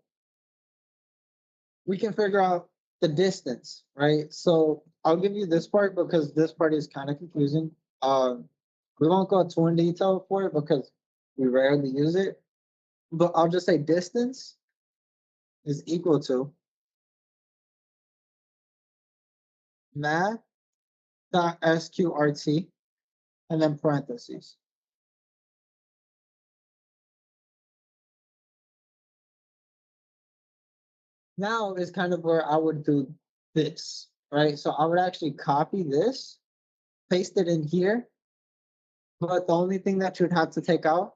we can figure out the distance, right? So I'll give you this part because this part is kind of confusing. We won't go too in detail for it because we rarely use it. But I'll just say distance is equal to math.sqrt and then parentheses. Now is kind of where I would do this, right? So I would actually copy this, paste it in here, but the only thing that you'd have to take out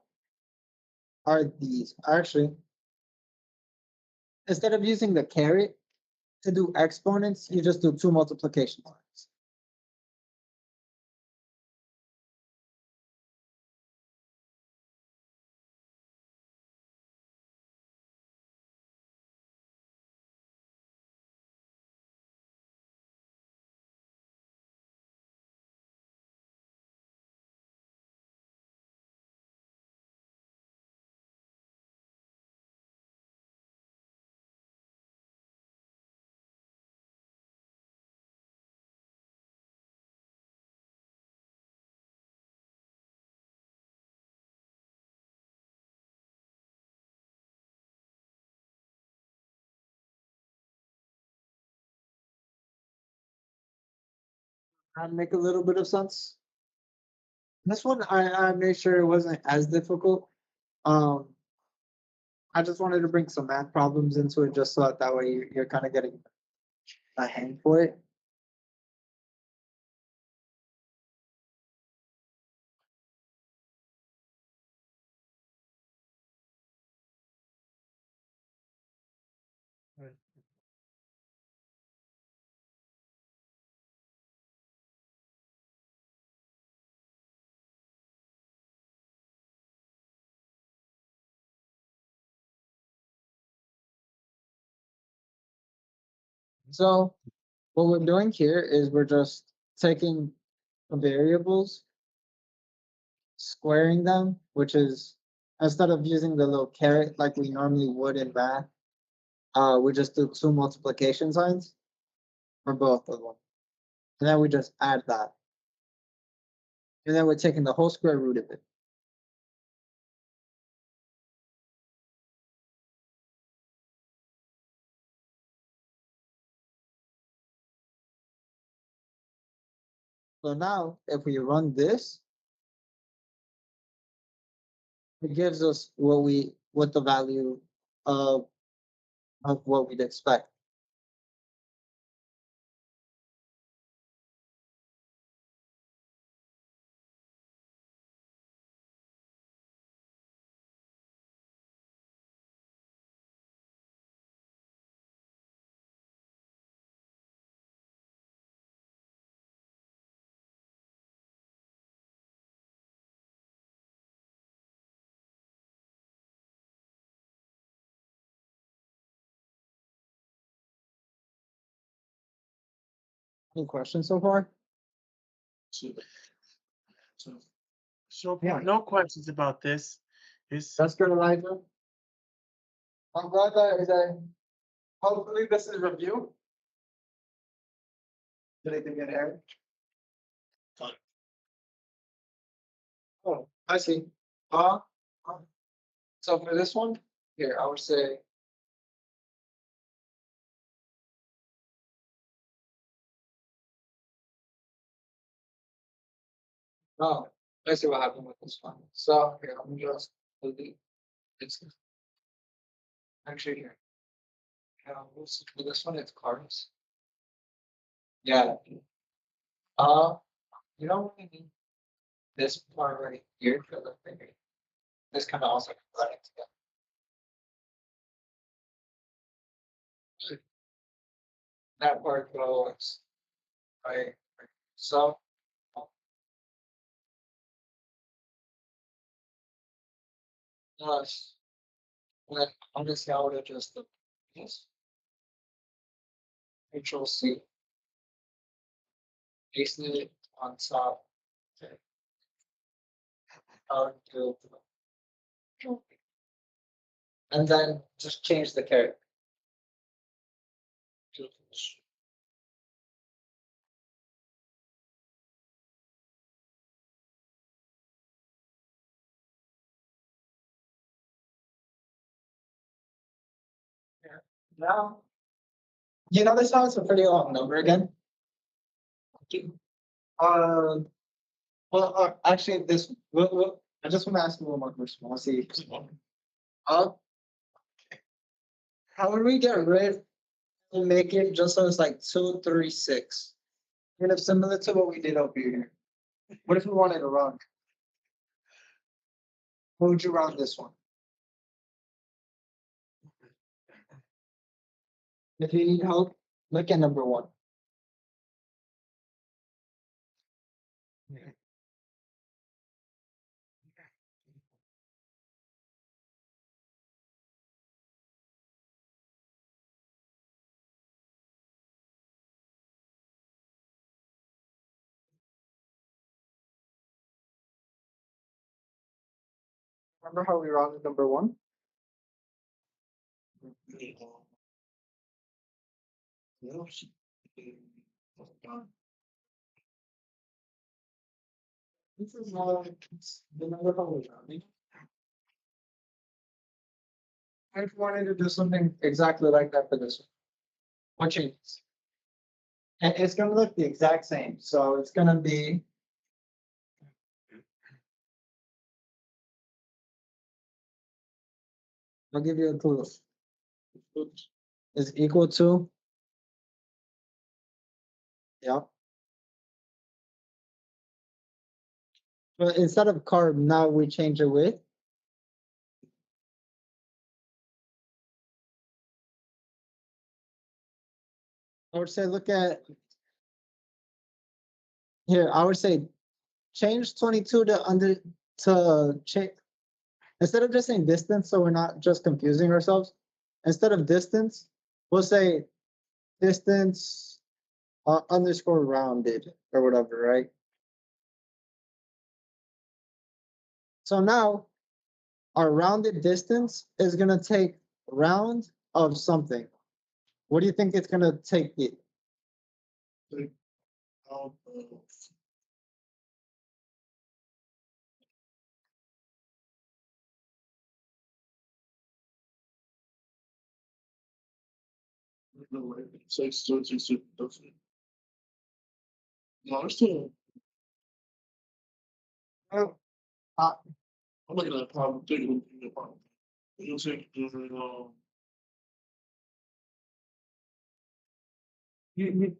are these. Actually, instead of using the caret to do exponents, you just do 2 multiplication lines. That make a little bit of sense. This one, I made sure it wasn't as difficult. Um, I just wanted to bring some math problems into it, just so that way you're kind of getting a hang for it. So what we're doing here is we're just taking variables, squaring them, which is instead of using the little caret like we normally would in math, we just do two multiplication signs for both of them. And then we just add that. And then we're taking the whole square root of it. So now if we run this, it gives us what the value of what we'd expect. Any questions so far? So Yeah. no questions about this. That's good, Elijah. I'm glad that hopefully this is review. Did anything get aired? Oh, I see. Uh, so for this one, here, I would say. Oh, I see what happened with this one. So here, I'm just delete this. Actually, here. For this one, it's cards. Yeah. You don't really need this part right here for the finger. This kind of also run it together. That part goes right. So plus then obviously I would adjust the this Control C, paste it on top. Okay. Do and then just change the character. Yeah. Now, you notice how it's a pretty long number again? Um, actually, I just want to ask you one more question. I'll see. Uh, how would we get rid and make it just so it's like 2, 3, 6? Kind of similar to what we did over here. What if we wanted to run? What would you run this one? If you need help, look at number 1. Remember how we ran number 1? This is the number how we ran. I wanted to do something exactly like that for this one. What changes? And it's gonna look the exact same. So it's gonna be. I'll give you a clue. Is equal to. Yep. But instead of carb, now we change it with. I would say look at. Here, I would say change 22 to under to change. Instead of just saying distance, so we're not just confusing ourselves, instead of distance, we'll say distance underscore rounded or whatever, right? So now our rounded distance is going to take round of something. What do you think it's going to take it? No way. 6, 2, 2, no, it's still. Oh, I'm looking at the problem. Taking the problem. You take you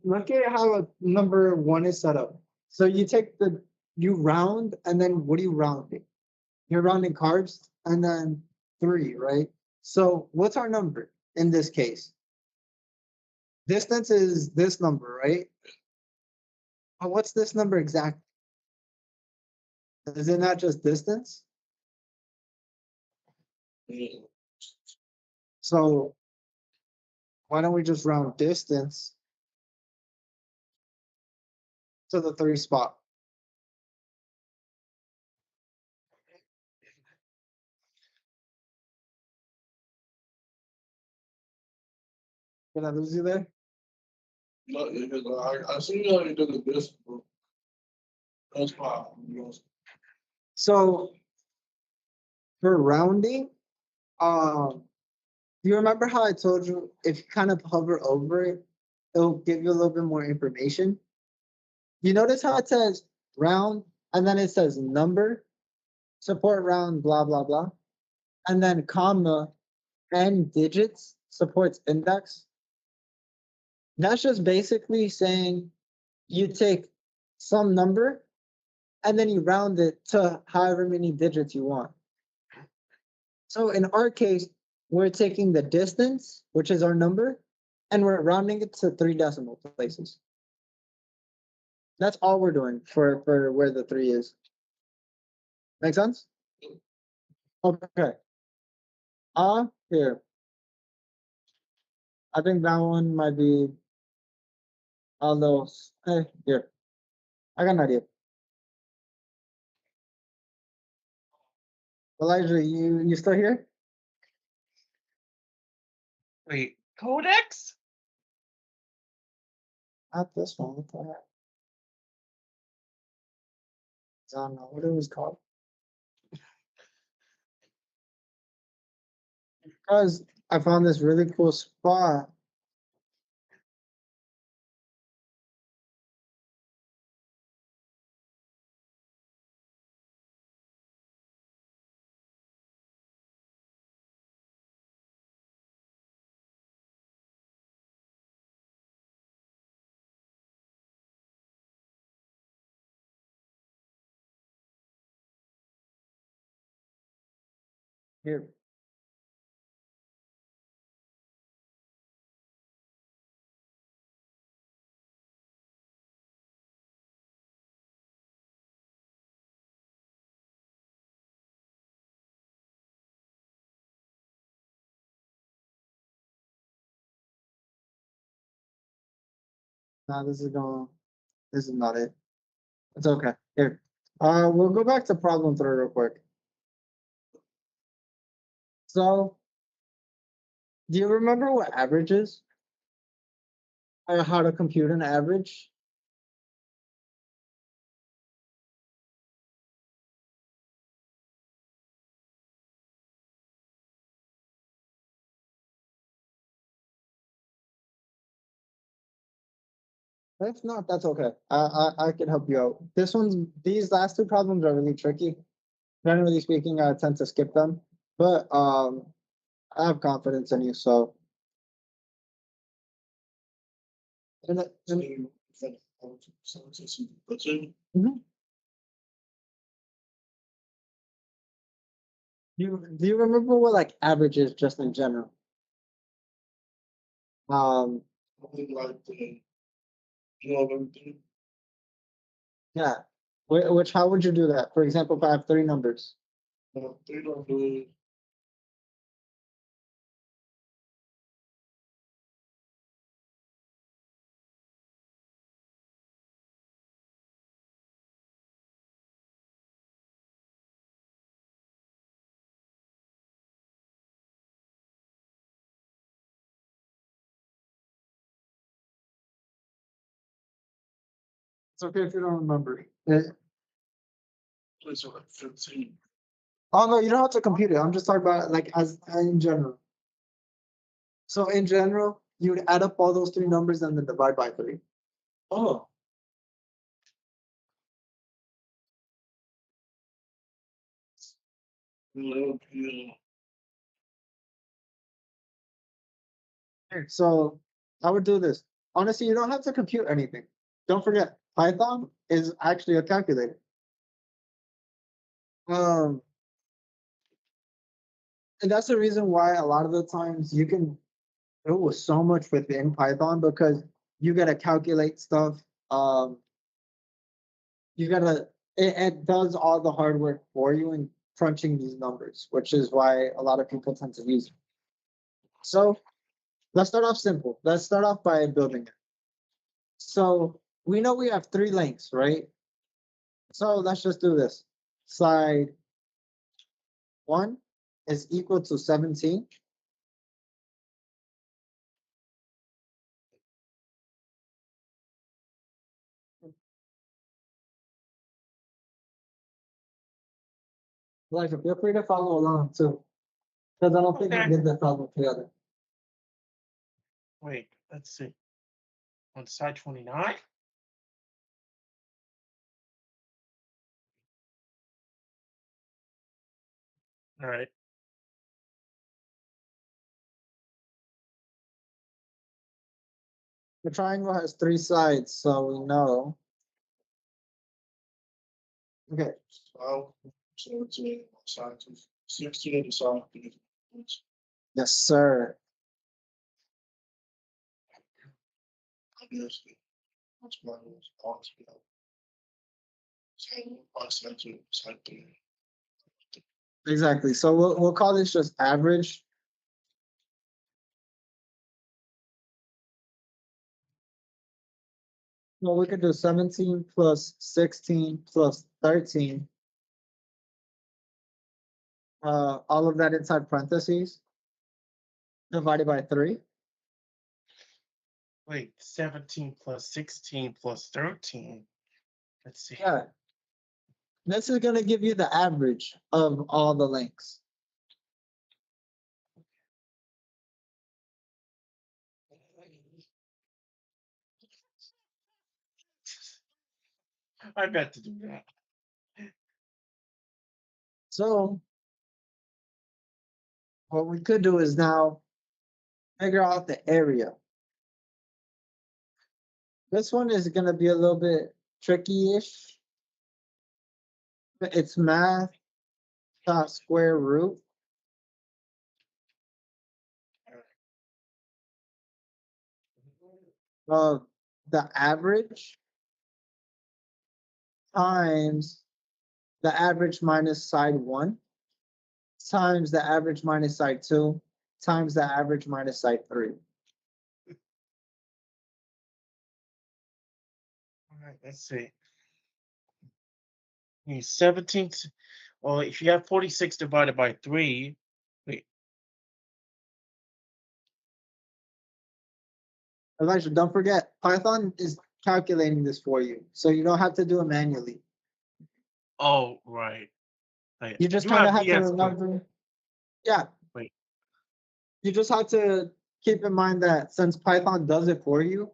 look at how a number one is set up. So you round, and then what are you rounding? You're rounding carbs, and then 3, right? So what's our number in this case? Distance is this number, right? What's this number exactly? Is it not just distance? So why don't we just round distance to the 3 spot? Did I lose you there? No, I see how you did this, bro. That's fine. So for rounding, do you remember how I told you if you kind of hover over it, it'll give you a little bit more information? You notice how it says round and then it says number, support round, blah, blah, blah. And then comma and digits supports index. That's just basically saying you take some number and then you round it to however many digits you want. So in our case, we're taking the distance, which is our number, and we're rounding it to 3 decimal places. That's all we're doing for where the 3 is. Make sense? Okay. Here. I think that one might be all those. Here. I got an idea. Elijah, you still here? Wait, Codex? Not this one. What the heck? I don't know what it was called. Because I found this really cool spot. Here. No, this is not it. It's okay. Here. We'll go back to problem 3 real quick. So, do you remember what average is? Or how to compute an average? If not, that's okay. I can help you out. These last two problems are really tricky. Generally speaking, I tend to skip them, but I have confidence in you. So, and, So and, that's it. mhm. Do you remember what like average is just in general? Um, I think like you know everything. yeah. Which how would you do that? For example, if I have three numbers. Three numbers. It's okay if you don't remember. Place like 15. Oh no, you don't have to compute it. I'm just talking about like as in general. So in general, you would add up all those three numbers and then divide by three. Oh. Yeah. So I would do this. Honestly, you don't have to compute anything. Don't forget, Python is actually a calculator. Um, and that's the reason why a lot of the times you can do so much within Python because you gotta calculate stuff. Um, you gotta it does all the hard work for you in crunching these numbers, which is why a lot of people tend to use it. So let's start off simple. Let's start off by building it. So we know we have three lengths, right? So let's just do this. Side 1 is equal to 17. Elijah, feel free to follow along too, because I don't think we Okay. did this problem together. Wait, let's see. On side 29? All right. The triangle has three sides, so we know. Okay. 12, 17, side 16, side 3. Yes, sir. Obviously, that's my response. Side 2, side 3. Exactly. So we'll call this just average. Well, we could do 17 plus 16 plus 13. All of that inside parentheses divided by 3. Wait, 17 plus 16 plus 13. Let's see. Yeah. This is going to give you the average of all the lengths. I bet to do that. So what we could do is now figure out the area. This one is going to be a little bit tricky-ish. It's math dot square root of the average times the average minus side 1 times the average minus side 2 times the average minus side 3. All right, let's see. You 17. Well, if you have 46 divided by 3, wait, Elijah, don't forget, Python is calculating this for you, so you don't have to do it manually. oh, right. You just You kind of have have to VS Code. remember. Yeah. Wait. You just have to keep in mind that since Python does it for you,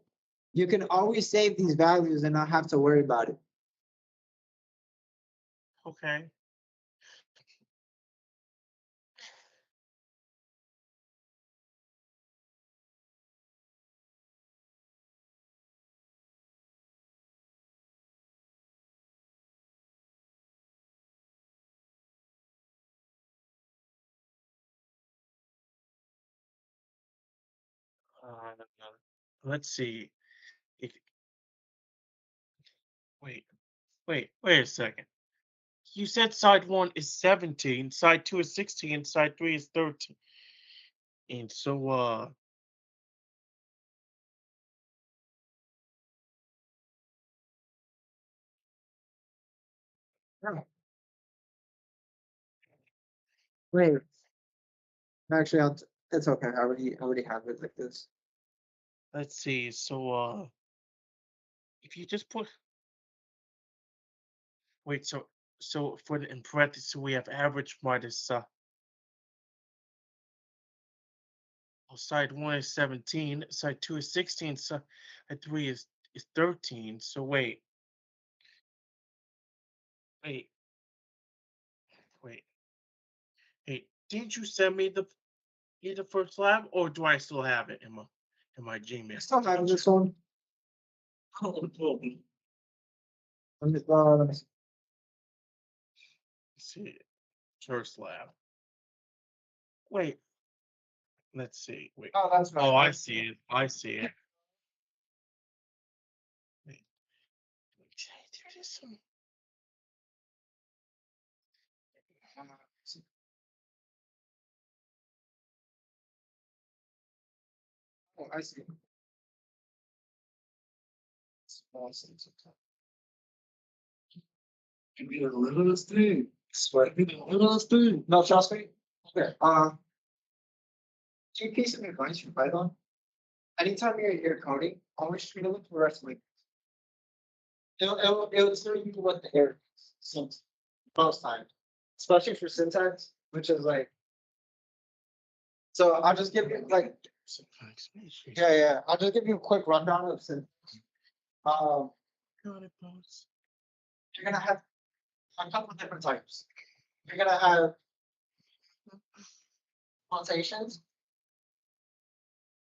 you can always save these values and not have to worry about it. Okay. Uh, let's see. If, wait a second. You said side 1 is 17, side 2 is 16, side 3 is 13. And so, Wait, actually, it's okay. I already have it like this. let's see. So, if you just put, wait, so for the in parentheses, we have average minus, side 1 is 17, side 2 is 16, side 3 is 13. So wait, wait, hey, didn't you send me the first lab, or do I still have it in my Gmail? I still have this one. Let me, Let's see, first lab. Wait, let's see. Wait. oh, that's Oh, right. I see it. I see it. Wait, there is some. Oh, I see. Small sense of time. You need to live in this thing. Sweat. You need to live in this thing. No, trust me. Okay. Two piece of advice for Python. Anytime you're coding, always treat it with the rest of it. It'll tell you what the error is. Most times, especially for syntax, which is like. So I'll just give you like. Yeah. I'll just give you a quick rundown of syntax. You're gonna have a couple of different types. You're gonna have quotations,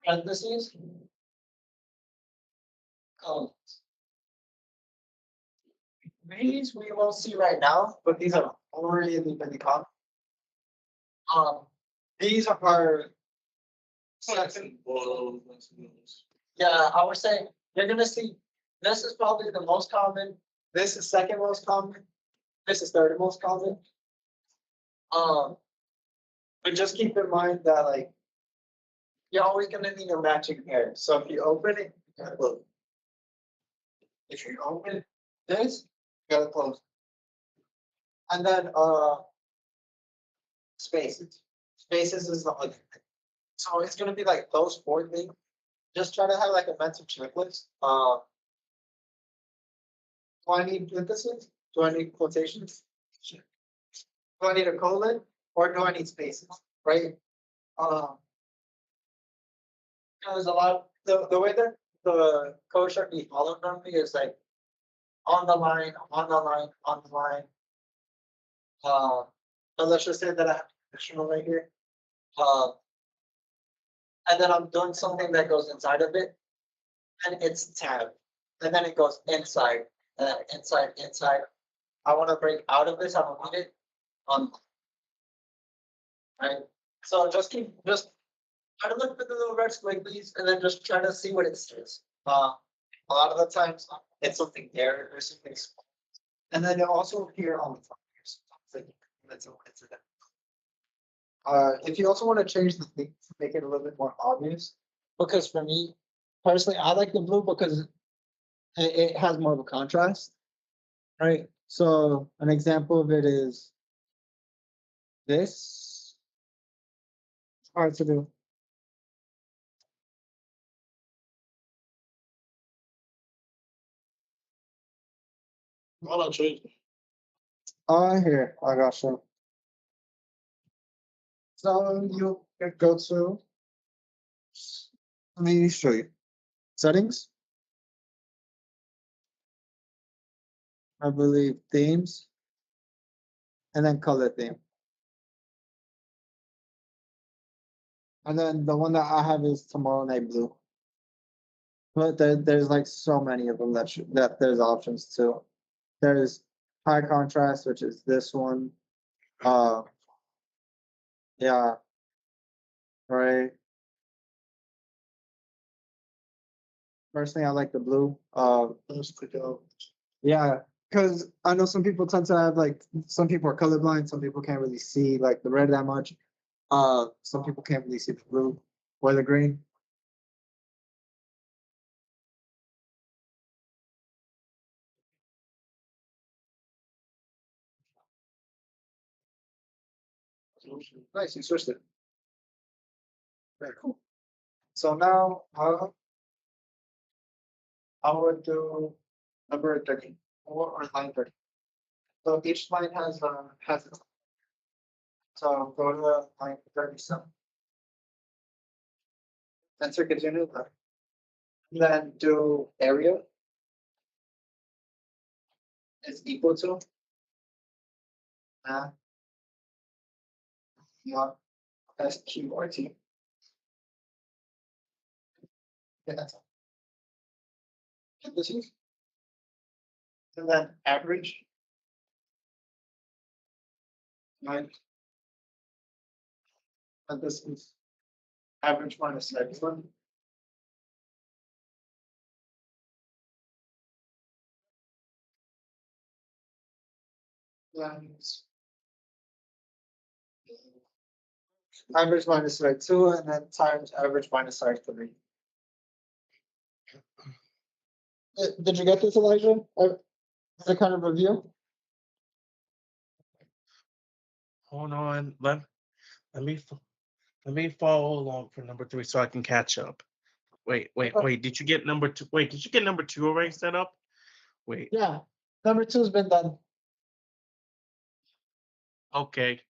parentheses, colons. These we won't see right now, but these are already in the common. These are section. Yeah, I would say you're gonna see this is probably the most common. This is second most common. This is third most common. But just keep in mind that like you're always gonna need a matching pair. So if you open it, you gotta close it. If you open this, you gotta close it. And then spaces. Spaces is the other thing. So it's gonna be like those four things. Just try to have like a mental checklist. Do I need parentheses? Do I need quotations? Do I need a colon or do I need spaces? Right? There's a lot. The way that the code should be followed normally is like on the line, on the line, on the line. So let's just say that I have additional right here. And then I'm doing something that goes inside of it, and it's tab, and then it goes inside, inside. I want to break out of this. I don't need it. Right. So just try to look for the little red squigglies, and then just try to see what it says. A lot of the times it's something there or something small, and then it'll also appear on the front here. So it's a coincidence. If you also want to change the thing to make it a little bit more obvious, because for me personally, I like the blue because it has more of a contrast, right? So an example of it is this. It's hard to do. Why not change it? Here, I got you. So you go to, let me show you. Settings. I believe themes, and then color theme. And then the one that I have is Tomorrow Night Blue. But there's like so many of them that there's options too. There's high contrast, which is this one. Uh, yeah, right. Personally, I like the blue. Yeah, because I know some people tend to have like some people are colorblind, some people can't really see like the red that much. Some people can't really see the blue or the green. Nice, you switched it. Very cool. So now I would do number 13 or line 13. So each line has its. So go to line 37. Enter continue. Then do area is equal to not SQRT. Yeah, that's all. This is. And then average. Right. And this is average minus everyone. And average minus side 2, and then times average minus side 3. Did you get this, Elijah? Is it kind of review? Hold on. Let me follow along for number 3 so I can catch up. Wait. Did you get number 2? Wait, did you get number 2 already set up? Wait. Yeah. Number 2's been done. Okay.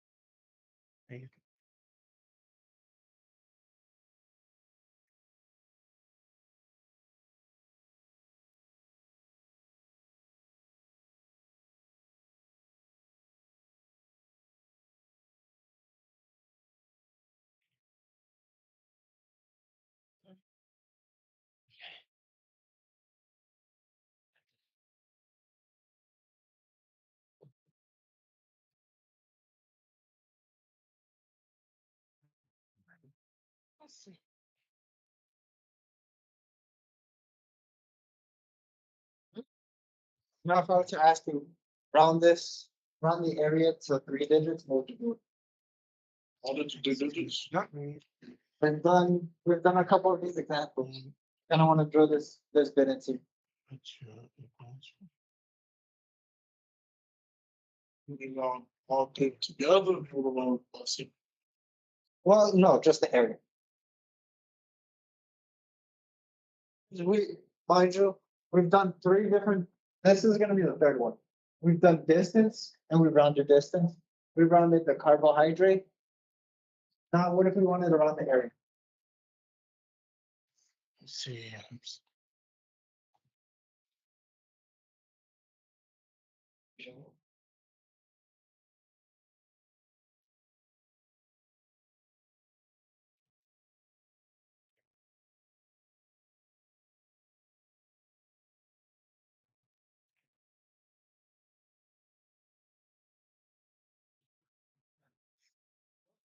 Let's see. Now, if I were to ask you, round the area to 3 digits, what would you do? All the 2 digits. Yeah. We've done a couple of these examples. And I want to draw this bit into. All take together or Well, no, just the area. Mind you, we've done 3 different. This is going to be the 3rd one. We've done distance, and we've rounded distance. We rounded the carbohydrate. Now, what if we wanted to round the area? Let's see.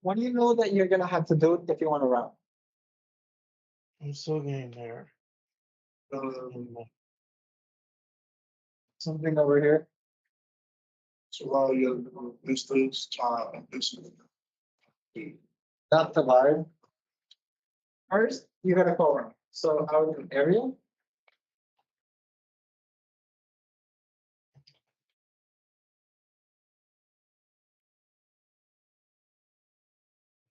What do you know that you're going to have to do if you want to round? I'm still getting there. Something over here. So while you're distance, time, distance. Not divide. First, you gotta go around. So I would do area.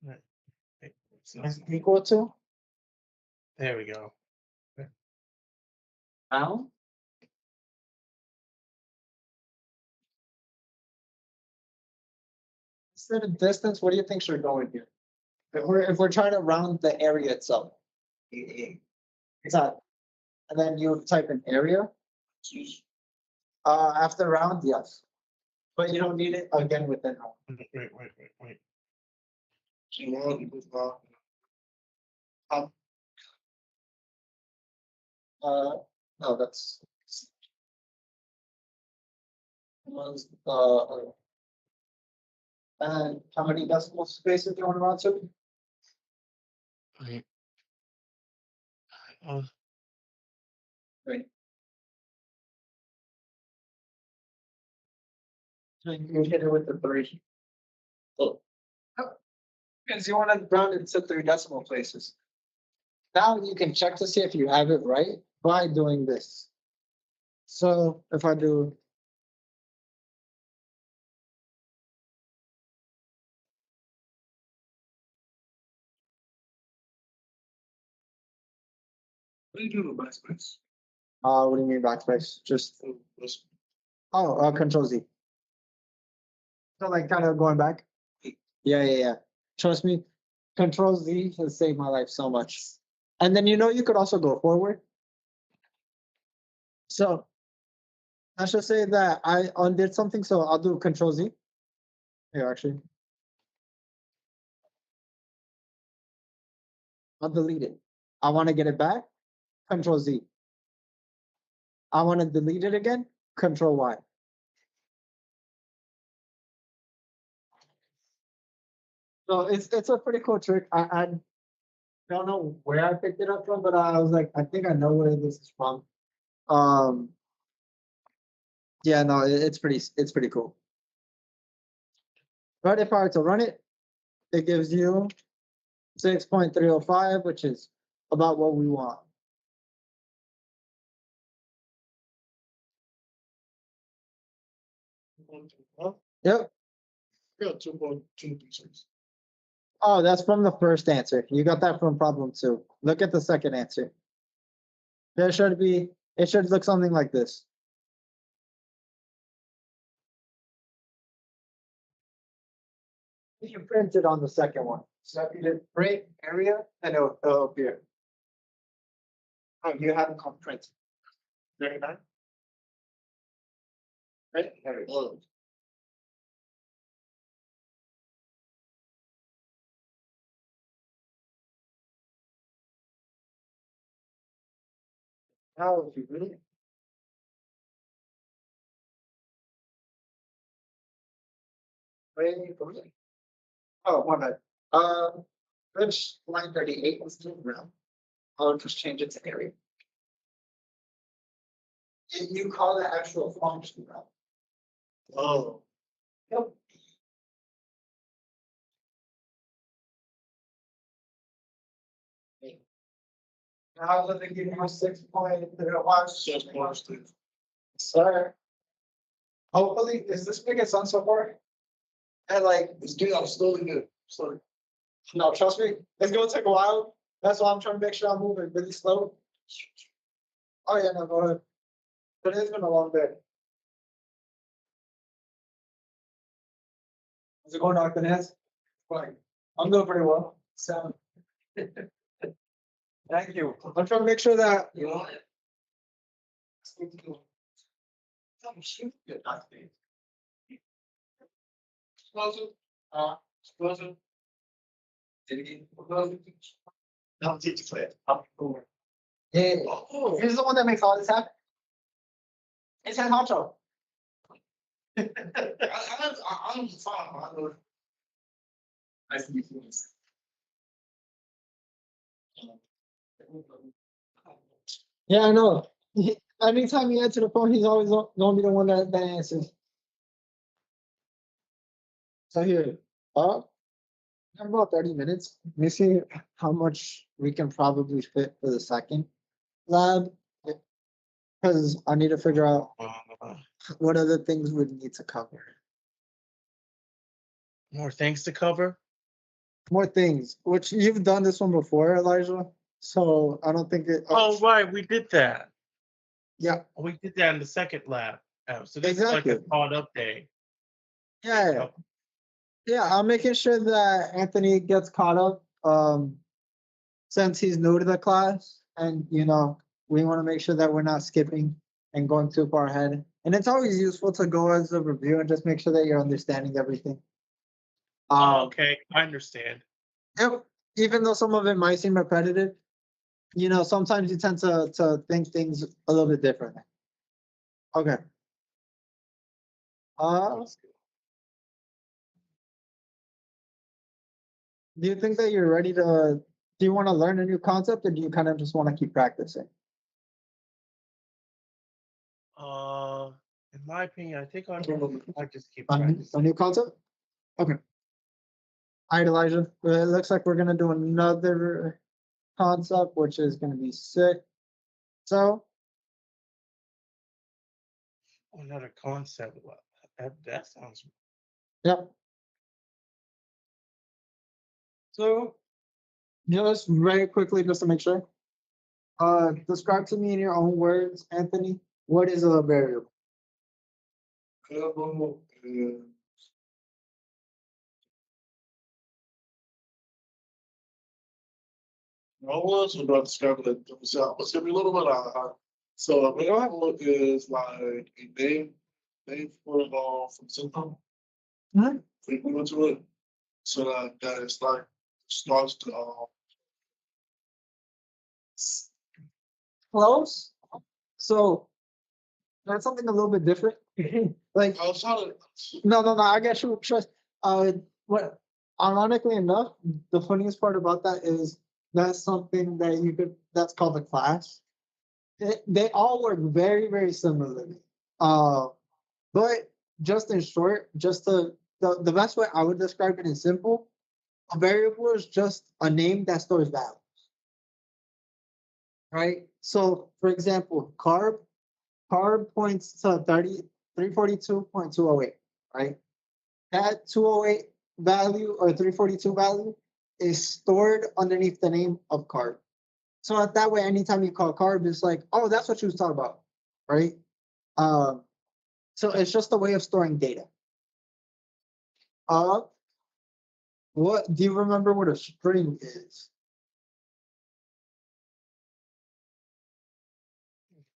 Right. Is equal to There we go. round. Instead of distance, what do you think should go in here? If we're trying to round the area itself. Exactly. And then you type in area. After round, yes. But you don't need it again within round. Wait. C.L.I.C.K equals now. No, that's was and how many decimal spaces do you want to run to? Wait. Oh, Right. You hit it with the 3. Oh. Because you want to round it to 3 decimal places. Now you can check to see if you have it right by doing this. So if I do What do you do in the backspace? what do you mean backspace? Just This- Control Z. So like kind of going back. Yeah. Trust me, Control Z has saved my life so much. And then you could also go forward. So let's just say that I undid something, so I'll do Control Z. Here, actually. I'll delete it. I want to get it back, Control Z. I want to delete it again, Control Y. So it's a pretty cool trick. I don't know where I picked it up from, but I was like, I think I know where this is from. Yeah, no, it's pretty cool. But if I were to run it, it gives you 6.305, which is about what we want. Yep. Yeah, 2.236. Oh, that's from the first answer. You got that from problem 2. Look at the second answer. It should look something like this. You print it on the second one. So if you did print area, and it'll appear. Oh, you haven't come print. 39? Right? There we go. Now if you really wait for me. Oh, my bad. Which line 38 is still round. I'll just change it to area. You call the actual function round. Oh, Yep. Now let me give you 6.01. 6.2. Sir. Hopefully, is this making sense so far? And like, It's good. I'm slowly good. Slowly. no, trust me, it's gonna take a while. That's why I'm trying to make sure I'm moving really slow. Oh yeah, no, go ahead. But it's been a long day. Is it going on, Finance? Fine. I'm doing pretty well. 7. Thank you. I'm trying to make sure that you know. Explosive. Explosive. I'll teach you play it. Yeah. Oh, Here's the one that makes all this happen. It's Head Honcho. I'm fine. Nice to meet you. Yeah, I know. Anytime you answer the phone, he's always gonna be the one that answers. So here, I have about 30 minutes. Let me see how much we can probably fit for the second lab. Because I need to figure out what other things we need to cover. more things to cover. More things, which you've done this one before, Elijah. So I don't think it. Oh, right, we did that. Yeah. We did that in the second lab. So this is like a Exactly. caught up day. Yeah. Yeah, I'm making sure that Anthony gets caught up. Since he's new to the class, and we want to make sure that we're not skipping and going too far ahead. And it's always useful to go as a review and just make sure that you're understanding everything. Okay, I understand. Yep. Even though some of it might seem repetitive, you know, sometimes you tend to think things a little bit differently. Okay. Do you think that you're ready to? Do you want to learn a new concept, or do you kind of just want to keep practicing? In my opinion, I think I just keep A practicing. new concept? Okay. All right, Elijah. It looks like we're gonna do another concept, which is gonna be sick. So Another concept. That sounds. yep. So just very quickly, just to make sure. Describe to me in your own words, Anthony. What is a variable? Variable is I was about to describe it themselves. It's gonna be a little bit so a variable is like a name for from something. Mhm. We go into it. So that it's like starts to Close. So that's something a little bit different. Like I was trying to no. I get you. Trust. What? Ironically enough, the funniest part about that is that's something that you could. That's called a class. They all work very, very similarly. Uh, but just in short, just the best way I would describe it is simple. A variable is just a name that stores value, right? So, for example, carb points to 342.208, right? That 208 value or 342 value is stored underneath the name of carb. So that way, anytime you call carb, it's like, oh, that's what you was talking about, right? Um, so it's just a way of storing data. Uh, what do you remember what a string is?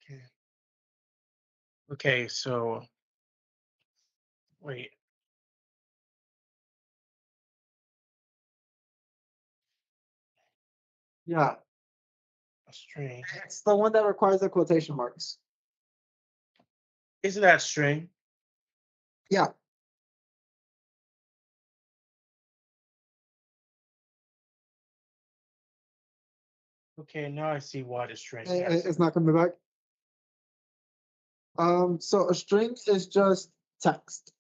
Okay. Okay, so wait. Yeah, A string. it's the one that requires the quotation marks. Isn't that a string? Yeah, Okay, now I see why the string. it's not coming back. So a string is just text.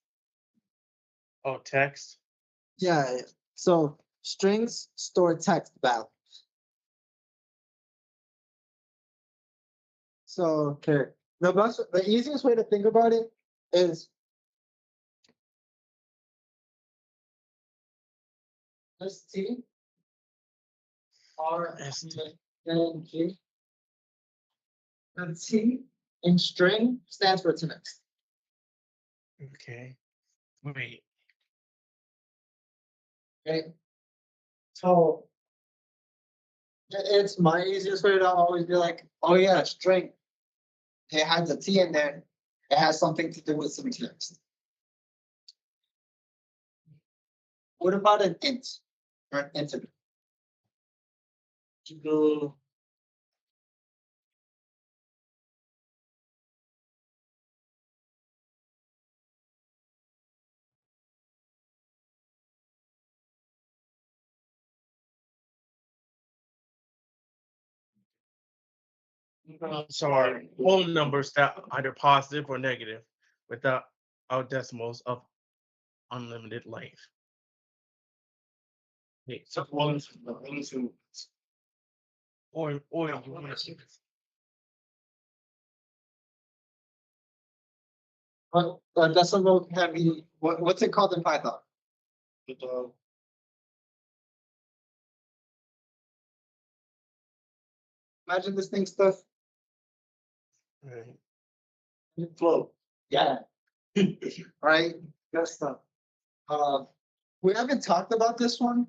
Oh, text. Yeah. So strings store text values. So okay, the easiest way to think about it is ST R S T. N G and T in string stands for text. Okay. Wait. Okay. So it's my easiest way to always be like, oh yeah, string. It has a T in there. It has something to do with some text. What about an int or an integer? to go Sorry, whole numbers that either positive or negative without decimals of unlimited length. Wait, so one two. or you want to But decimal can be what's it called in Python? But Imagine this thing stuff. right. flow. Yeah. Right. Good stuff. We haven't talked about this one.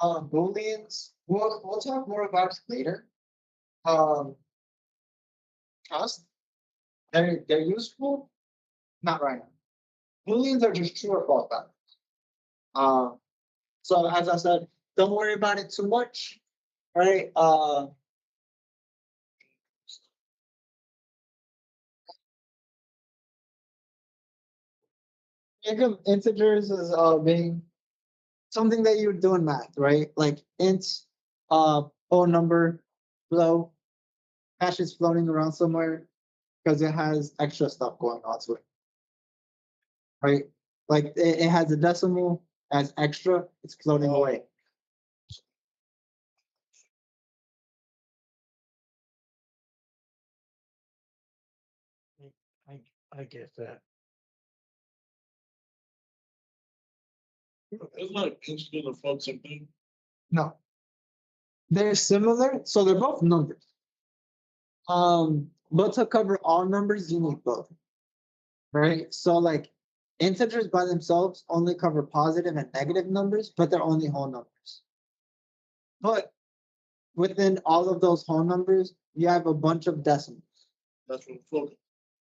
Booleans. We'll talk more about it later. Um, trust. They're useful, Not right now. Booleans are just true or false values. So as I said, don't worry about it too much, right? Think of integers as being something that you do in math, right? Like int, whole number, flow, hash is floating around somewhere because it has extra stuff going on to it, right? Like it has a decimal as extra, it's floating away. I get that. It's not instant or float something. No, they're similar, so they're both numbers. But to cover all numbers, you need both, right? So like integers by themselves only cover positive and negative numbers, but they're only whole numbers. But within all of those whole numbers, you have a bunch of decimals. That's what floating.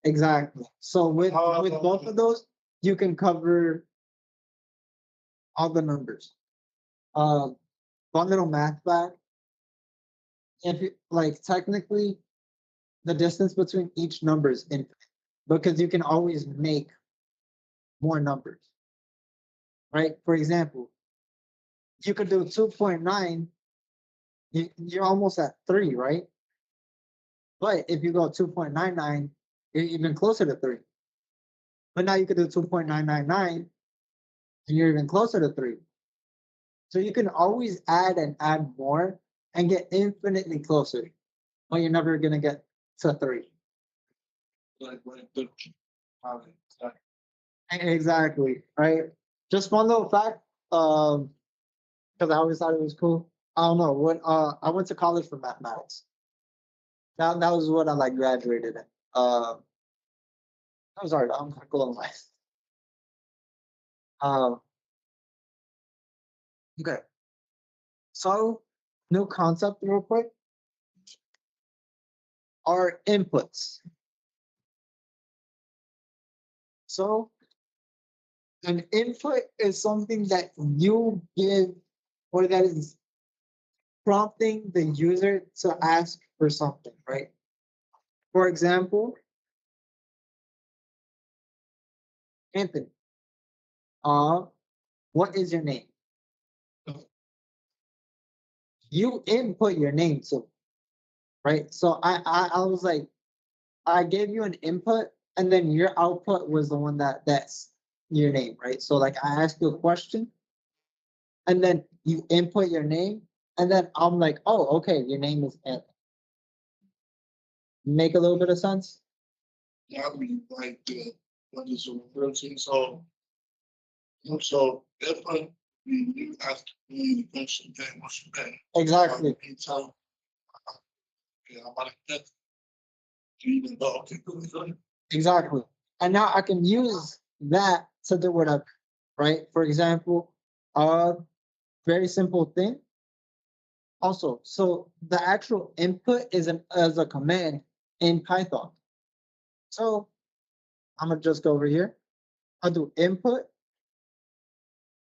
Exactly. So with both of those, you can cover all the numbers. One little math fact. If you like technically the distance between each number is infinite because you can always make more numbers. Right? For example, you could do 2.9, you're almost at 3, right? But if you go 2.99, you're even closer to 3. But now you could do 2.999 and you're even closer to 3. So you can always add and add more and get infinitely closer, but you're never gonna get to 3. Like Exactly, right? Just one little fact, because I always thought it was cool. I don't know what I went to college for mathematics. That was what I like graduated in. I'm sorry, I'm cool in life. Okay. So new concept real quick are inputs. So an input is something that you give or that is prompting the user to ask for something, right? For example, Anthony, what is your name? You input your name to, right? So I was like, I gave you an input, and then your output was the one that's your name, right? So like I asked you a question, and then you input your name, and then I'm like, oh, okay, your name is Anthony. Make a little bit of sense? Yeah, I mean, like what is a routine? So if you ask me the question, then what's your name? Exactly. You tell yeah, I'm about to get you even though okay, good. Exactly. And now I can use that to do whatever, right? For example, very simple thing. Also, so the actual input is as a command in Python. So I'm gonna just go over here. I'll do input.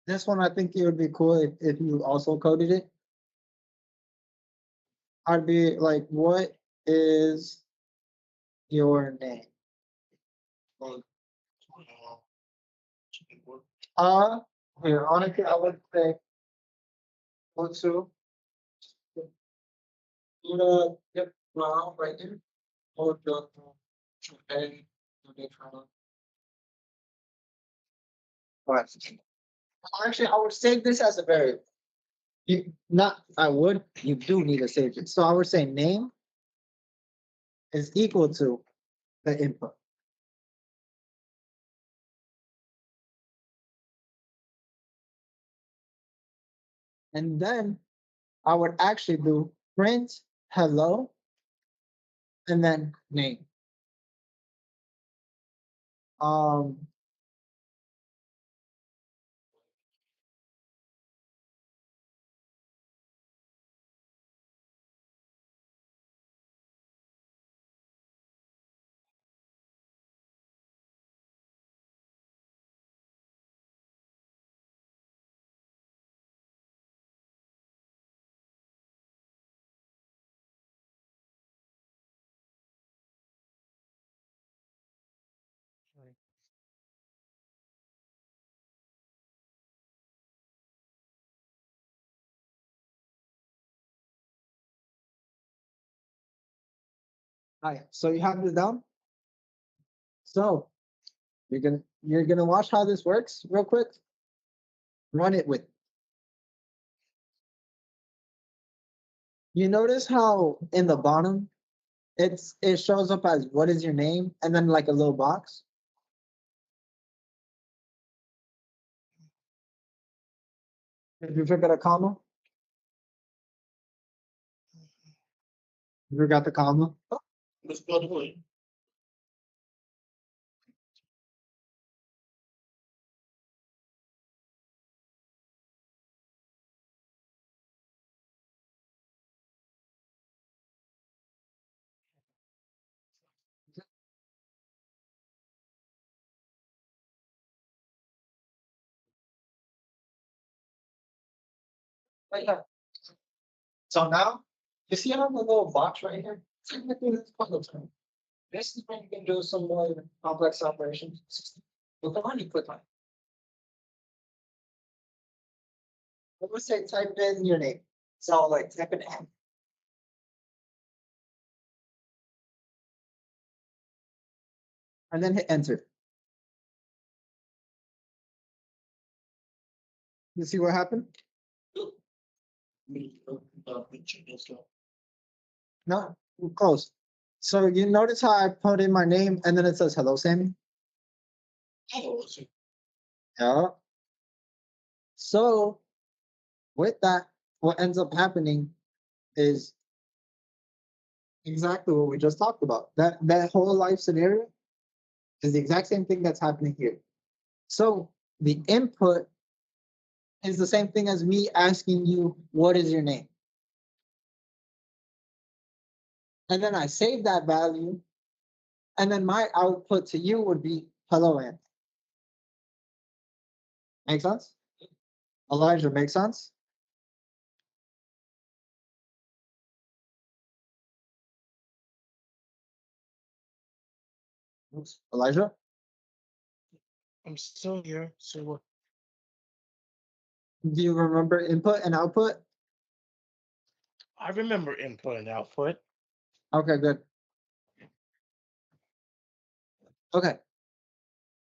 This one I think it would be cool if you also coded it. I'd be like, what is your name? Here, honestly, I would say go to yep, now right here. Or go to a actually, I would save this as a variable. You not I would, you do need to save it. So I would say name is equal to the input. And then I would actually do print hello and then name. Um Alright, so you have this down. So you're gonna watch how this works real quick. Run it with. You notice how in the bottom it shows up as what is your name and then like a little box. If you forget a comma, you forgot the comma. Let's go to play. Right here. So now you see how the little box right here? Technically, that's puzzle time. This is when you can do some more complex operations. Look at money quick line. Let's say type in your name. So like type in M. And then hit enter. You see what happened? No, close. So you notice how I put in my name and then it says hello, Sammy? Yeah. So with that, what ends up happening is exactly what we just talked about. That whole life scenario is the exact same thing that's happening here. So the input is the same thing as me asking you, what is your name? And then I save that value. And then my output to you would be hello, Anthony. Make sense? Elijah, make sense? Oops. Elijah? I'm still here. So what? Do you remember input and output? I remember input and output. Okay, good. Okay.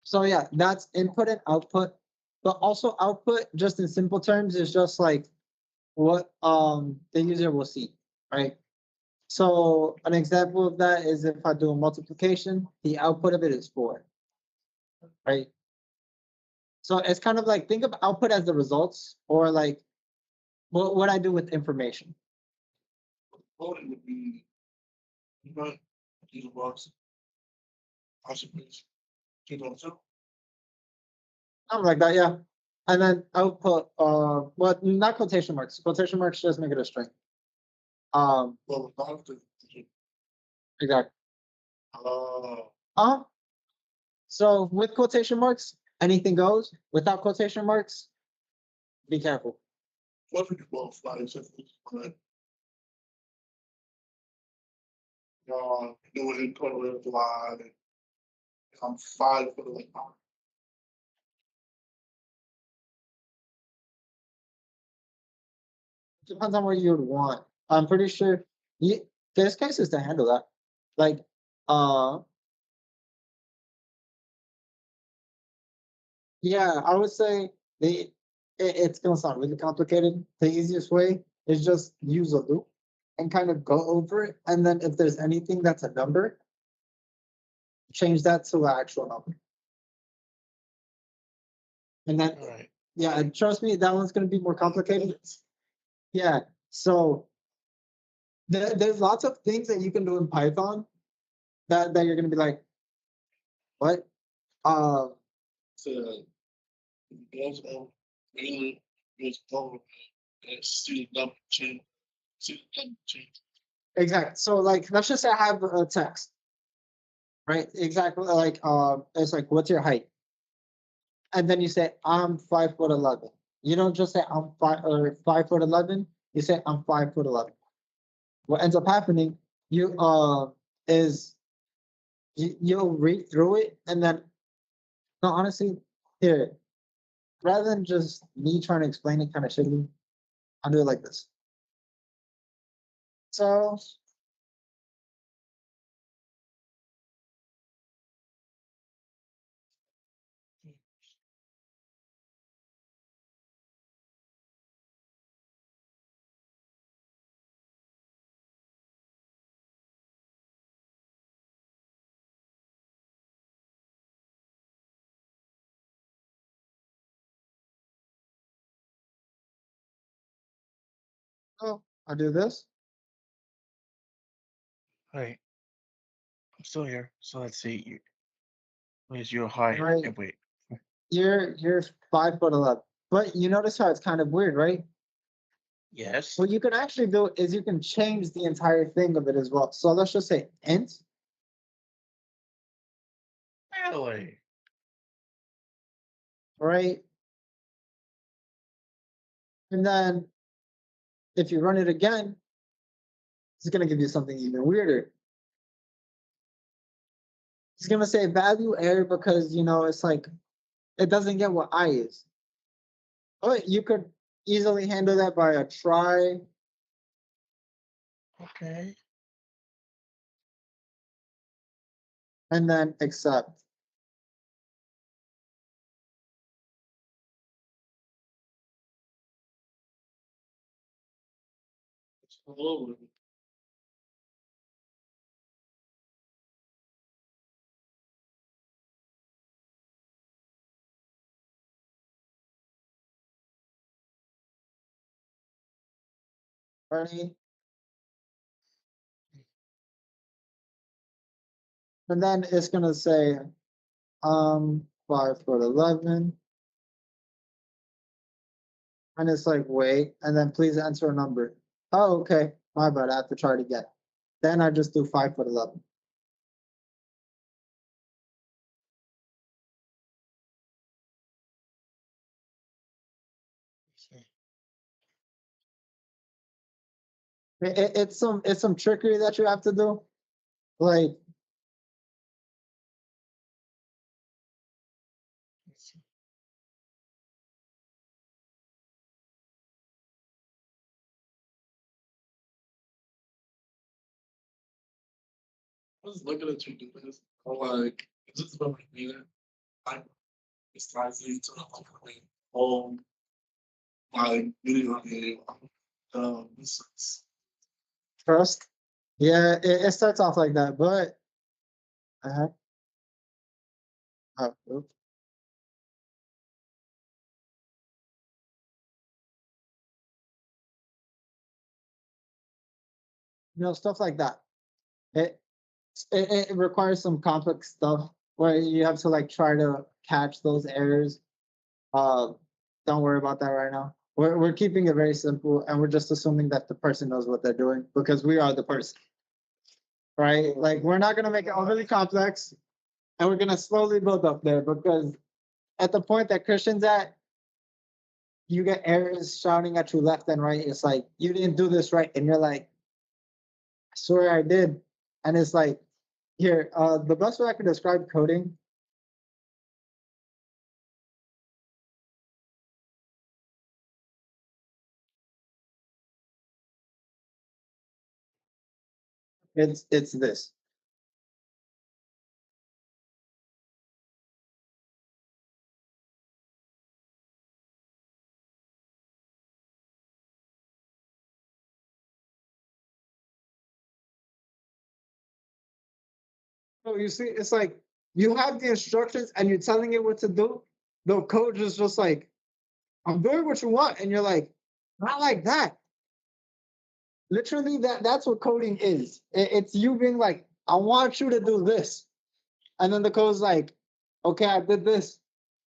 So yeah, that's input and output, but also output, just in simple terms, is just like what the user will see, right? So an example of that is if I do a multiplication, the output of it is 4, right? So it's kind of like, think of output as the results, or like what I do with information. Voting would be, you know, use a box. Possibly. You know, so. Something like that, yeah. And then output, well, not quotation marks. Quotation marks just make it a string. Well, without the. Exactly. Uh, So with quotation marks, anything goes. Without quotation marks, be careful. what would you both like? But, do it in color line. I'm 5 foot away. Depends on what you would want. I'm pretty sure there's cases to handle that. Like, yeah, I would say it's gonna sound really complicated. The easiest way is just use a loop and kind of go over it. And then if there's anything that's a number, change that to an actual number. And then, yeah, and trust me, that one's gonna be more complicated. Yeah, so there's lots of things that you can do in Python that you're gonna be like, what? So, those really is over and see them change. See them change. Exactly. So like, let's just say I have a text, right? Exactly. Like, it's like, what's your height? And then you say, I'm 5'11". You don't just say I'm 5'11". You say I'm 5'11". What ends up happening, is you'll read through it and then, no, honestly, here, rather than just me trying to explain it kind of shittily, I'll do it like this. So So I do this. Wait, I'm still here. So let's see. Where's your height? Right. And wait. You're 5'11". But you notice how it's kind of weird, right? Yes. What you can actually do is you can change the entire thing of it as well. So let's just say int, Really? right? And then if you run it again, it's going to give you something even weirder. It's going to say value error because, it's like it doesn't get what I is. Oh, you could easily handle that by a try. Okay. And then accept. It's all over. Ready? And then it's going to say 5'11". And it's like, wait, and then please enter a number. Oh, okay. My bad. I have to try it again. Then I just do 5'11". It's some trickery that you have to do. Like, I was looking at you do this. I'm like, is this what we mean? Like, it's likely to hopefully home my video game. This is trust. Yeah, it starts off like that, but oops. Stuff like that. It, it requires some complex stuff where you have to like try to catch those errors. Uh, don't worry about that right now. We're keeping it very simple, and we're just assuming that the person knows what they're doing because we are the person, right? Like we're not gonna make it overly complex, and we're gonna slowly build up there because at the point that Christian's at, you get errors shouting at you left and right. It's like you didn't do this right, and you're like, I swear I did, and it's like, here, the best way I can describe coding. It's this. So you see, it's like you have the instructions and you're telling it what to do. The code is just like, I'm doing what you want, and you're like, not like that. Literally, that's what coding is. It's you being like, I want you to do this, and then the code's like, okay, I did this,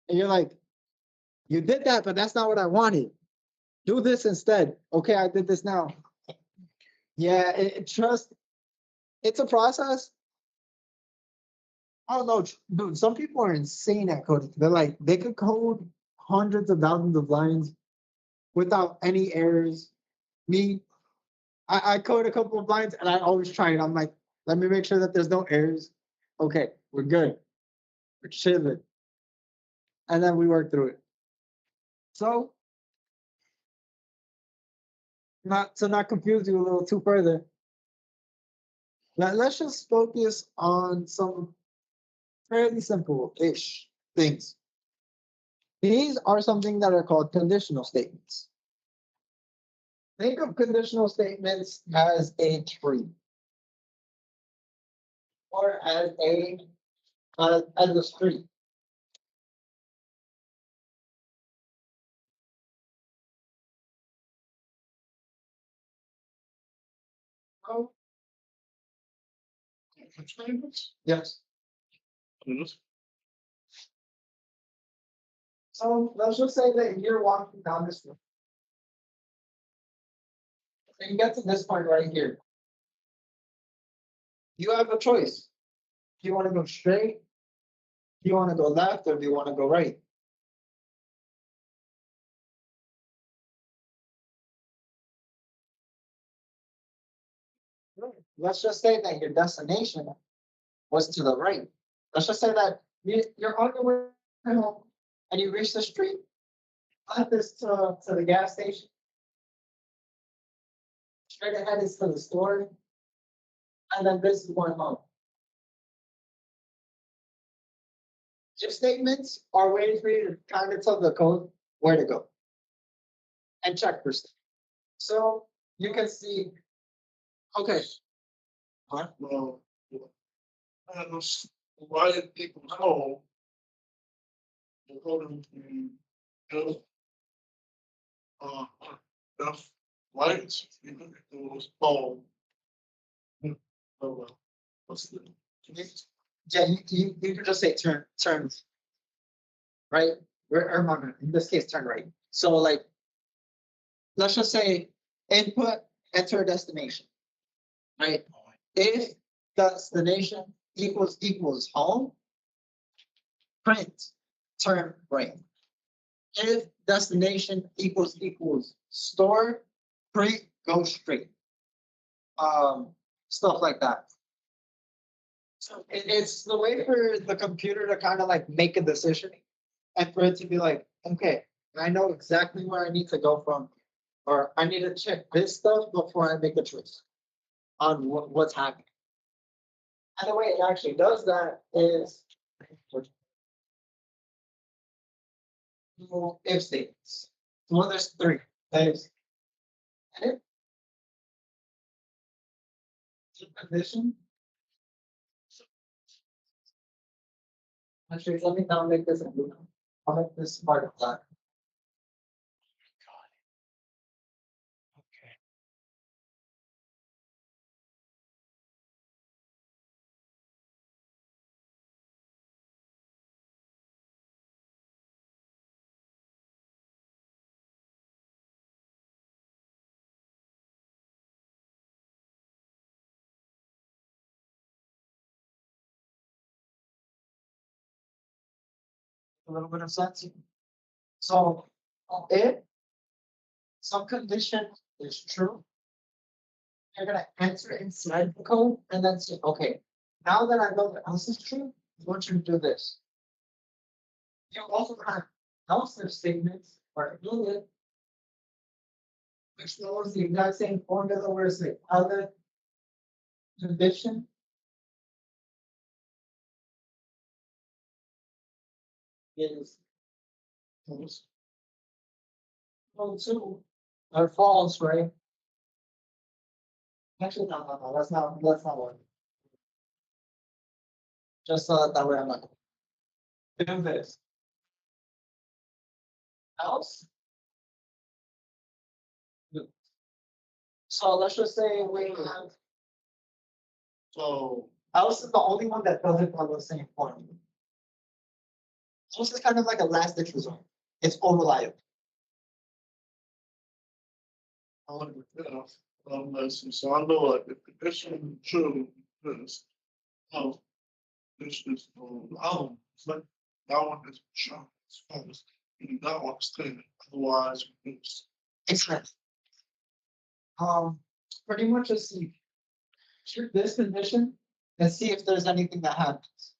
and you're like, you did that, but that's not what I wanted. Do this instead. Okay, I did this now. Yeah, trust. It's a process. I don't know, dude. Some people are insane at coding. They're like, they could code hundreds of thousands of lines without any errors. Me, I code a couple of lines and I always try it. I'm like, let me make sure that there's no errors. Okay, we're good. We're chilling. And then we work through it. So, not to not confuse you a little too further, let's just focus on some fairly simple-ish things. These are something that are called conditional statements. Think of conditional statements as a tree or as a street. Oh, Experiments? yes. Yes. So let's just say that you're walking down this road. And you get to this point right here. You have a choice. Do you want to go straight? Do you want to go left or do you want to go right? Let's just say that your destination was to the right. Let's just say that you're on your way home and you reach the street, add this to the gas station. Straight ahead is to the store, and then this is going home. If statements are ways for you to kind of tell the code where to go and check for stuff. So you can see, okay. Huh? Well, why did people know? According to just just lights, it was called. Oh well, what's the? Yeah, you can just say turn right, or in this case turn right. So like, let's just say input, enter destination, right? If destination equals home, print turn right. If destination equals store, print go straight. Stuff like that. So it's the way for the computer to kind of like make a decision and for it to be like, okay, I know exactly where I need to go from, or I need to check this stuff before I make a choice on what's happening. And the way it actually does that is if statements. Well, there's three. There's if condition. Actually, let me now make this a blue. I'll make this part of black. A little bit of sense. So if some condition is true, you're gonna enter inside the code and then say, okay, now that I know that else is true, I want you to do this. You also have else if statements or if, which knows the exact same formula where it's like other condition. Is false. Well, two are false, right? Actually, no, that's not one. Just so that way I'm not do this. Else. So let's just say we have. So else is the only one that doesn't follow the same formula. Else is kind of like a last ditch resort. It's unreliable. So I know like if the condition true is this is it's like that one is true. It's false. You that one is taken. Otherwise, it's Exactly. Pretty much just see check this condition and see if there's anything that happens.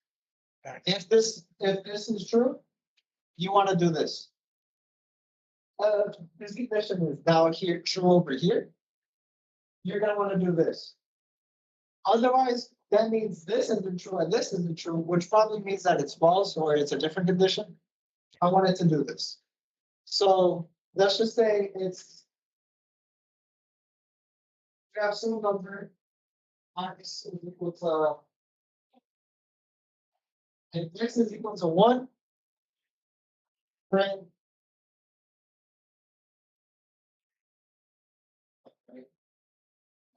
If this is true, you want to do this. This condition is now here true over here. You're gonna want to do this. Otherwise, that means this isn't true and this isn't true, which probably means that it's false or it's a different condition. I wanted to do this. So let's just say it's you have some number x is equal to and x is equal to 1, print right?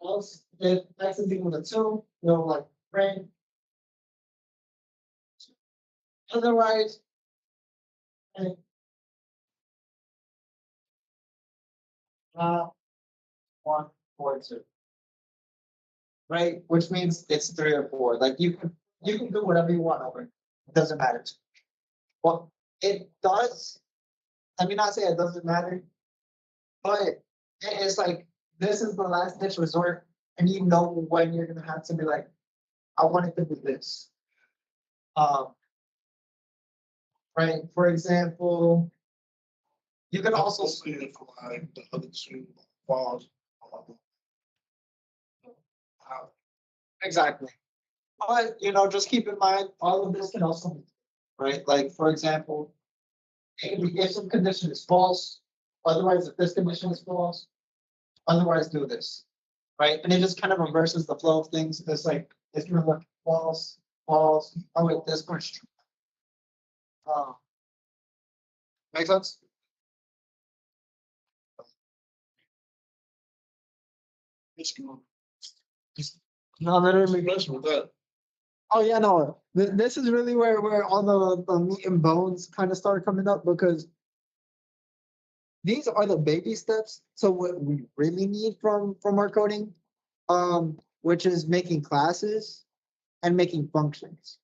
else, if X is equal to 2, you'll like brain. Otherwise, and, 1, 4, 2. Right? Which means it's 3 or 4. Like you can do whatever you want over it. It doesn't matter. Well, it does. I mean, not say it doesn't matter, but it's like this is the last ditch resort, and you know when you're gonna have to be like, I want it to do this. Right. For example, you can also see it for like the other two falls. exactly. But just keep in mind all of this can also be right. Like for example, if some condition is false, otherwise if this condition is false, otherwise do this. Right. And it just kind of reverses the flow of things. It's like if you look false, false, oh wait, this one's true. Make sense? It's good. No, literally. Especially with that. Oh yeah, no. This is really where all the meat and bones kind of start coming up because these are the baby steps. So what we really need from our coding, which is making classes and making functions,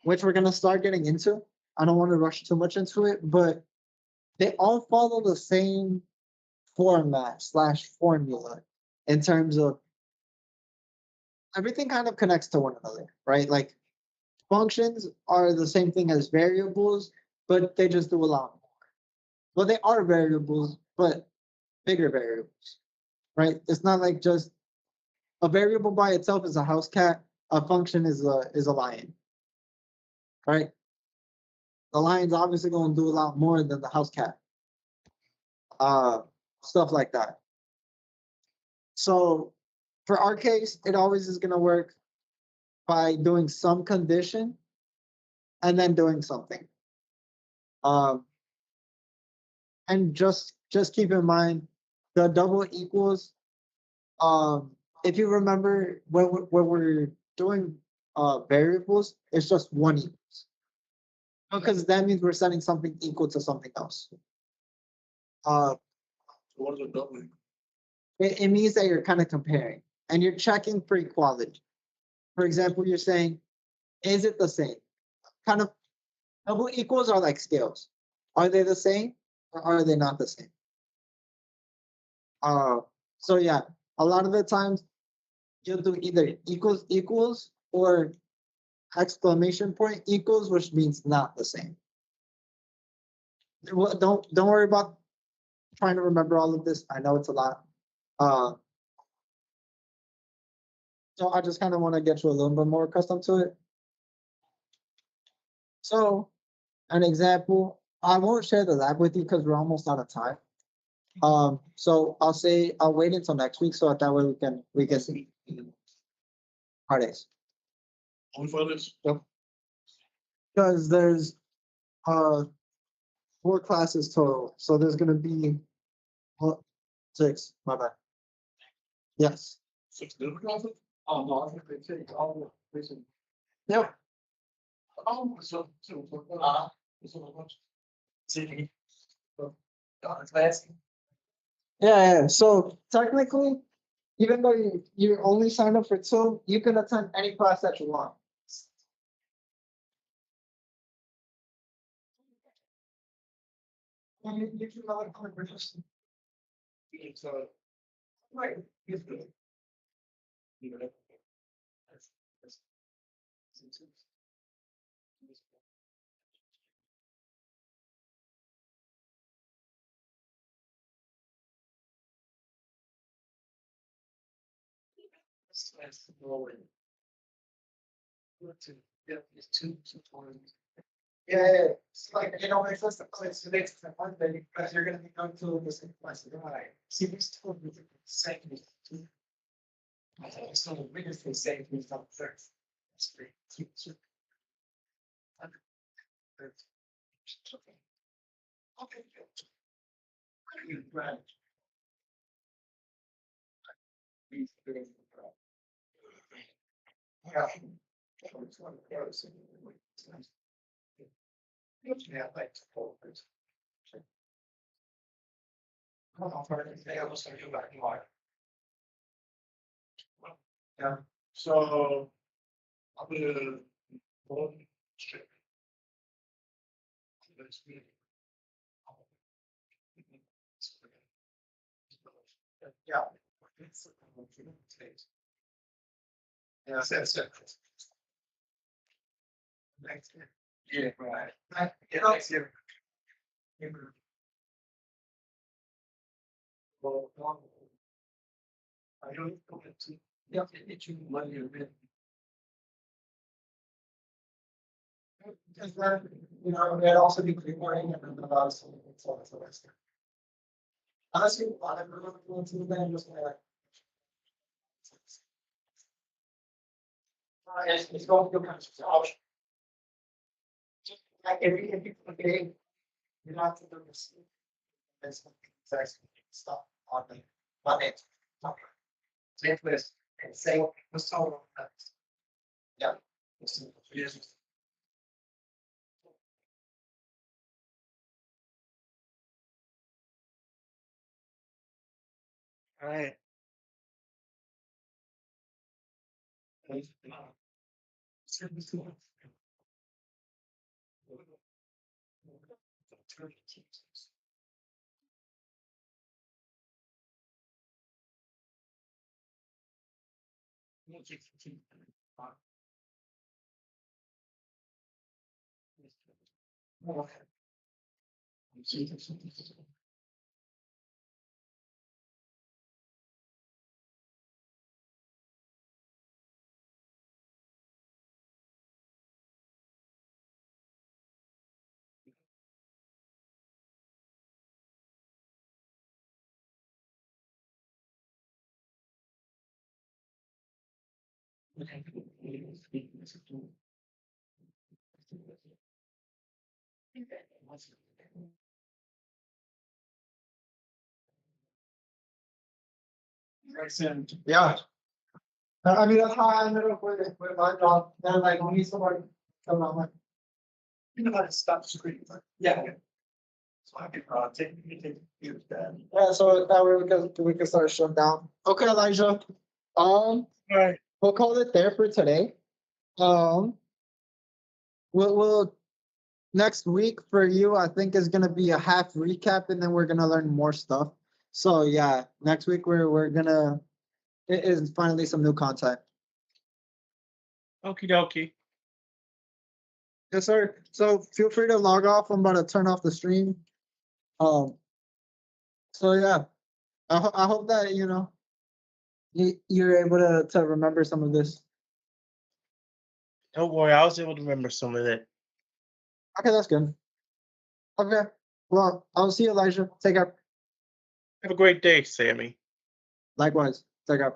which we're gonna start getting into. I don't want to rush too much into it, but they all follow the same format / formula in terms of everything kind of connects to one another, right? Like functions are the same thing as variables, but they just do a lot more. Well, they are variables, but bigger variables, right? It's not like just a variable by itself is a house cat. A function is a lion, right? The lion's obviously going to do a lot more than the house cat. Stuff like that. So for our case, it always is going to work by doing some condition and then doing something. And just keep in mind the double equals. If you remember when we're doing variables, it's just one equals because that means we're setting something equal to something else. What is it doubling? It means that you're kind of comparing and you're checking for equality. For example, you're saying, is it the same? Kind of double equals are like scales. Are they the same or are they not the same? So yeah, a lot of the times you'll do either equals equals or exclamation point equals, which means not the same. Well, don't worry about trying to remember all of this. I know it's a lot. So I just kind of want to get you a little bit more accustomed to it. So an example, I won't share the lab with you because we're almost out of time. So I'll wait until next week so that way we can see Fridays. Only Fridays? Yep. Because there's 4 classes total. So there's gonna be 6, my bad. Yes. 6 different classes? Oh no, I think they take all the Yep. Oh, so Yeah. So technically, even though you only sign up for 2, you can attend any class that you want. You can log on for just it's right. it's good. You know, that's- that's rolling. Yeah, it's 2 points. Yeah. It's like it's just a place to make the fun thing because you're gonna be going to the same place. Right. See, we still be the same. I think it's still the biggest thing saved me from first. That's great. Okay. Right. Yeah. So I'm gonna straight. Yeah. Yeah, that's it. Yeah, right. It helps you. Well, I don't know to. Yeah, it's you money a bit. Because then, it'd also be pre-warning and then about some of the rest. Unless you want to go into the band, just like. It's going to come to option. Just like if you okay, you have to do this. There's exact stuff on it. Take this and say what's all of that. Yeah. Yes. All right. Yeah. I mean, that's how I ended up with my job. Then, like, when he's someone come on, like, how to stop screen. Yeah. So I can take that. Yeah, so that way we can start shutting down. Okay, Elijah. All right. We'll call it there for today. We'll next week for you, I think is gonna be a half recap, and then we're gonna learn more stuff. So yeah, next week we're gonna it is finally some new content. Okie dokie. Yes, sir. So feel free to log off. I'm about to turn off the stream. So yeah, I hope that you're able to remember some of this. Don't worry, I was able to remember some of it. Okay, that's good. Okay. Well, I'll see you, Elijah. Take care. Have a great day, Sammy. Likewise. Take care.